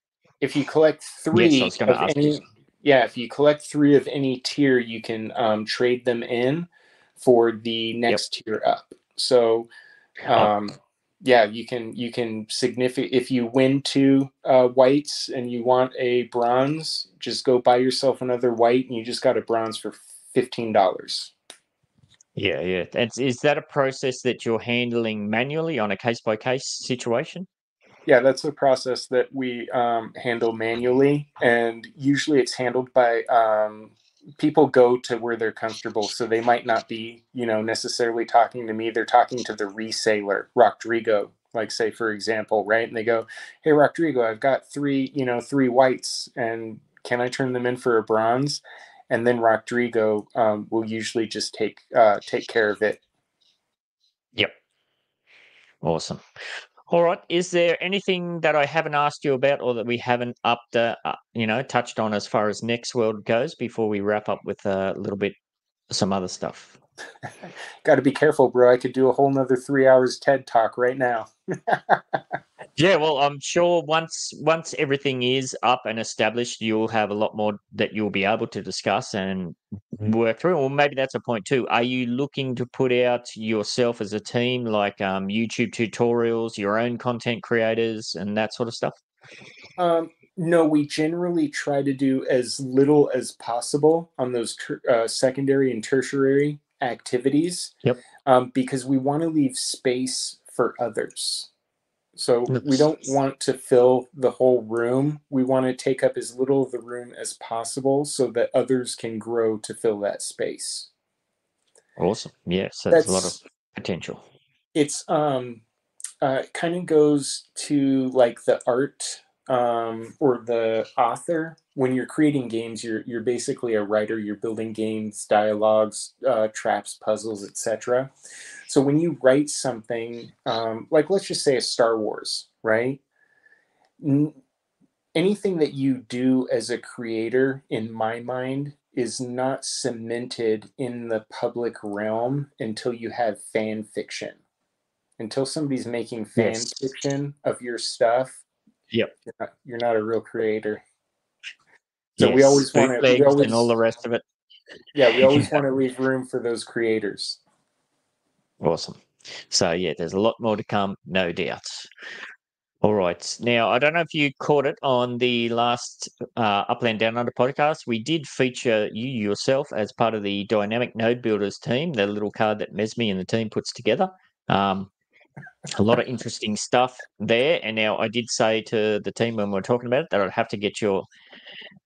if you collect Yes, I three was going to of ask you. any, yeah, if you collect three of any tier, you can trade them in for the Yep. next tier up. So, Oh, yeah, you can significant if you win two whites and you want a bronze, just go buy yourself another white, and you just got a bronze for $15. yeah, yeah. Is that a process that you're handling manually on a case by case situation? Yeah, that's a process that we handle manually, and usually it's handled by people go to where they're comfortable. So they might not be, necessarily talking to me. They're talking to the reseller, Rodrigo, like say for example, right? And they go, "Hey, Rodrigo, I've got three whites, and can I turn them in for a bronze?" And then Rodrigo will usually just take care of it. Yep. Awesome. All right. Is there anything that I haven't asked you about or that we haven't touched on as far as Next World goes before we wrap up with a little bit some other stuff? Got to be careful, bro. I could do a whole nother 3 hours TED talk right now. Yeah, well, I'm sure once everything is up and established, you'll have a lot more that you'll be able to discuss and work through. Or maybe that's a point too. Are you looking to put out yourself as a team, like YouTube tutorials, your own content creators, and that sort of stuff? No, we generally try to do as little as possible on those secondary and tertiary activities, Yep. because we want to leave space for others. So we That's don't want to fill the whole room. We want to take up as little of the room as possible so that others can grow to fill that space. awesome. Yes, that's a lot of That's potential. it's kind of goes to like the art or the author. When you're creating games, you're basically a writer. You're building games, dialogues, traps, puzzles, etc. So when you write something, like let's just say a Star Wars, right? Anything that you do as a creator, in my mind, is not cemented in the public realm until you have fan fiction. Until somebody's making fan Yes. fiction of your stuff, Yep. you're not a real creator. So we Yes. always want to, we Bootlegs and all the always, rest of it. yeah, we always Yeah. want to leave room for those creators. Awesome. So yeah, there's a lot more to come, no doubt. All right. Now, I don't know if you caught it on the last Upland Down Under podcast. We did feature you yourself as part of the Dynamic Node Builders team, the little card that Mesme and the team puts together. Um, a lot of interesting stuff there. And now I did say to the team when we were talking about it that I'd have to get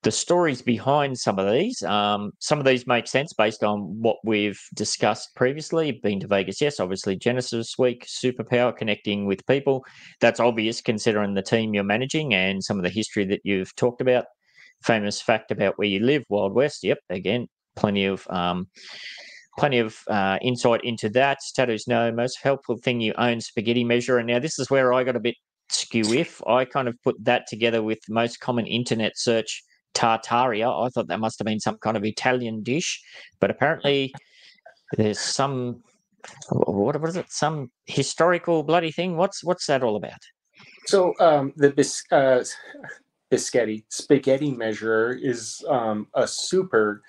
the stories behind some of these. Some of these make sense based on what we've discussed previously. Been to Vegas, yes. Obviously, Genesis Week, superpower, connecting with people. That's obvious considering the team you're managing and some of the history that you've talked about. Famous fact about where you live, Wild West. Yep, again, plenty of insight into that. Tattoos, no. Most helpful thing you own, spaghetti measure. And now this is where I got a bit skew. If I kind of put that together with most common internet search, tartaria, I thought that must have been some kind of Italian dish, but apparently there's some what is it? Some historical bloody thing. What's that all about? So the spaghetti measurer is a super.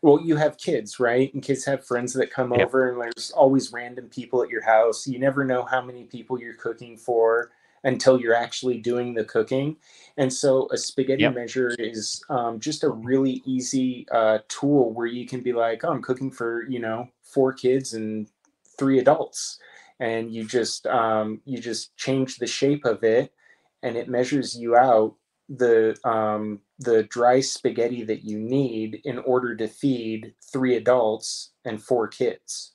Well, you have kids, right? And kids have friends that come Yep. over, and there's always random people at your house. You never know how many people you're cooking for until you're actually doing the cooking. And so a spaghetti Yep. measure is just a really easy tool where you can be like, oh, I'm cooking for, 4 kids and 3 adults. And you just change the shape of it, and it measures you out the dry spaghetti that you need in order to feed 3 adults and 4 kids.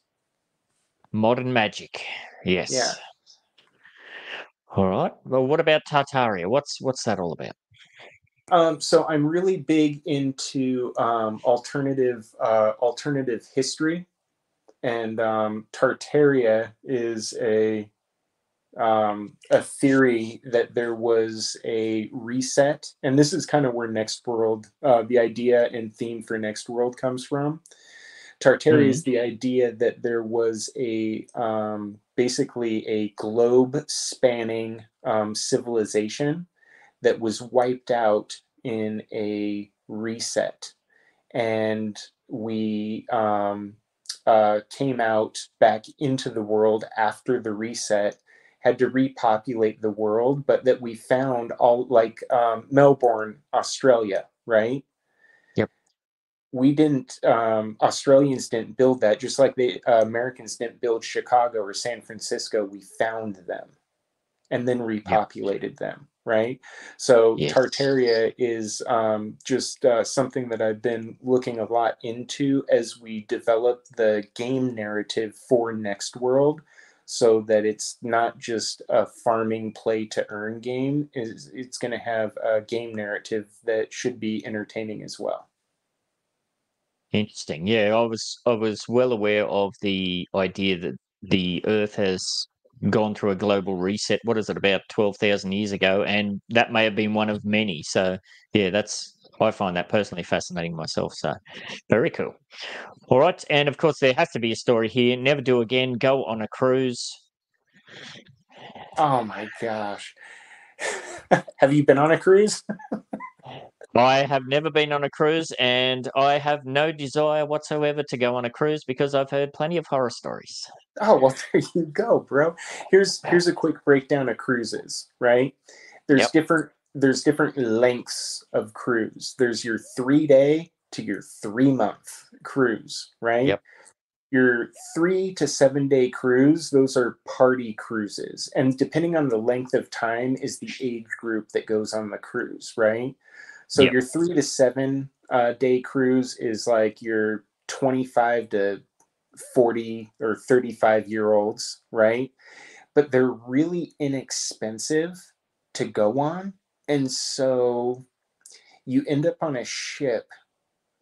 Modern magic. Yeah. Yes. All right. Well, what about Tartaria? What's that all about? So I'm really big into alternative history, and Tartaria is a theory that there was a reset, and this is kind of where Next World, the idea and theme for Next World comes from. Tartaria Mm. is the idea that there was basically a globe spanning civilization that was wiped out in a reset, and we came out back into the world after the reset, had to repopulate the world, but that we found all, like Melbourne, Australia, right? Yep. We didn't, Australians didn't build that, just like the Americans didn't build Chicago or San Francisco. We found them and then Yep. repopulated them, right? So Yes. Tartaria is just something that I've been looking a lot into as we develop the game narrative for Next World, so that it's not just a farming play to earn game. It's going to have a game narrative that should be entertaining as well. Interesting. Yeah, I was well aware of the idea that the Earth has gone through a global reset. What is it, about 12,000 years ago? And that may have been one of many. So yeah, I find that personally fascinating myself. So very cool. All right. And of course there has to be a story here. Never do again. Go on a cruise. Oh my gosh. Have you been on a cruise? I have never been on a cruise, and I have no desire whatsoever to go on a cruise because I've heard plenty of horror stories. Oh, well, there you go, bro. Here's a quick breakdown of cruises, right? There's Yep. different lengths of cruise. There's your 3 day to your 3 month cruise, right? Yep. Your 3 to 7 day cruise, those are party cruises. And depending on the length of time is the age group that goes on the cruise, right? So Yep. your 3 to 7 day cruise is like your 25 to 40 or 35-year-olds, right? But they're really inexpensive to go on. And so you end up on a ship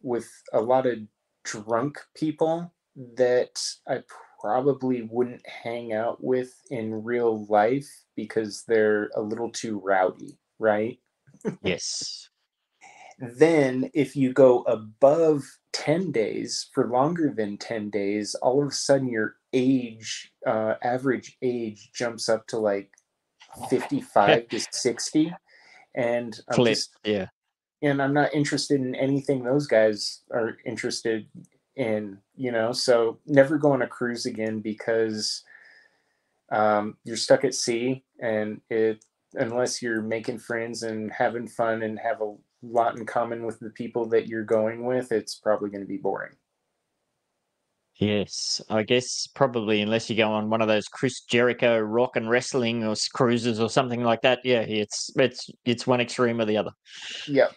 with a lot of drunk people that I probably wouldn't hang out with in real life because they're a little too rowdy, right? Yes. Then, if you go above 10 days, for longer than 10 days, all of a sudden your average age jumps up to like 55 to 60. And Flip. Yeah. I'm not interested in anything those guys are interested in, so never go on a cruise again, because you're stuck at sea, and unless you're making friends and having fun and have a lot in common with the people that you're going with, it's probably going to be boring. Yes, I guess probably unless you go on one of those Chris Jericho rock and wrestling or cruises or something like that. Yeah, it's one extreme or the other. Yep.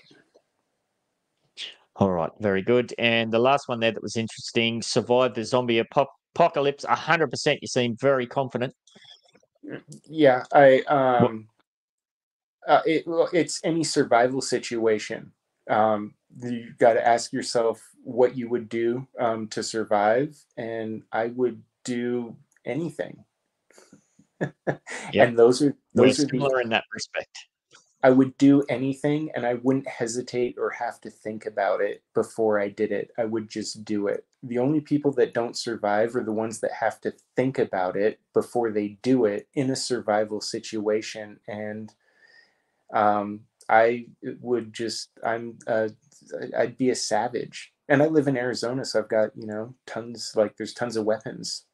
All right, very good. And the last one there that was interesting: survive the zombie apocalypse. 100%. You seem very confident. Yeah, What? it's any survival situation. You got to ask yourself what you would do to survive, and I would do anything. Yep, And those are we're the similar in that respect. I would do anything, and I wouldn't hesitate or have to think about it before I did it. I would just do it. The only people that don't survive are the ones that have to think about it before they do it in a survival situation. And I would just, I'd be a savage. And I live in Arizona, so I've got, there's tons of weapons.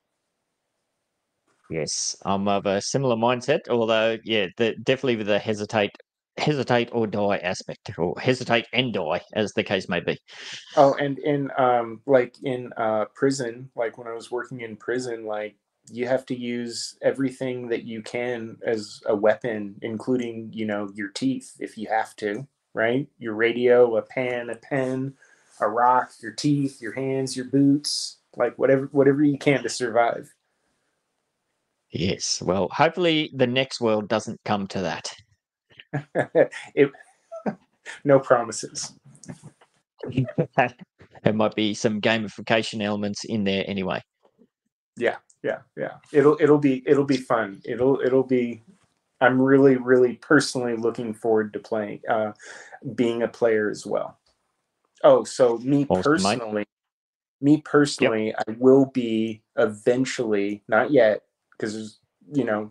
Yes, I'm of a similar mindset. Although, yeah, definitely with the hesitate or die aspect, or hesitate and die, as the case may be. Oh, and in prison, like when I was working in prison, like you have to use everything that you can as a weapon, including, your teeth if you have to, right? Your radio, a pan, a pen, a rock, your teeth, your hands, your boots, like whatever you can to survive. Yes, well, hopefully the next world doesn't come to that. it No promises. There might be some gamification elements in there anyway. Yeah, yeah, yeah. It'll be fun. It'll be. I'm really, really personally looking forward to playing, being a player as well. Oh, so Awesome, mate. me Yep. personally, I will be eventually, not yet, because there's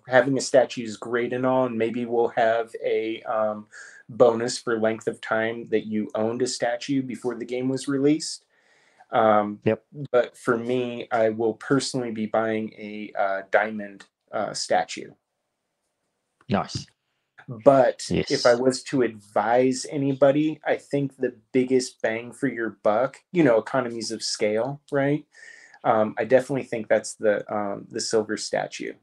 having a statue is great and all, and maybe we'll have a bonus for length of time that you owned a statue before the game was released. Yep. But for me, I will personally be buying a diamond statue. Nice. But Yes. if I was to advise anybody, I think the biggest bang for your buck, economies of scale, right? I definitely think that's the silver statue.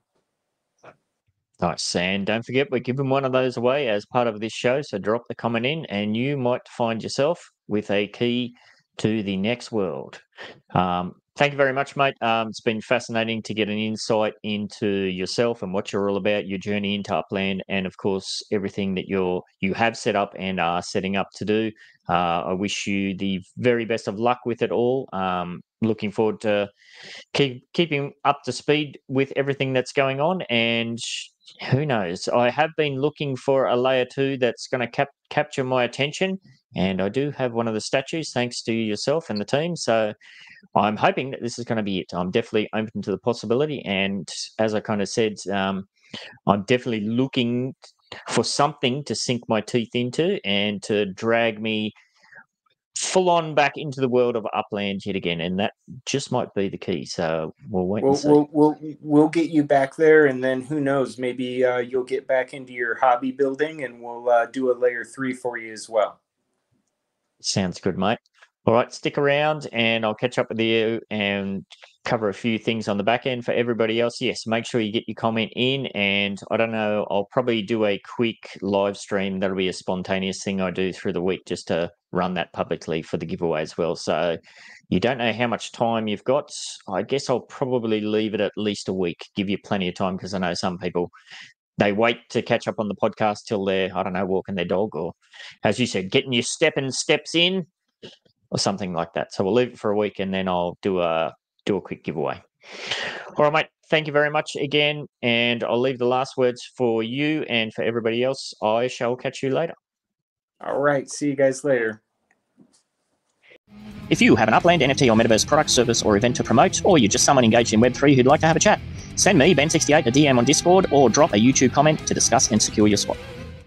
Nice. And don't forget, we're giving one of those away as part of this show. So drop the comment in and you might find yourself with a key to the next world. Thank you very much, mate. It's been fascinating to get an insight into yourself and what you're all about, your journey into Upland, and of course, everything that you have set up and are setting up to do. I wish you the very best of luck with it all. Looking forward to keeping up to speed with everything that's going on, and who knows, I have been looking for a layer 2 that's going to capture my attention, and I do have one of the statues thanks to yourself and the team, so I'm hoping that this is going to be it. I'm definitely open to the possibility, and as I kind of said, I'm definitely looking for something to sink my teeth into and to drag me full on back into the world of Upland yet again, and that just might be the key. So we'll wait and see. We'll get you back there, and then who knows? Maybe you'll get back into your hobby building, and we'll do a layer 3 for you as well. Sounds good, mate. All right, stick around, and I'll catch up with you and cover a few things on the back end. For everybody else, yes, make sure you get your comment in, and I don't know, I'll probably do a quick live stream. That'll be a spontaneous thing I do through the week just to run that publicly for the giveaway as well. So you don't know how much time you've got. I guess I'll probably leave it at least a week, give you plenty of time, because I know some people, they wait to catch up on the podcast till they're, I don't know, walking their dog, or as you said, getting your steps in or something like that. So we'll leave it for a week, and then I'll do a quick giveaway. All right, mate. Thank you very much again, and I'll leave the last words for you, and for everybody else, I shall catch you later. All right. See you guys later. If you have an Upland NFT or Metaverse product, service, or event to promote, or you're just someone engaged in Web3 who'd like to have a chat, send me, Ben68, a DM on Discord, or drop a YouTube comment to discuss and secure your spot.